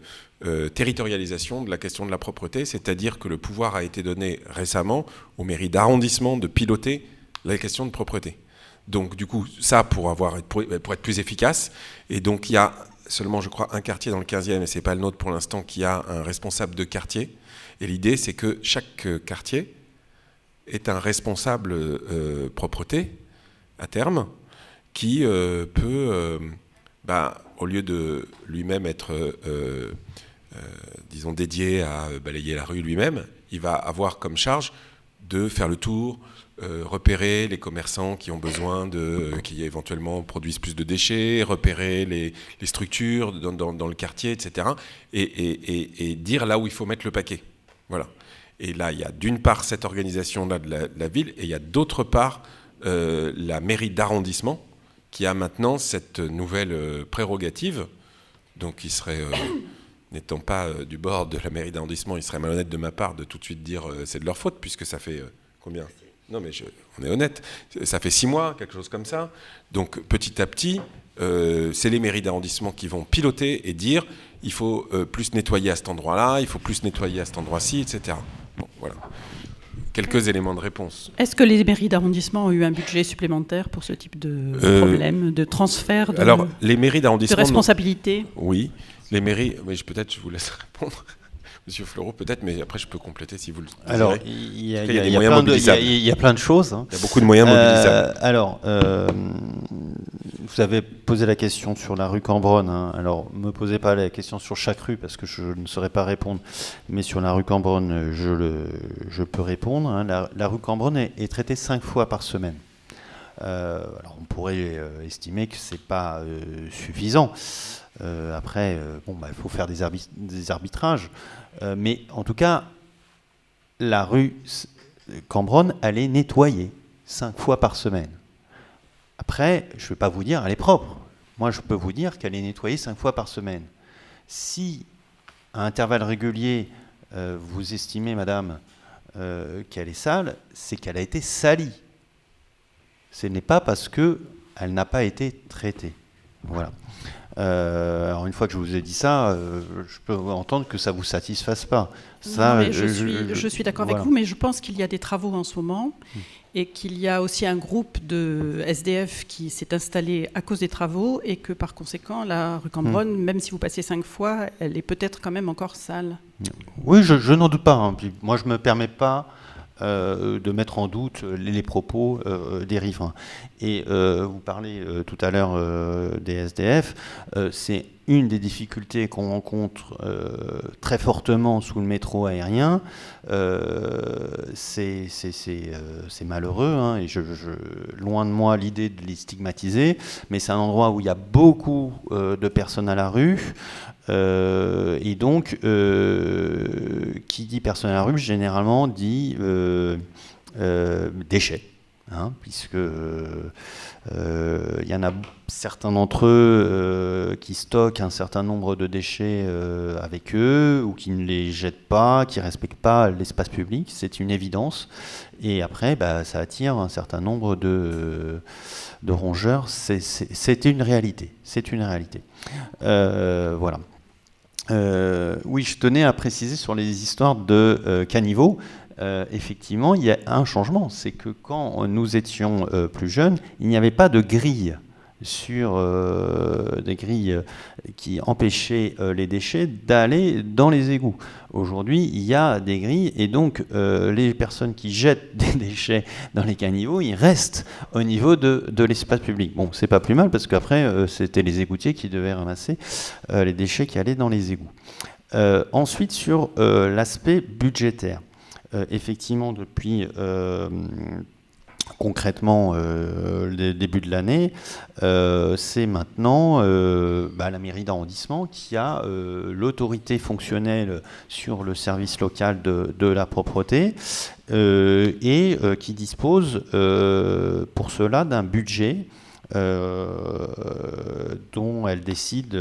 territorialisation de la question de la propreté, c'est-à-dire que le pouvoir a été donné récemment aux mairies d'arrondissement de piloter la question de propreté. Donc du coup, ça pour être plus efficace, et donc il y a seulement, je crois, un quartier dans le 15e, et c'est pas le nôtre pour l'instant, qui a un responsable de quartier, et l'idée c'est que chaque quartier est un responsable propreté à terme, qui peut, au lieu de lui-même être disons dédié à balayer la rue lui-même, il va avoir comme charge de faire le tour, repérer les commerçants qui ont besoin qui éventuellement produisent plus de déchets, repérer les structures dans le quartier, etc. Et dire là où il faut mettre le paquet. Voilà. Et là, il y a d'une part cette organisation-là de la ville, et il y a d'autre part la mairie d'arrondissement qui a maintenant cette nouvelle prérogative. Donc il serait, n'étant pas du bord de la mairie d'arrondissement, il serait malhonnête de ma part de tout de suite dire c'est de leur faute, puisque ça fait combien ? Non mais on est honnête, ça fait 6 mois, quelque chose comme ça. Donc petit à petit, c'est les mairies d'arrondissement qui vont piloter et dire il faut plus nettoyer à cet endroit-là, il faut plus nettoyer à cet endroit-ci, etc. Bon, voilà. Quelques éléments de réponse. Est-ce que les mairies d'arrondissement ont eu un budget supplémentaire pour ce type de problème, de transfert alors, les mairies d'arrondissement, de responsabilité? Oui, les mairies, mais peut-être je vous laisse répondre. Monsieur Fleureau, peut-être, mais après je peux compléter si vous le désirez. Alors, il y a plein de choses. Il y a beaucoup de moyens mobilisables. Alors, vous avez posé la question sur la rue Cambronne. Hein. Alors, ne me posez pas la question sur chaque rue parce que je ne saurais pas répondre. Mais sur la rue Cambronne, je peux répondre. Hein. La rue Cambronne est traitée 5 fois par semaine. Alors, on pourrait estimer que c'est pas suffisant. Après, il faut faire des arbitrages. Mais en tout cas, la rue Cambronne, elle est nettoyée 5 fois par semaine. Après, je ne vais pas vous dire elle est propre. Moi, je peux vous dire qu'elle est nettoyée 5 fois par semaine. Si, à intervalles réguliers, vous estimez, madame, qu'elle est sale, c'est qu'elle a été salie. Ce n'est pas parce qu'elle n'a pas été traitée. Voilà. Alors une fois que je vous ai dit ça, je peux entendre que ça ne vous satisfasse pas. Ça, non, mais je suis d'accord avec vous, mais je pense qu'il y a des travaux en ce moment et qu'il y a aussi un groupe de SDF qui s'est installé à cause des travaux et que par conséquent, la rue Cambronne, même si vous passez 5 fois, elle est peut-être quand même encore sale. Oui, je n'en doute pas. Hein. Puis, moi, je ne me permets pas de mettre en doute les propos des riverains. Et vous parlez tout à l'heure des SDF, c'est une des difficultés qu'on rencontre très fortement sous le métro aérien. C'est malheureux, hein, et loin de moi l'idée de les stigmatiser, mais c'est un endroit où il y a beaucoup de personnes à la rue. Et donc, qui dit personne à la rue, généralement dit déchets, hein, puisque y en a certains d'entre eux qui stockent un certain nombre de déchets avec eux, ou qui ne les jettent pas, qui ne respectent pas l'espace public, c'est une évidence. Et après, ça attire un certain nombre de rongeurs. C'est une réalité. C'est une réalité. Voilà. Oui, je tenais à préciser sur les histoires de caniveaux. Effectivement, il y a un changement. C'est que quand nous étions plus jeunes, il n'y avait pas de grille sur des grilles qui empêchaient les déchets d'aller dans les égouts. Aujourd'hui, il y a des grilles et donc les personnes qui jettent des déchets dans les caniveaux, ils restent au niveau de l'espace public. Bon, c'est pas plus mal parce qu'après, c'était les égoutiers qui devaient ramasser les déchets qui allaient dans les égouts. Ensuite, sur l'aspect budgétaire. Effectivement, depuis concrètement le début de l'année, c'est maintenant la mairie d'arrondissement qui a l'autorité fonctionnelle sur le service local de la propreté et qui dispose pour cela d'un budget dont elle décide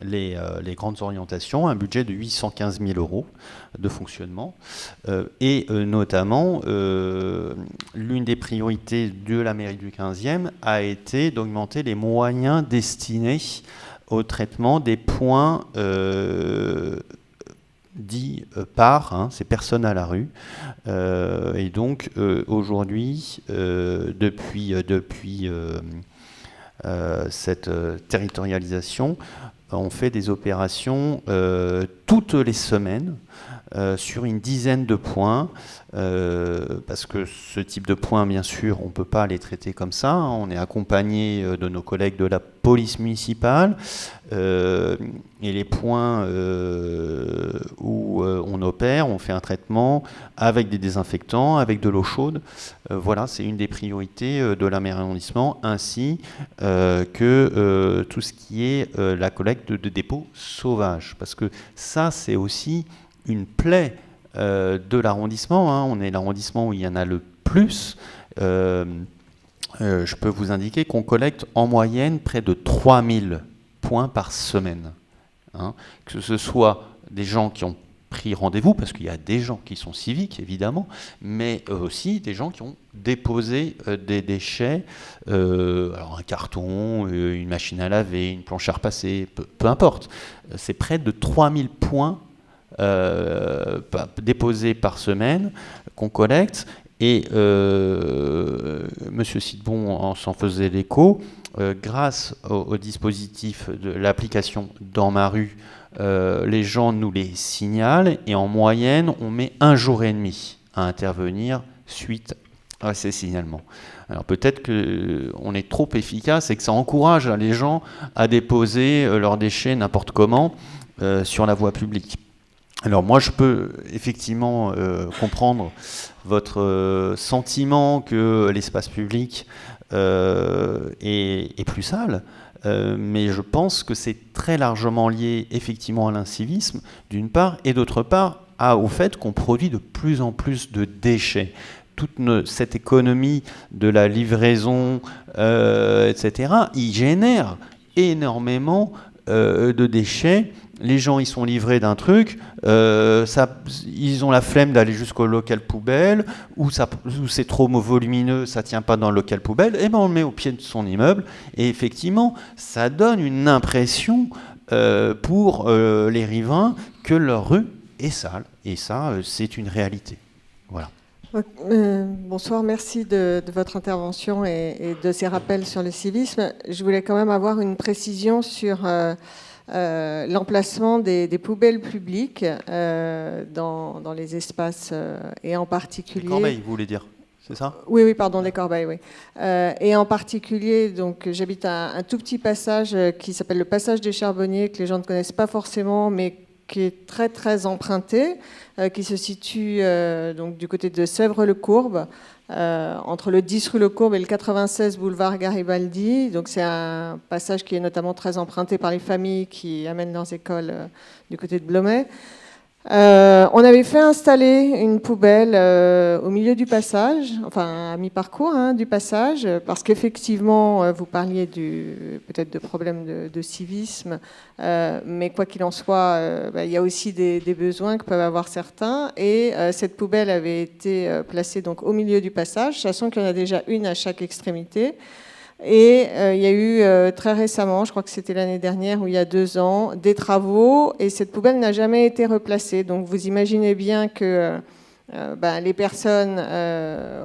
les grandes orientations, un budget de 815 000 € de fonctionnement, et notamment l'une des priorités de la mairie du 15e a été d'augmenter les moyens destinés au traitement des points dit par ces personnes à la rue. Et donc aujourd'hui, depuis cette territorialisation, on fait des opérations toutes les semaines sur une dizaine de points, parce que ce type de points, bien sûr, on ne peut pas les traiter comme ça. On est accompagné de nos collègues de la police municipale, et les points où on opère, on fait un traitement avec des désinfectants, avec de l'eau chaude. Voilà, c'est une des priorités de la mairie d'arrondissement, ainsi que tout ce qui est la collecte de dépôts sauvages, parce que ça, c'est aussi une plaie de l'arrondissement. Hein. On est l'arrondissement où il y en a le plus, je peux vous indiquer qu'on collecte en moyenne près de 3000 points par semaine. Hein, que ce soit des gens qui ont pris rendez-vous, parce qu'il y a des gens qui sont civiques, évidemment, mais aussi des gens qui ont déposé des déchets, alors un carton, une machine à laver, une planche à repasser, peu importe. C'est près de 3000 points déposés par semaine qu'on collecte, et Monsieur Sidbon s'en faisait l'écho. Grâce au dispositif de l'application Dans ma rue, les gens nous les signalent, et en moyenne, on met 1 jour et demi à intervenir suite à ces signalements. Alors peut-être qu'on est trop efficace et que ça encourage les gens à déposer leurs déchets n'importe comment sur la voie publique. Alors moi, je peux effectivement comprendre votre sentiment que l'espace public est plus sale, mais je pense que c'est très largement lié effectivement à l'incivisme, d'une part, et d'autre part au fait qu'on produit de plus en plus de déchets. Toute cette économie de la livraison, etc., il génère énormément de déchets. Les gens, ils sont livrés d'un truc, ils ont la flemme d'aller jusqu'au local poubelle, ou c'est trop volumineux, ça ne tient pas dans le local poubelle, et ben on le met au pied de son immeuble, et effectivement, ça donne une impression pour les riverains que leur rue est sale, et ça, c'est une réalité. Voilà. Bonsoir, merci de votre intervention et de ces rappels sur le civisme. Je voulais quand même avoir une précision sur l'emplacement des poubelles publiques dans les espaces et en particulier... Les corbeilles, vous voulez dire, c'est ça ? Oui, pardon, des corbeilles, oui. Et en particulier, donc, j'habite un tout petit passage qui s'appelle le passage des Charbonniers, que les gens ne connaissent pas forcément, mais qui est très, très emprunté, qui se situe donc, du côté de Sèvres-le-Courbe, entre le 10 rue Le Courbe et le 96 boulevard Garibaldi. Donc c'est un passage qui est notamment très emprunté par les familles qui amènent leurs écoles du côté de Blomet. On avait fait installer une poubelle au milieu du passage, enfin à mi-parcours du passage, parce qu'effectivement, vous parliez peut-être de problèmes de civisme, mais quoi qu'il en soit, il y a aussi des besoins que peuvent avoir certains, et cette poubelle avait été placée donc au milieu du passage, sachant qu'il y en a déjà une à chaque extrémité. Et il y a eu très récemment, je crois que c'était l'année dernière ou il y a 2 ans, des travaux, et cette poubelle n'a jamais été replacée. Donc vous imaginez bien que les personnes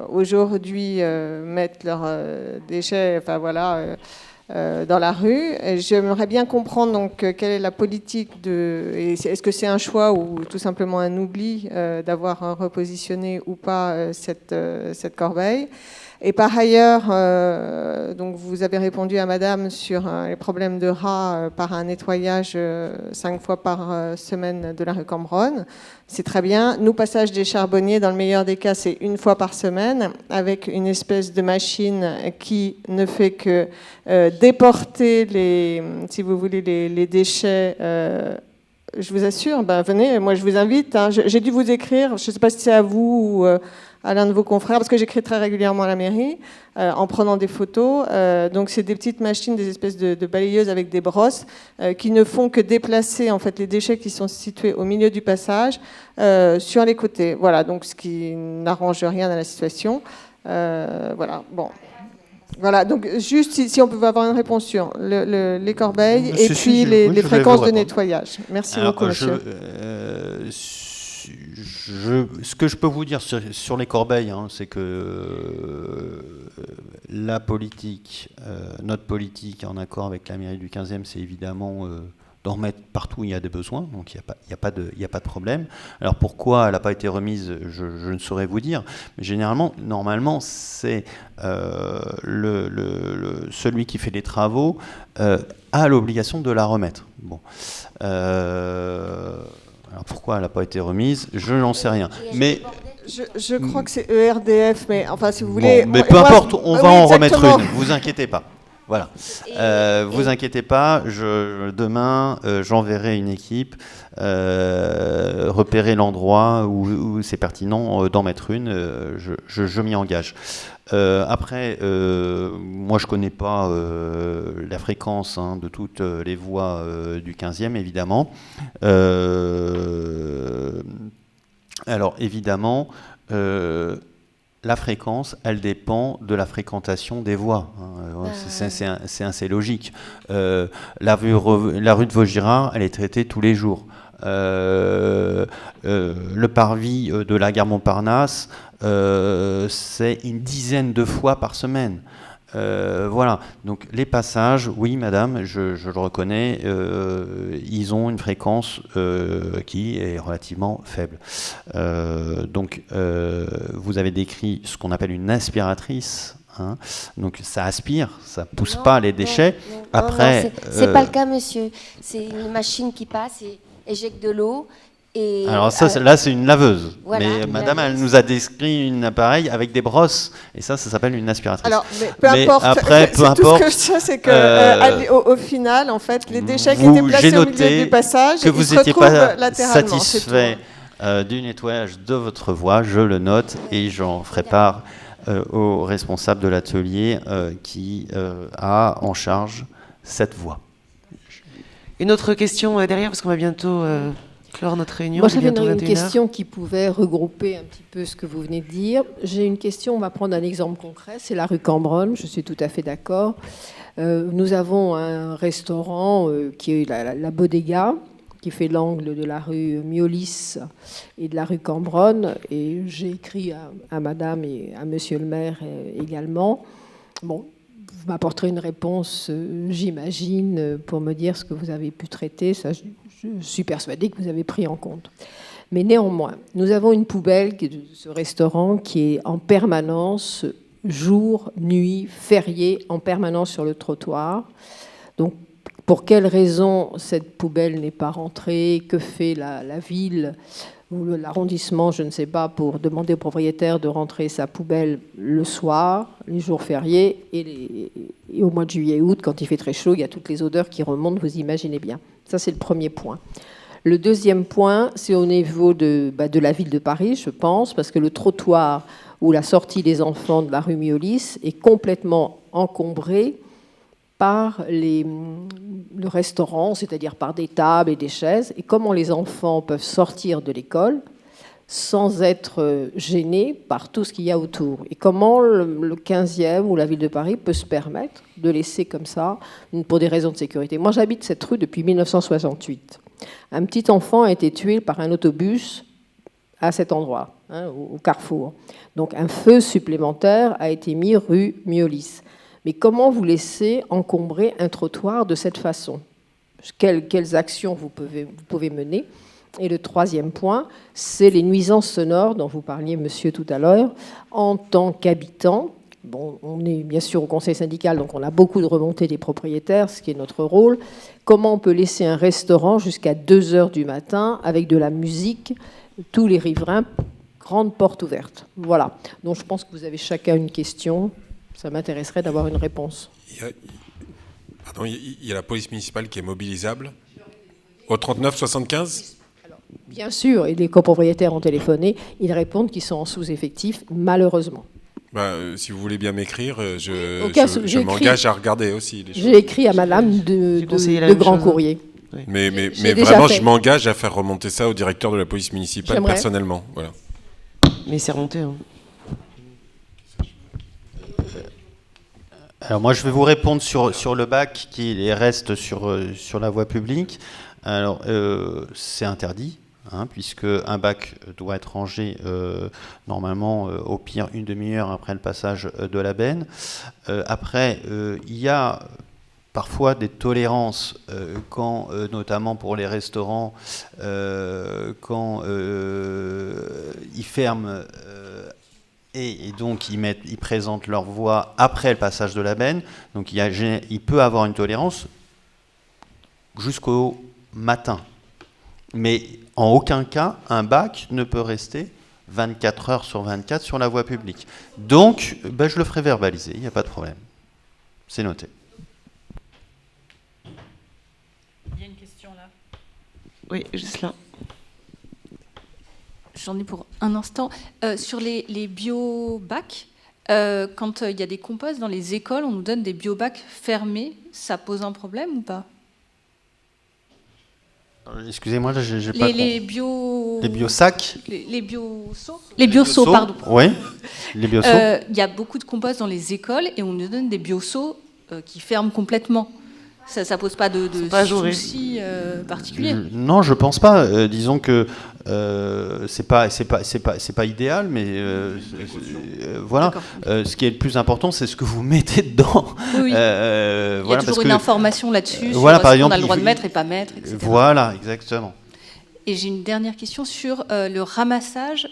aujourd'hui mettent leurs déchets dans la rue. J'aimerais bien comprendre donc, quelle est la politique est-ce que c'est un choix ou tout simplement un oubli d'avoir repositionné ou pas cette corbeille. Et par ailleurs, donc vous avez répondu à madame sur les problèmes de rats par un nettoyage 5 fois par semaine de la rue Cambronne. C'est très bien. Nous, passage des Charbonniers, dans le meilleur des cas, c'est 1 fois par semaine, avec une espèce de machine qui ne fait que déporter les déchets. Je vous assure, venez, moi je vous invite. J'ai dû vous écrire, je ne sais pas si c'est à vous ou à l'un de vos confrères, parce que j'écris très régulièrement à la mairie, en prenant des photos. Donc c'est des petites machines, des espèces de balayeuses avec des brosses, qui ne font que déplacer en fait les déchets qui sont situés au milieu du passage sur les côtés. Voilà, donc ce qui n'arrange rien à la situation. Voilà, bon. Voilà, donc juste si on pouvait avoir une réponse sur les corbeilles et puis les fréquences de nettoyage. Merci beaucoup, monsieur. Ce que je peux vous dire sur les corbeilles, c'est que la politique, notre politique en accord avec la mairie du 15e, c'est évidemment d'en remettre partout où il y a des besoins, donc il n'y a pas de problème. Alors pourquoi elle n'a pas été remise, je ne saurais vous dire, mais généralement, normalement, c'est celui qui fait les travaux a l'obligation de la remettre. Bon. Alors pourquoi elle n'a pas été remise, je n'en sais rien. Mais je crois que c'est ERDF, mais enfin si vous voulez. Bon, mais peu importe, on va en remettre une, vous inquiétez pas. Voilà. Vous inquiétez pas, demain, j'enverrai une équipe repérer l'endroit où c'est pertinent d'en mettre une. Je m'y engage. Après, moi, je connais pas la fréquence de toutes les voies du 15e, évidemment. Alors, évidemment, la fréquence, elle dépend de la fréquentation des voies. C'est assez logique. La rue de Vaugirard, elle est traitée tous les jours. Le parvis de la gare Montparnasse, c'est une dizaine de fois par semaine. Voilà, donc les passages, oui madame, je le reconnais, ils ont une fréquence qui est relativement faible. Donc vous avez décrit ce qu'on appelle une aspiratrice. Donc ça aspire, ça pousse pas les déchets. Après, c'est pas le cas, monsieur. C'est une machine qui passe et éjecte de l'eau. Et alors ça, là, c'est une laveuse. Voilà, mais madame, elle nous a décrit un appareil avec des brosses, et ça s'appelle une aspiratrice. Alors, peu importe. Après, peu importe. Tout ce que je sais, c'est que au final, en fait, les déchets qui étaient placés au milieu du passage, que vous ils se n'étiez retrouvent pas latéralement. satisfait du nettoyage de votre voie, je le note et j'en ferai part au responsable de l'atelier qui a en charge cette voie. Une autre question derrière, parce qu'on va bientôt clore notre réunion. Moi, j'avais une question qui pouvait regrouper un petit peu ce que vous venez de dire. J'ai une question, on va prendre un exemple concret, c'est la rue Cambronne, je suis tout à fait d'accord. Nous avons un restaurant qui est la Bodega, qui fait l'angle de la rue Miolis et de la rue Cambronne. Et j'ai écrit à madame et à monsieur le maire également. Bon, vous m'apporterez une réponse, j'imagine, pour me dire ce que vous avez pu traiter. Ça, je suis persuadée que vous avez pris en compte. Mais néanmoins, nous avons une poubelle de ce restaurant qui est en permanence, jour, nuit, férié, en permanence sur le trottoir. Donc, pour quelles raisons cette poubelle n'est pas rentrée? Que fait la ville ou l'arrondissement, je ne sais pas, pour demander au propriétaire de rentrer sa poubelle le soir, les jours fériés, et au mois de juillet-août, quand il fait très chaud, il y a toutes les odeurs qui remontent, vous imaginez bien. Ça, c'est le premier point. Le deuxième point, c'est au niveau de la ville de Paris, je pense, parce que le trottoir ou la sortie des enfants de la rue Miolis est complètement encombré par le restaurant, c'est-à-dire par des tables et des chaises. Et comment les enfants peuvent sortir de l'école sans être gênés par tout ce qu'il y a autour? Et comment le 15e ou la ville de Paris peut se permettre de laisser comme ça, pour des raisons de sécurité? Moi, j'habite cette rue depuis 1968. Un petit enfant a été tué par un autobus à cet endroit, au carrefour. Donc un feu supplémentaire a été mis rue Miolis. Mais comment vous laissez encombrer un trottoir de cette façon? Quelles actions vous pouvez mener? Et le troisième point, c'est les nuisances sonores dont vous parliez, monsieur, tout à l'heure. En tant qu'habitant, bon, on est bien sûr au conseil syndical, donc on a beaucoup de remontées des propriétaires, ce qui est notre rôle. Comment on peut laisser un restaurant jusqu'à 2 heures du matin avec de la musique, tous les riverains, grande porte ouverte? Voilà. Donc je pense que vous avez chacun une question. Ça m'intéresserait d'avoir une réponse. Il y a la police municipale qui est mobilisable au 39-75 ? Bien sûr, et les copropriétaires ont téléphoné. Ils répondent qu'ils sont en sous-effectif, malheureusement. Si vous voulez bien m'écrire, je m'engage à regarder aussi les choses. J'ai écrit à madame de Grand Courrier. Oui. Mais vraiment, je m'engage à faire remonter ça au directeur de la police municipale personnellement. Voilà. Mais c'est remonté, hein. Alors moi, je vais vous répondre sur le bac qui reste sur la voie publique. Alors, c'est interdit, puisque un bac doit être rangé normalement au pire une demi-heure après le passage de la benne. Après, il y a parfois des tolérances quand, notamment pour les restaurants, quand ils ferment. Et donc, ils présentent leur voie après le passage de la benne. Donc, il peut avoir une tolérance jusqu'au matin. Mais en aucun cas, un bac ne peut rester 24 heures sur 24 sur la voie publique. Donc, je le ferai verbaliser, il n'y a pas de problème. C'est noté. Oui, juste là. J'en ai pour un instant. Sur les bio-bacs, quand il y a des composts dans les écoles, on nous donne des bio-bacs fermés. Ça pose un problème ou pas? Excusez-moi, là, j'ai pas compris. Les bio-sacs. Les bio-seaux. Les bio-seaux, pardon. Oui, les bio-seaux. Il y a beaucoup de compost dans les écoles et on nous donne des bio-seaux qui ferment complètement. Ça pose pas de soucis particuliers. Non, je pense pas. Disons que c'est pas idéal, mais voilà. Ce qui est le plus important, c'est ce que vous mettez dedans. Oui. Il y a toujours une information là-dessus sur voilà, par ce exemple, qu'on a le droit de mettre et pas mettre, etc. Voilà, exactement. Et j'ai une dernière question sur le ramassage,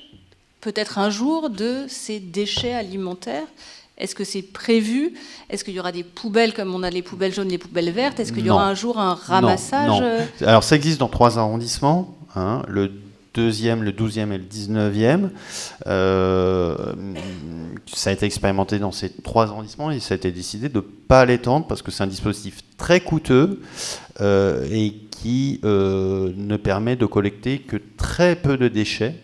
peut-être un jour, de ces déchets alimentaires. Est-ce que c'est prévu? Est-ce qu'il y aura des poubelles comme on a les poubelles jaunes, les poubelles vertes? Est-ce qu'il y aura un jour un ramassage? Non. Alors ça existe dans 3 arrondissements, hein, le 2e, le 12e et le 19e. Ça a été expérimenté dans ces 3 arrondissements et ça a été décidé de ne pas l'étendre parce que c'est un dispositif très coûteux et qui ne permet de collecter que très peu de déchets.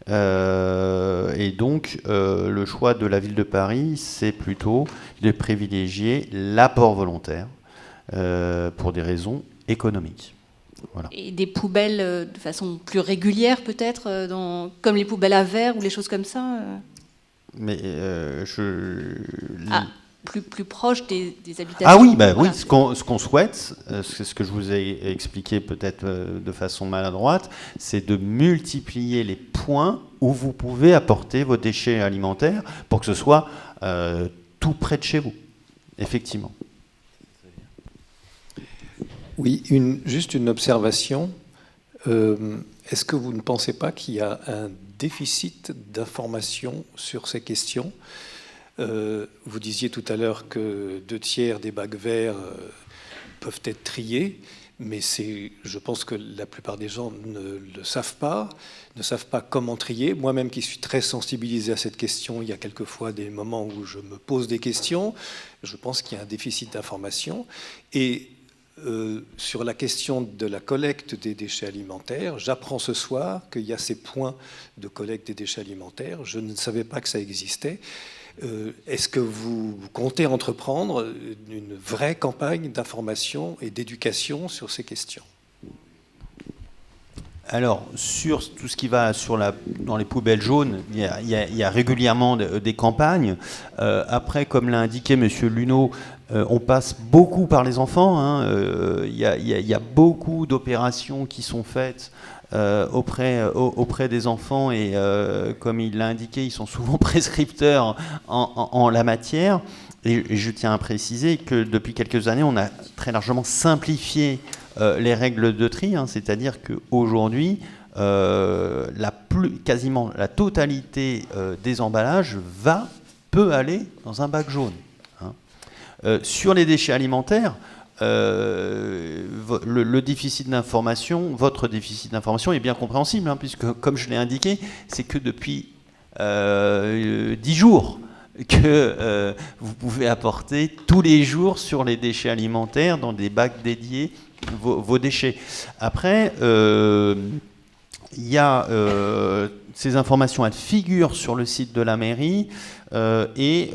Et donc, le choix de la ville de Paris, c'est plutôt de privilégier l'apport volontaire pour des raisons économiques. Voilà. Et des poubelles de façon plus régulière, peut-être, comme les poubelles à verre ou les choses comme ça Mais plus proche des habitations. Ah oui, voilà. oui, ce qu'on souhaite, c'est ce que je vous ai expliqué peut-être de façon maladroite, c'est de multiplier les points où vous pouvez apporter vos déchets alimentaires pour que ce soit tout près de chez vous, effectivement. Oui, juste une observation. Est-ce que vous ne pensez pas qu'il y a un déficit d'information sur ces questions ? Vous disiez tout à l'heure que 2/3 des bacs verts peuvent être triés, mais je pense que la plupart des gens ne le savent pas, ne savent pas comment trier. Moi-même qui suis très sensibilisé à cette question, il y a quelquefois des moments où je me pose des questions. Je pense qu'il y a un déficit d'information. Et sur la question de la collecte des déchets alimentaires, j'apprends ce soir qu'il y a ces points de collecte des déchets alimentaires. Je ne savais pas que ça existait. Est-ce que vous comptez entreprendre une vraie campagne d'information et d'éducation sur ces questions ? Alors, sur tout ce qui va dans les poubelles jaunes, il y a régulièrement des campagnes. Après, comme l'a indiqué M. Luneau, on passe beaucoup par les enfants. Hein. Il y a beaucoup d'opérations qui sont faites auprès des enfants et comme il l'a indiqué, ils sont souvent prescripteurs en la matière. Et je tiens à préciser que depuis quelques années, on a très largement simplifié les règles de tri, hein, c'est-à-dire qu'aujourd'hui, quasiment la totalité des emballages peut aller dans un bac jaune. Hein. Sur les déchets alimentaires, le déficit d'information, votre déficit d'information est bien compréhensible, hein, puisque, comme je l'ai indiqué, c'est que depuis 10 jours que vous pouvez apporter tous les jours sur les déchets alimentaires dans des bacs dédiés vos déchets. Après, il y a ces informations, elles figurent sur le site de la mairie et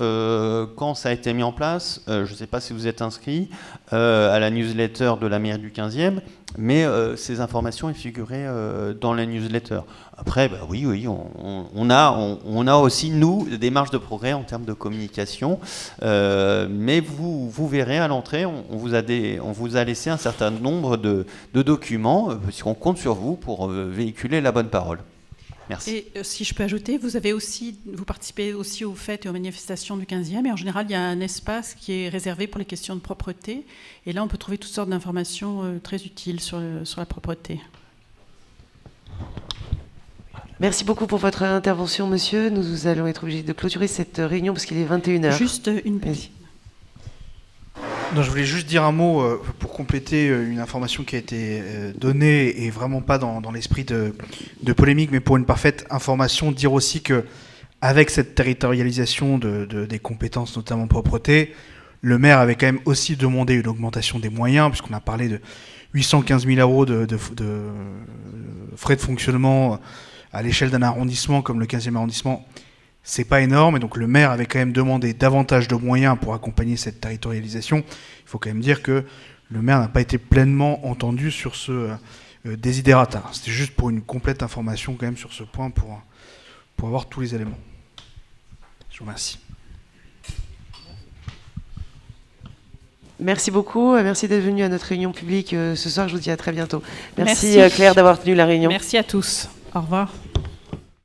quand ça a été mis en place, je ne sais pas si vous êtes inscrit à la newsletter de la mairie du 15e, mais ces informations, elles figuraient dans la newsletter. Après, oui, on a aussi, nous, des marges de progrès en termes de communication, mais vous verrez à l'entrée, on vous a laissé un certain nombre de documents, puisqu'on compte sur vous pour véhiculer la bonne parole. Merci. Et si je peux ajouter, vous participez aussi aux fêtes et aux manifestations du 15e, et en général, il y a un espace qui est réservé pour les questions de propreté, et là, on peut trouver toutes sortes d'informations très utiles sur la propreté. Merci beaucoup pour votre intervention, monsieur. Nous allons être obligés de clôturer cette réunion parce qu'il est 21h. Juste une petite. Non, je voulais juste dire un mot pour compléter une information qui a été donnée et vraiment pas dans l'esprit de polémique, mais pour une parfaite information, dire aussi que avec cette territorialisation des compétences, notamment propreté, le maire avait quand même aussi demandé une augmentation des moyens, puisqu'on a parlé 815 000 euros de frais de fonctionnement à l'échelle d'un arrondissement comme le 15e arrondissement, c'est pas énorme. Et donc le maire avait quand même demandé davantage de moyens pour accompagner cette territorialisation. Il faut quand même dire que le maire n'a pas été pleinement entendu sur ce desiderata. C'était juste pour une complète information quand même sur ce point pour avoir tous les éléments. Je vous remercie. Merci beaucoup, merci d'être venu à notre réunion publique ce soir. Je vous dis à très bientôt. Merci. Merci. Claire d'avoir tenu la réunion. Merci à tous. Au revoir.